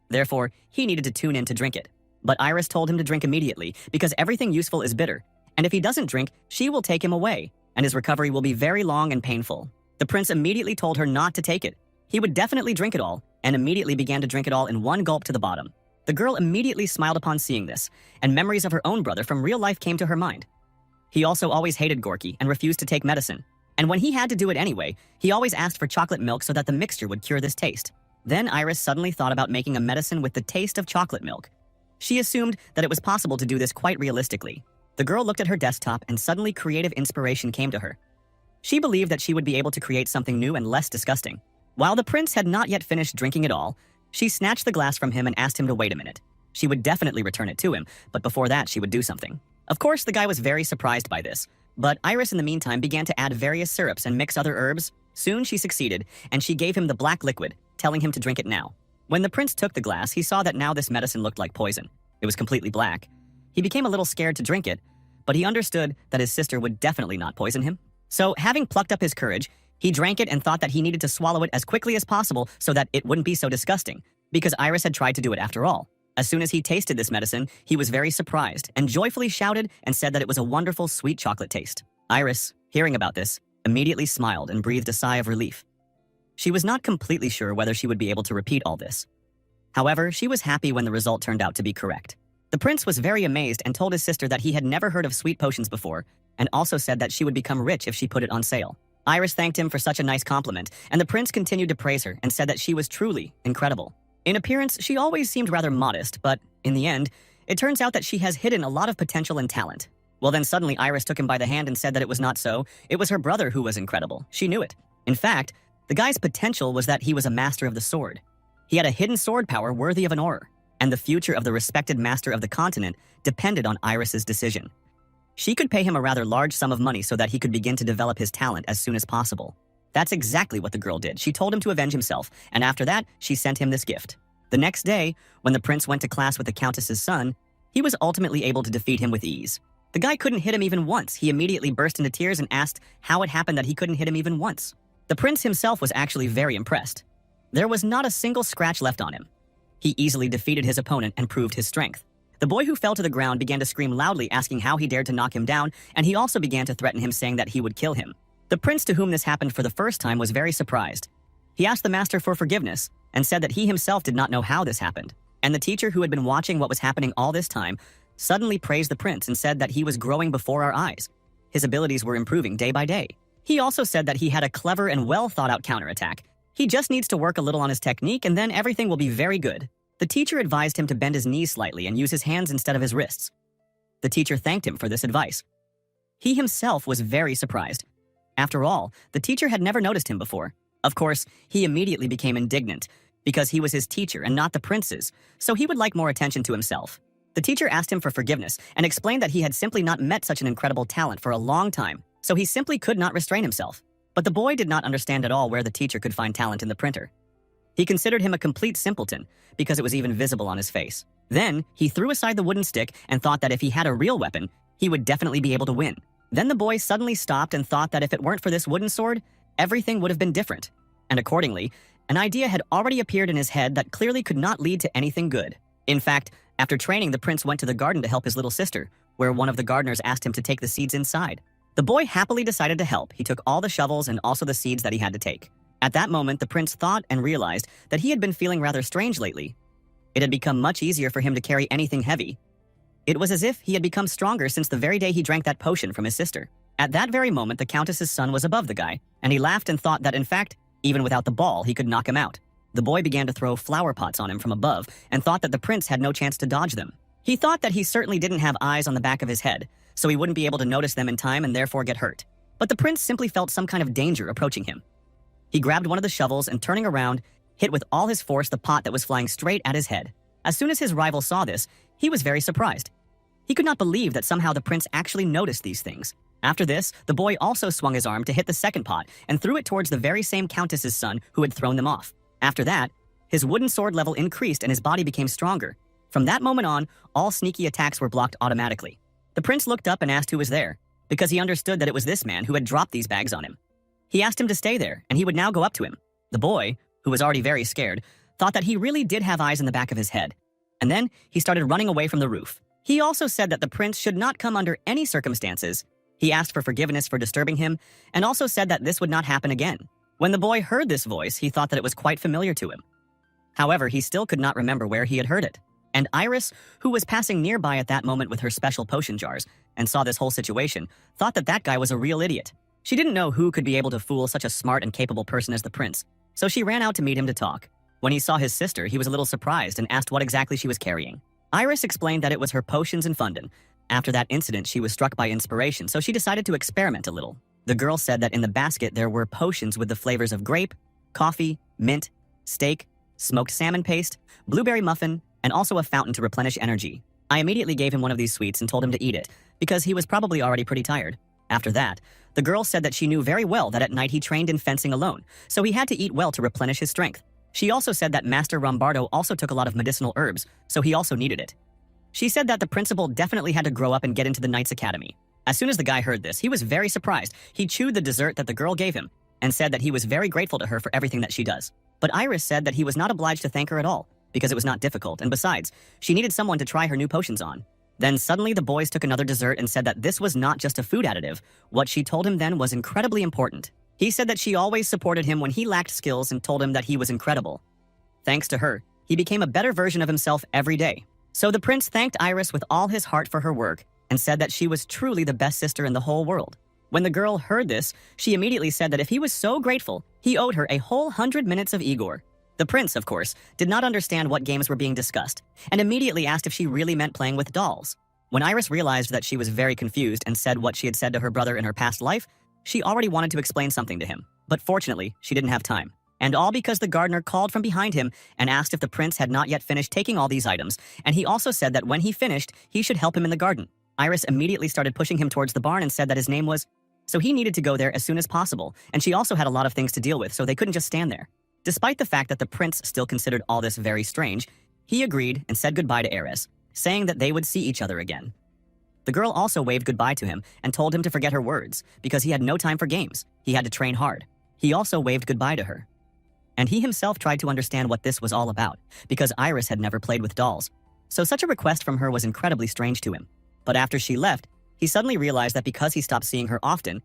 Therefore, he needed to tune in to drink it. But Iris told him to drink immediately because everything useful is bitter, and if he doesn't drink, she will take him away, and his recovery will be very long and painful. The prince immediately told her not to take it. He would definitely drink it all, and immediately began to drink it all in one gulp to the bottom. The girl immediately smiled upon seeing this, and memories of her own brother from real life came to her mind. He also always hated Gorky and refused to take medicine, and when he had to do it anyway, he always asked for chocolate milk so that the mixture would cure this taste. Then Iris suddenly thought about making a medicine with the taste of chocolate milk. She assumed that it was possible to do this quite realistically. The girl looked at her desktop and suddenly creative inspiration came to her. She believed that she would be able to create something new and less disgusting. While the prince had not yet finished drinking it all, she snatched the glass from him and asked him to wait a minute. She would definitely return it to him, but before that she would do something. Of course, the guy was very surprised by this, but Iris in the meantime began to add various syrups and mix other herbs. Soon she succeeded, and she gave him the black liquid, telling him to drink it now. When the prince took the glass, he saw that now this medicine looked like poison. It was completely black. He became a little scared to drink it, but he understood that his sister would definitely not poison him. So, having plucked up his courage, he drank it and thought that he needed to swallow it as quickly as possible so that it wouldn't be so disgusting, because Iris had tried to do it after all. As soon as he tasted this medicine, he was very surprised and joyfully shouted and said that it was a wonderful sweet chocolate taste. Iris, hearing about this, immediately smiled and breathed a sigh of relief. She was not completely sure whether she would be able to repeat all this. However, she was happy when the result turned out to be correct. The prince was very amazed and told his sister that he had never heard of sweet potions before, and also said that she would become rich if she put it on sale. Iris thanked him for such a nice compliment, and the prince continued to praise her and said that she was truly incredible. In appearance, she always seemed rather modest, but in the end, it turns out that she has hidden a lot of potential and talent. Well, then suddenly Iris took him by the hand and said that it was not so. It was her brother who was incredible. She knew it. In fact, the guy's potential was that he was a master of the sword. He had a hidden sword power worthy of an aura, and the future of the respected master of the continent depended on Iris's decision. She could pay him a rather large sum of money so that he could begin to develop his talent as soon as possible. That's exactly what the girl did. She told him to avenge himself, and after that, she sent him this gift. The next day, when the prince went to class with the countess's son, he was ultimately able to defeat him with ease. The guy couldn't hit him even once. He immediately burst into tears and asked how it happened that he couldn't hit him even once. The prince himself was actually very impressed. There was not a single scratch left on him. He easily defeated his opponent and proved his strength. The boy who fell to the ground began to scream loudly, asking how he dared to knock him down, and he also began to threaten him, saying that he would kill him. The prince, to whom this happened for the first time, was very surprised. He asked the master for forgiveness and said that he himself did not know how this happened. And the teacher, who had been watching what was happening all this time, suddenly praised the prince and said that he was growing before our eyes. His abilities were improving day by day. He also said that he had a clever and well-thought-out counterattack. He just needs to work a little on his technique, and then everything will be very good. The teacher advised him to bend his knees slightly and use his hands instead of his wrists. The teacher thanked him for this advice. He himself was very surprised. After all, the teacher had never noticed him before. Of course, he immediately became indignant, because he was his teacher and not the prince's, so he would like more attention to himself. The teacher asked him for forgiveness and explained that he had simply not met such an incredible talent for a long time, so he simply could not restrain himself. But the boy did not understand at all where the teacher could find talent in the printer. He considered him a complete simpleton, because it was even visible on his face. Then, he threw aside the wooden stick and thought that if he had a real weapon, he would definitely be able to win. Then the boy suddenly stopped and thought that if it weren't for this wooden sword, everything would have been different. And accordingly, an idea had already appeared in his head that clearly could not lead to anything good. In fact, after training, the prince went to the garden to help his little sister, where one of the gardeners asked him to take the seeds inside. The boy happily decided to help. He took all the shovels and also the seeds that he had to take. At that moment, the prince thought and realized that he had been feeling rather strange lately. It had become much easier for him to carry anything heavy. It was as if he had become stronger since the very day he drank that potion from his sister. At that very moment, the countess's son was above the guy, and he laughed and thought that, in fact, even without the ball, he could knock him out. The boy began to throw flower pots on him from above and thought that the prince had no chance to dodge them. He thought that he certainly didn't have eyes on the back of his head, so he wouldn't be able to notice them in time and therefore get hurt. But the prince simply felt some kind of danger approaching him. He grabbed one of the shovels and, turning around, hit with all his force the pot that was flying straight at his head. As soon as his rival saw this, he was very surprised. He could not believe that somehow the prince actually noticed these things. After this, the boy also swung his arm to hit the second pot and threw it towards the very same countess's son who had thrown them off. After that, his wooden sword level increased and his body became stronger. From that moment on, all sneaky attacks were blocked automatically. The prince looked up and asked who was there, because he understood that it was this man who had dropped these bags on him. He asked him to stay there, and he would now go up to him. The boy, who was already very scared, thought that he really did have eyes in the back of his head. And then he started running away from the roof. He also said that the prince should not come under any circumstances. He asked for forgiveness for disturbing him, and also said that this would not happen again. When the boy heard this voice, he thought that it was quite familiar to him. However, he still could not remember where he had heard it. And Iris, who was passing nearby at that moment with her special potion jars, and saw this whole situation, thought that that guy was a real idiot. She didn't know who could be able to fool such a smart and capable person as the prince, so she ran out to meet him to talk. When he saw his sister, he was a little surprised and asked what exactly she was carrying. Iris explained that it was her potions and fundin. After that incident, she was struck by inspiration, so she decided to experiment a little. The girl said that in the basket there were potions with the flavors of grape, coffee, mint, steak, smoked salmon paste, blueberry muffin, and also a fountain to replenish energy. I immediately gave him one of these sweets and told him to eat it, because he was probably already pretty tired. After that, the girl said that she knew very well that at night he trained in fencing alone, so he had to eat well to replenish his strength. She also said that Master Rombardo also took a lot of medicinal herbs, so he also needed it. She said that the principal definitely had to grow up and get into the Knights Academy. As soon as the guy heard this, he was very surprised. He chewed the dessert that the girl gave him and said that he was very grateful to her for everything that she does. But Iris said that he was not obliged to thank her at all. because it was not difficult, and besides, she needed someone to try her new potions on. Then suddenly the boys took another dessert and said that this was not just a food additive. What she told him then was incredibly important. He said that she always supported him when he lacked skills and told him that he was incredible. Thanks to her, he became a better version of himself every day. So the prince thanked Iris with all his heart for her work and said that she was truly the best sister in the whole world. When the girl heard this, she immediately said that if he was so grateful, he owed her a whole 100 minutes of Igor. The prince, of course, did not understand what games were being discussed and immediately asked if she really meant playing with dolls. When Iris realized that she was very confused and said what she had said to her brother in her past life, she already wanted to explain something to him, but fortunately, she didn't have time. And all because the gardener called from behind him and asked if the prince had not yet finished taking all these items, and he also said that when he finished, he should help him in the garden. Iris immediately started pushing him towards the barn and said that his name was, so he needed to go there as soon as possible, and she also had a lot of things to deal with, so they couldn't just stand there. Despite the fact that the prince still considered all this very strange, he agreed and said goodbye to Ares, saying that they would see each other again. The girl also waved goodbye to him and told him to forget her words, because he had no time for games. He had to train hard. He also waved goodbye to her. And he himself tried to understand what this was all about, because Iris had never played with dolls. So such a request from her was incredibly strange to him. But after she left, he suddenly realized that because he stopped seeing her often,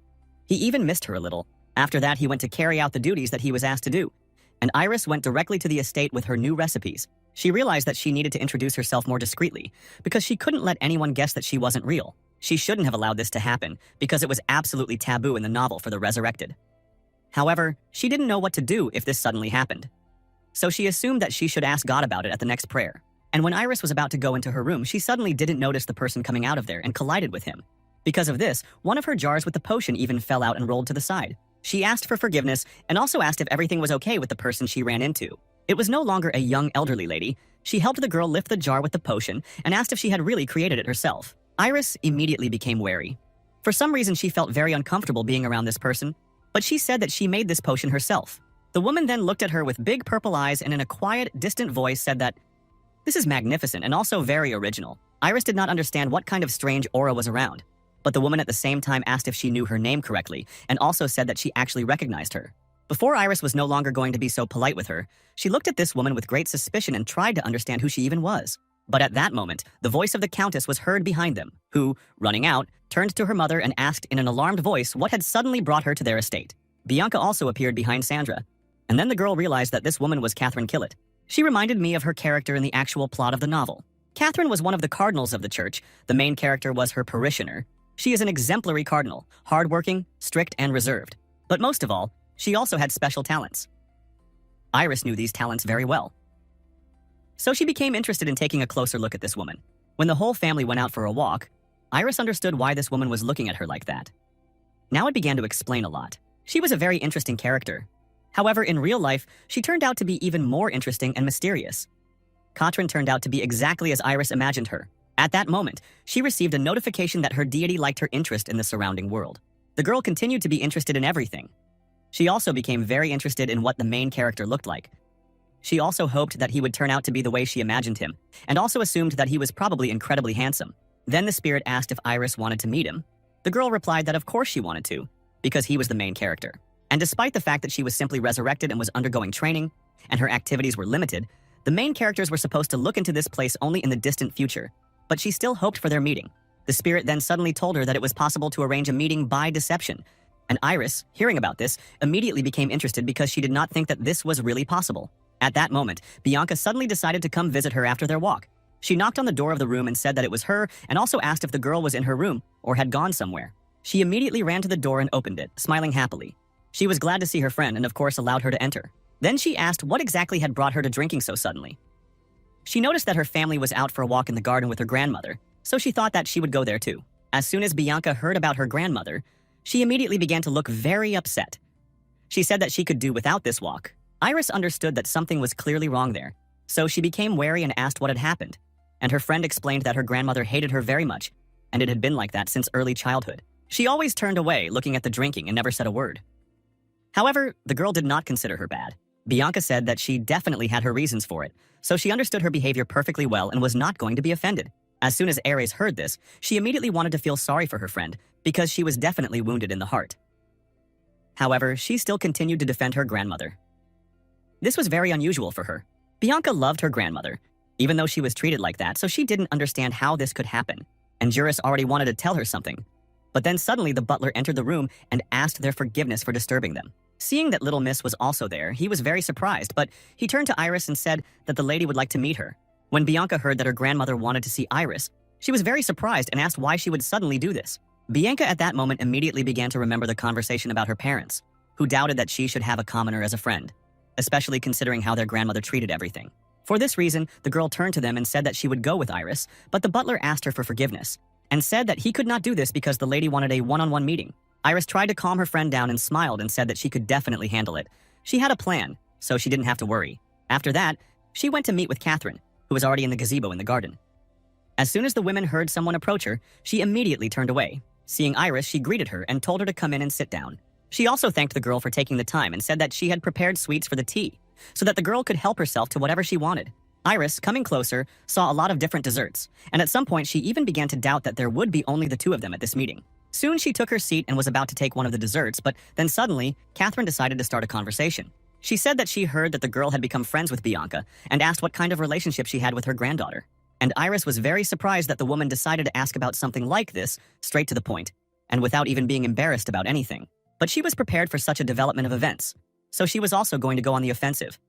he even missed her a little. After that, he went to carry out the duties that he was asked to do. And Iris went directly to the estate with her new recipes. She realized that she needed to introduce herself more discreetly, because she couldn't let anyone guess that she wasn't real. She shouldn't have allowed this to happen, because it was absolutely taboo in the novel for the resurrected. However, she didn't know what to do if this suddenly happened. So she assumed that she should ask God about it at the next prayer. And when Iris was about to go into her room, she suddenly didn't notice the person coming out of there and collided with him. Because of this, one of her jars with the potion even fell out and rolled to the side. She asked for forgiveness and also asked if everything was okay with the person she ran into. It was no longer a young elderly lady. She helped the girl lift the jar with the potion and asked if she had really created it herself. Iris immediately became wary. For some reason, she felt very uncomfortable being around this person, but she said that she made this potion herself. The woman then looked at her with big purple eyes and in a quiet, distant voice said that, "This is magnificent and also very original." Iris did not understand what kind of strange aura was around, but the woman at the same time asked if she knew her name correctly and also said that she actually recognized her. Before Iris was no longer going to be so polite with her, she looked at this woman with great suspicion and tried to understand who she even was. But at that moment, the voice of the countess was heard behind them, who, running out, turned to her mother and asked in an alarmed voice what had suddenly brought her to their estate. Bianca also appeared behind Sandra, and then the girl realized that this woman was Catherine Killett. She reminded me of her character in the actual plot of the novel. Catherine was one of the cardinals of the church. The main character was her parishioner. She is an exemplary cardinal, hardworking, strict, and reserved. But most of all, she also had special talents. Iris knew these talents very well. So she became interested in taking a closer look at this woman. When the whole family went out for a walk, Iris understood why this woman was looking at her like that. Now it began to explain a lot. She was a very interesting character. However, in real life, she turned out to be even more interesting and mysterious. Katrin turned out to be exactly as Iris imagined her. At that moment, she received a notification that her deity liked her interest in the surrounding world. The girl continued to be interested in everything. She also became very interested in what the main character looked like. She also hoped that he would turn out to be the way she imagined him, and also assumed that he was probably incredibly handsome. Then the spirit asked if Iris wanted to meet him. The girl replied that of course she wanted to, because he was the main character. And despite the fact that she was simply resurrected and was undergoing training, and her activities were limited, the main characters were supposed to look into this place only in the distant future, but she still hoped for their meeting. The spirit then suddenly told her that it was possible to arrange a meeting by deception, and Iris, hearing about this, immediately became interested because she did not think that this was really possible. At that moment, Bianca suddenly decided to come visit her after their walk. She knocked on the door of the room and said that it was her, and also asked if the girl was in her room or had gone somewhere. She immediately ran to the door and opened it, smiling happily. She was glad to see her friend and of course allowed her to enter. Then she asked what exactly had brought her to drinking so suddenly. She noticed that her family was out for a walk in the garden with her grandmother, so she thought that she would go there too. As soon as Bianca heard about her grandmother, she immediately began to look very upset. She said that she could do without this walk. Iris understood that something was clearly wrong there, so she became wary and asked what had happened. And her friend explained that her grandmother hated her very much, and it had been like that since early childhood. She always turned away, looking at the drinking, and never said a word. However, the girl did not consider her bad. Bianca said that she definitely had her reasons for it, so she understood her behavior perfectly well and was not going to be offended. As soon as Ares heard this, she immediately wanted to feel sorry for her friend, because she was definitely wounded in the heart. However, she still continued to defend her grandmother. This was very unusual for her. Bianca loved her grandmother, even though she was treated like that, so she didn't understand how this could happen. And Juris already wanted to tell her something. But then suddenly the butler entered the room and asked their forgiveness for disturbing them. Seeing that little miss was also there, he was very surprised, but he turned to Iris and said that the lady would like to meet her. When Bianca heard that her grandmother wanted to see Iris, she was very surprised and asked why she would suddenly do this. Bianca at that moment immediately began to remember the conversation about her parents, who doubted that she should have a commoner as a friend, especially considering how their grandmother treated everything. For this reason, the girl turned to them and said that she would go with Iris, but the butler asked her for forgiveness and said that he could not do this because the lady wanted a one-on-one meeting. Iris tried to calm her friend down and smiled and said that she could definitely handle it. She had a plan, so she didn't have to worry. After that, she went to meet with Catherine, who was already in the gazebo in the garden. As soon as the women heard someone approach her, she immediately turned away. Seeing Iris, she greeted her and told her to come in and sit down. She also thanked the girl for taking the time and said that she had prepared sweets for the tea, so that the girl could help herself to whatever she wanted. Iris, coming closer, saw a lot of different desserts, and at some point she even began to doubt that there would be only the two of them at this meeting. Soon she took her seat and was about to take one of the desserts, but then suddenly, Catherine decided to start a conversation. She said that she heard that the girl had become friends with Bianca and asked what kind of relationship she had with her granddaughter. And Iris was very surprised that the woman decided to ask about something like this, straight to the point, and without even being embarrassed about anything. But she was prepared for such a development of events, so she was also going to go on the offensive.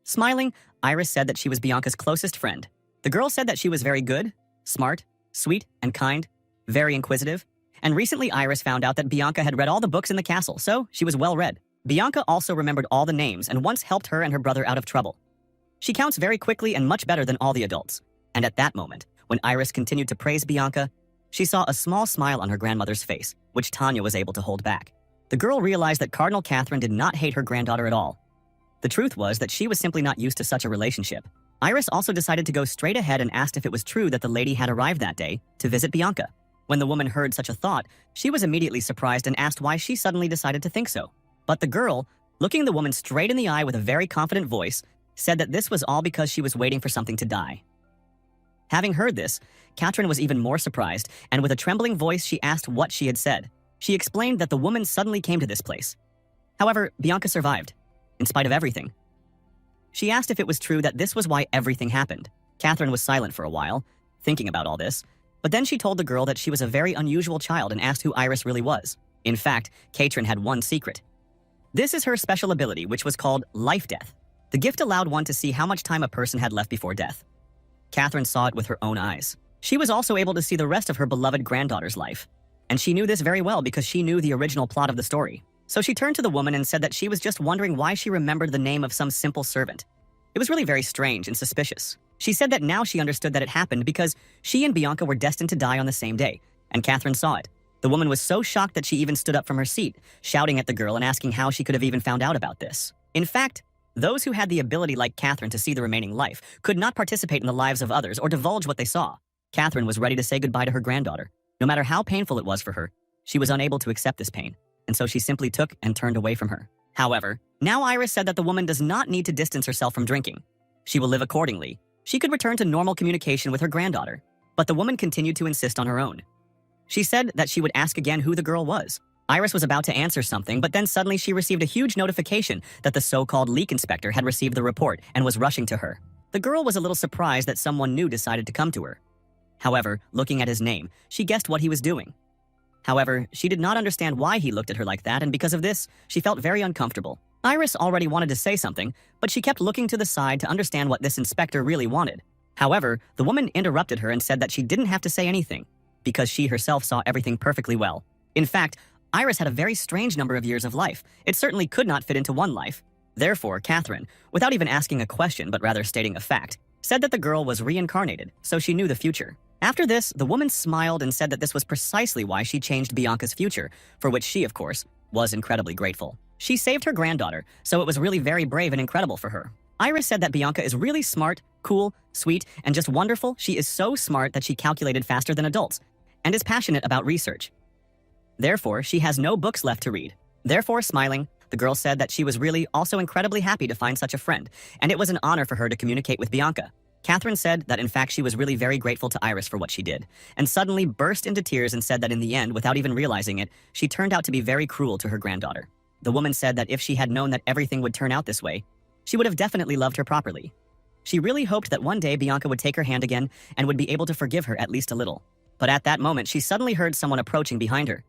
Smiling, Iris said that she was Bianca's closest friend. The girl said that she was very good, smart, sweet, and kind, very inquisitive. And recently Iris found out that Bianca had read all the books in the castle, so she was well read. Bianca also remembered all the names and once helped her and her brother out of trouble. She counts very quickly and much better than all the adults. And at that moment, when Iris continued to praise Bianca, she saw a small smile on her grandmother's face, which Tanya was able to hold back. The girl realized that Cardinal Catherine did not hate her granddaughter at all. The truth was that she was simply not used to such a relationship. Iris also decided to go straight ahead and asked if it was true that the lady had arrived that day to visit Bianca. When the woman heard such a thought, she was immediately surprised and asked why she suddenly decided to think so. But the girl, looking the woman straight in the eye with a very confident voice, said that this was all because she was waiting for something to die. Having heard this, Catherine was even more surprised, and with a trembling voice she asked what she had said. She explained that the woman suddenly came to this place. However, Bianca survived, in spite of everything. She asked if it was true that this was why everything happened. Catherine was silent for a while, thinking about all this, but then she told the girl that she was a very unusual child and asked who Iris really was. In fact, Catherine had one secret. This is her special ability, which was called life-death. The gift allowed one to see how much time a person had left before death. Catherine saw it with her own eyes. She was also able to see the rest of her beloved granddaughter's life. And she knew this very well because she knew the original plot of the story. So she turned to the woman and said that she was just wondering why she remembered the name of some simple servant. It was really very strange and suspicious. She said that now she understood that it happened because she and Bianca were destined to die on the same day, and Catherine saw it. The woman was so shocked that she even stood up from her seat, shouting at the girl and asking how she could have even found out about this. In fact, those who had the ability like Catherine to see the remaining life could not participate in the lives of others or divulge what they saw. Catherine was ready to say goodbye to her granddaughter. No matter how painful it was for her, she was unable to accept this pain, and so she simply took and turned away from her. However, now Iris said that the woman does not need to distance herself from drinking. She will live accordingly. She could return to normal communication with her granddaughter, but the woman continued to insist on her own. She said that she would ask again who the girl was. Iris was about to answer something, but then suddenly she received a huge notification that the so-called leak inspector had received the report and was rushing to her. The girl was a little surprised that someone new decided to come to her. However, looking at his name, she guessed what he was doing. However, she did not understand why he looked at her like that, and because of this, she felt very uncomfortable. Iris already wanted to say something, but she kept looking to the side to understand what this inspector really wanted. However, the woman interrupted her and said that she didn't have to say anything, because she herself saw everything perfectly well. In fact, Iris had a very strange number of years of life. It certainly could not fit into one life. Therefore, Catherine, without even asking a question but rather stating a fact, said that the girl was reincarnated, so she knew the future. After this, the woman smiled and said that this was precisely why she changed Bianca's future, for which she, of course, was incredibly grateful. She saved her granddaughter, so it was really very brave and incredible for her. Iris said that Bianca is really smart, cool, sweet, and just wonderful. She is so smart that she calculated faster than adults, and is passionate about research. Therefore, she has no books left to read. Therefore, smiling, the girl said that she was really also incredibly happy to find such a friend, and it was an honor for her to communicate with Bianca. Catherine said that in fact she was really very grateful to Iris for what she did, and suddenly burst into tears and said that in the end, without even realizing it, she turned out to be very cruel to her granddaughter. The woman said that if she had known that everything would turn out this way, she would have definitely loved her properly. She really hoped that one day Bianca would take her hand again and would be able to forgive her at least a little. But at that moment, she suddenly heard someone approaching behind her.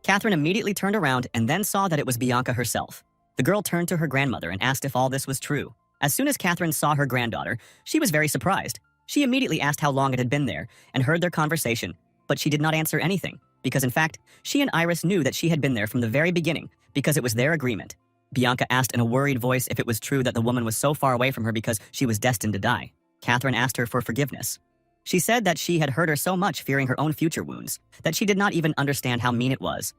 Catherine immediately turned around and then saw that it was Bianca herself. The girl turned to her grandmother and asked if all this was true. As soon as Catherine saw her granddaughter, she was very surprised. She immediately asked how long it had been there and heard their conversation, but she did not answer anything, because in fact, she and Iris knew that she had been there from the very beginning because it was their agreement. Bianca asked in a worried voice if it was true that the woman was so far away from her because she was destined to die. Catherine asked her for forgiveness. She said that she had hurt her so much fearing her own future wounds that she did not even understand how mean it was.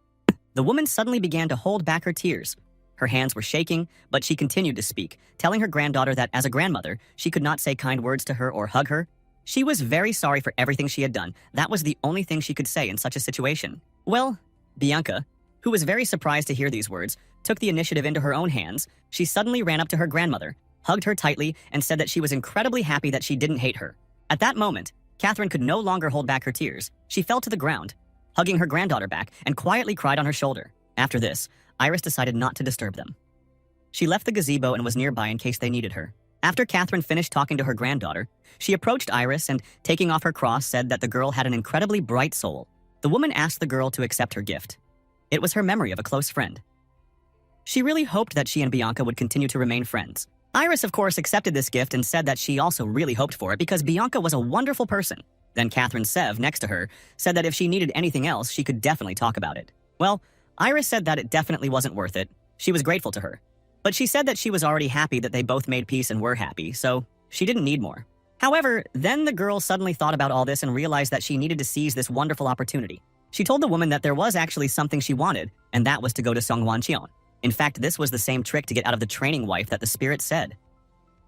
The woman suddenly began to hold back her tears. Her hands were shaking, but she continued to speak, telling her granddaughter that as a grandmother, she could not say kind words to her or hug her. She was very sorry for everything she had done. That was the only thing she could say in such a situation. Well, Bianca, who was very surprised to hear these words, took the initiative into her own hands. She suddenly ran up to her grandmother, hugged her tightly, and said that she was incredibly happy that she didn't hate her. At that moment, Catherine could no longer hold back her tears. She fell to the ground, hugging her granddaughter back, and quietly cried on her shoulder. After this, Iris decided not to disturb them. She left the gazebo and was nearby in case they needed her. After Catherine finished talking to her granddaughter, she approached Iris and, taking off her cross, said that the girl had an incredibly bright soul. The woman asked the girl to accept her gift. It was her memory of a close friend. She really hoped that she and Bianca would continue to remain friends. Iris, of course, accepted this gift and said that she also really hoped for it because Bianca was a wonderful person. Then Catherine Sev, next to her, said that if she needed anything else, she could definitely talk about it. Well, Iris said that it definitely wasn't worth it. She was grateful to her. But she said that she was already happy that they both made peace and were happy, so she didn't need more. However, then the girl suddenly thought about all this and realized that she needed to seize this wonderful opportunity. She told the woman that there was actually something she wanted, and that was to go to Songwancheon. In fact, this was the same trick to get out of the training wife that the spirit said.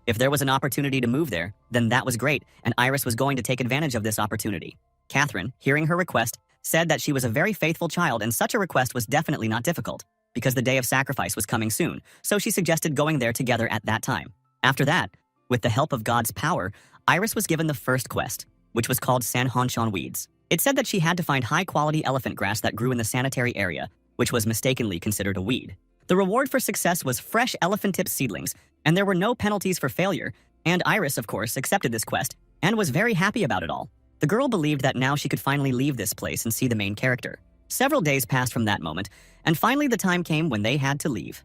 If there was an opportunity to move there, then that was great, and Iris was going to take advantage of this opportunity. Catherine, hearing her request, said that she was a very faithful child and such a request was definitely not difficult, because the day of sacrifice was coming soon, so she suggested going there together at that time. After that, with the help of God's power, Iris was given the first quest, which was called Sanhoncheon weeds. It said that she had to find high-quality elephant grass that grew in the sanitary area, which was mistakenly considered a weed. The reward for success was fresh elephant tip seedlings, and there were no penalties for failure, and Iris, of course, accepted this quest and was very happy about it all. The girl believed that now she could finally leave this place and see the main character. Several days passed from that moment, and finally the time came when they had to leave.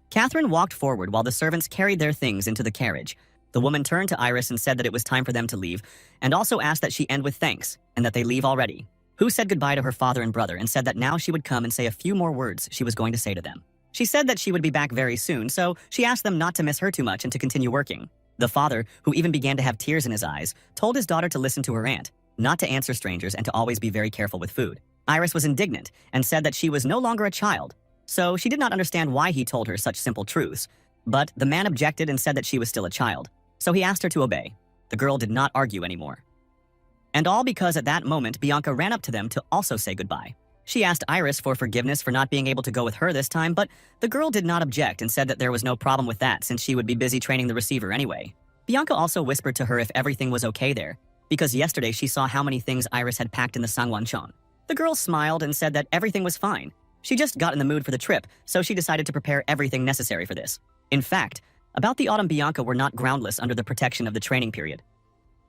Catherine walked forward while the servants carried their things into the carriage. The woman turned to Iris and said that it was time for them to leave, and also asked that she end with thanks, and that they leave already. Hu said goodbye to her father and brother and said that now she would come and say a few more words she was going to say to them. She said that she would be back very soon, so she asked them not to miss her too much and to continue working. The father, who even began to have tears in his eyes, told his daughter to listen to her aunt, not to answer strangers and to always be very careful with food. Iris was indignant and said that she was no longer a child, so she did not understand why he told her such simple truths. But the man objected and said that she was still a child, so he asked her to obey. The girl did not argue anymore. And all because at that moment Bianca ran up to them to also say goodbye. She asked Iris for forgiveness for not being able to go with her this time, but the girl did not object and said that there was no problem with that since she would be busy training the receiver anyway. Bianca also whispered to her if everything was okay there, because yesterday she saw how many things Iris had packed in the Sangwoncheon. The girl smiled and said that everything was fine. She just got in the mood for the trip, so she decided to prepare everything necessary for this. In fact, about the autumn Bianca were not groundless under the protection of the training period.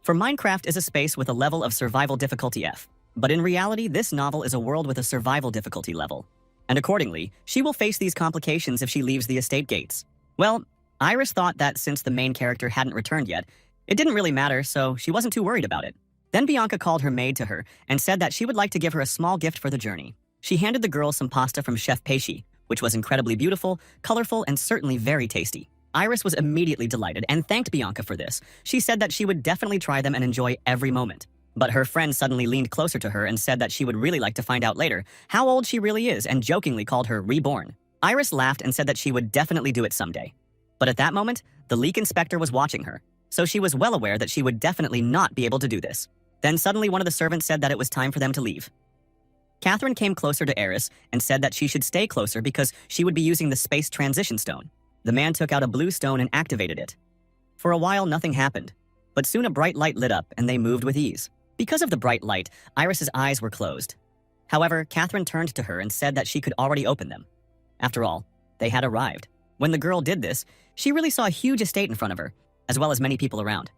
For Minecraft is a space with a level of survival difficulty F. But in reality, this novel is a world with a survival difficulty level. And accordingly, she will face these complications if she leaves the estate gates. Well, Iris thought that since the main character hadn't returned yet, it didn't really matter, so she wasn't too worried about it. Then Bianca called her maid to her and said that she would like to give her a small gift for the journey. She handed the girl some pasta from Chef Peishi, which was incredibly beautiful, colorful, and certainly very tasty. Iris was immediately delighted and thanked Bianca for this. She said that she would definitely try them and enjoy every moment. But her friend suddenly leaned closer to her and said that she would really like to find out later how old she really is and jokingly called her Reborn. Iris laughed and said that she would definitely do it someday. But at that moment, the leak inspector was watching her, so she was well aware that she would definitely not be able to do this. Then suddenly one of the servants said that it was time for them to leave. Catherine came closer to Eris and said that she should stay closer because she would be using the space transition stone. The man took out a blue stone and activated it. For a while, nothing happened, but soon a bright light lit up and they moved with ease. Because of the bright light, Iris's eyes were closed. However, Catherine turned to her and said that she could already open them. After all, they had arrived. When the girl did this, she really saw a huge estate in front of her. as well as many people around.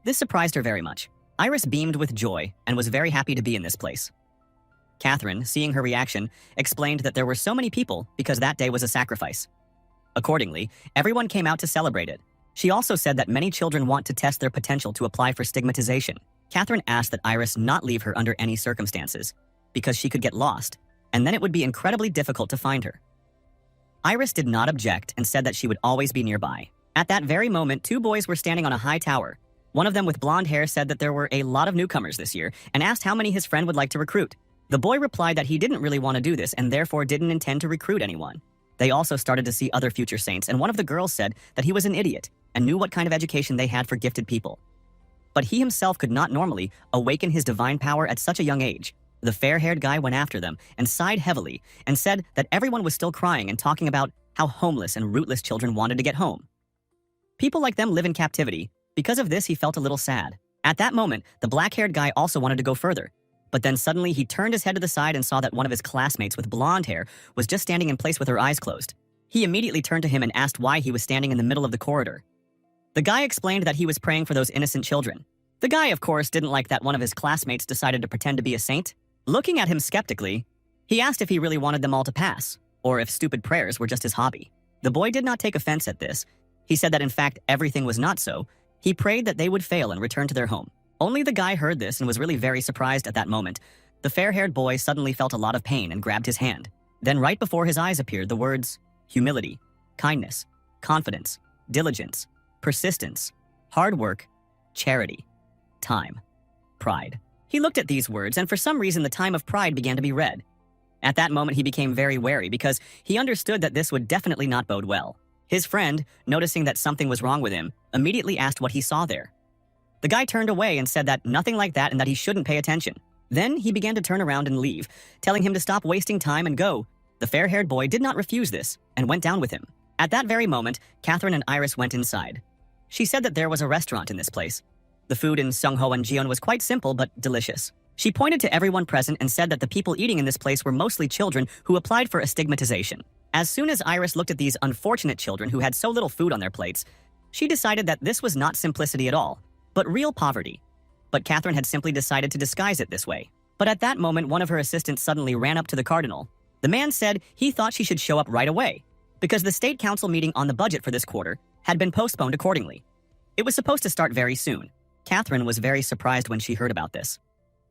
This surprised her very much. Iris beamed with joy and was very happy to be in this place. Catherine, seeing her reaction, explained that there were so many people because that day was a sacrifice. Accordingly, everyone came out to celebrate it. She also said that many children want to test their potential to apply for stigmatization. Catherine asked that Iris not leave her under any circumstances, because she could get lost, and then it would be incredibly difficult to find her. Iris did not object and said that she would always be nearby. At that very moment, two boys were standing on a high tower. One of them with blonde hair said that there were a lot of newcomers this year and asked how many his friend would like to recruit. The boy replied that he didn't really want to do this and therefore didn't intend to recruit anyone. They also started to see other future saints, and one of the girls said that he was an idiot and knew what kind of education they had for gifted people. But he himself could not normally awaken his divine power at such a young age. The fair-haired guy went after them and sighed heavily and said that everyone was still crying and talking about how homeless and rootless children wanted to get home. People like them live in captivity. Because of this, he felt a little sad. At that moment, the black-haired guy also wanted to go further. But then suddenly he turned his head to the side and saw that one of his classmates with blonde hair was just standing in place with her eyes closed. He immediately turned to him and asked why he was standing in the middle of the corridor. The guy explained that he was praying for those innocent children. The guy, of course, didn't like that one of his classmates decided to pretend to be a saint. Looking at him skeptically, he asked if he really wanted them all to pass, or if stupid prayers were just his hobby. The boy did not take offense at this. He said that in fact everything was not so. He prayed that they would fail and return to their home. Only the guy heard this and was really very surprised at that moment. The fair-haired boy suddenly felt a lot of pain and grabbed his hand. Then right before his eyes appeared the words humility, kindness, confidence, diligence, persistence, hard work, charity, time, pride. He looked at these words, and for some reason the time of pride began to be read. At that moment he became very wary because he understood that this would definitely not bode well. His friend, noticing that something was wrong with him, immediately asked what he saw there. The guy turned away and said that nothing like that and that he shouldn't pay attention. Then he began to turn around and leave, telling him to stop wasting time and go. The fair-haired boy did not refuse this and went down with him. At that very moment, Catherine and Iris went inside. She said that there was a restaurant in this place. The food in Sungho and Jeon was quite simple but delicious. She pointed to everyone present and said that the people eating in this place were mostly children who applied for astigmatization. As soon as Iris looked at these unfortunate children who had so little food on their plates, she decided that this was not simplicity at all, but real poverty. But Catherine had simply decided to disguise it this way. But at that moment, one of her assistants suddenly ran up to the cardinal. The man said he thought she should show up right away, because the state council meeting on the budget for this quarter had been postponed accordingly. It was supposed to start very soon. Catherine was very surprised when she heard about this.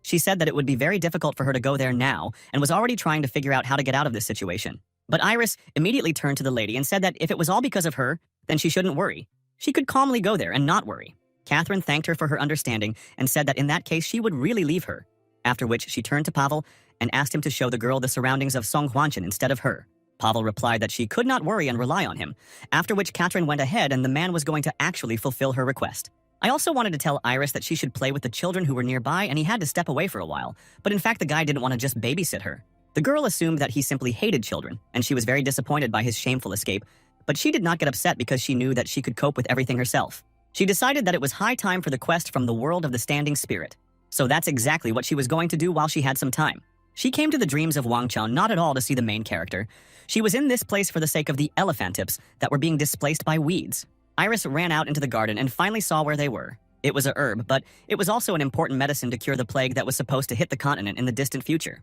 She said that it would be very difficult for her to go there now and was already trying to figure out how to get out of this situation. But Iris immediately turned to the lady and said that if it was all because of her, then she shouldn't worry. She could calmly go there and not worry. Catherine thanked her for her understanding and said that in that case she would really leave her, after which she turned to Pavel and asked him to show the girl the surroundings of Songhwanshan instead of her. Pavel replied that she could not worry and rely on him, after which Catherine went ahead and the man was going to actually fulfill her request. I also wanted to tell Iris that she should play with the children who were nearby and he had to step away for a while, but in fact the guy didn't want to just babysit her. The girl assumed that he simply hated children, and she was very disappointed by his shameful escape, but she did not get upset because she knew that she could cope with everything herself. She decided that it was high time for the quest from the world of the standing spirit. So that's exactly what she was going to do while she had some time. She came to the dreams of Wangchun not at all to see the main character. She was in this place for the sake of the elephantips that were being displaced by weeds. Iris ran out into the garden and finally saw where they were. It was a herb, but it was also an important medicine to cure the plague that was supposed to hit the continent in the distant future.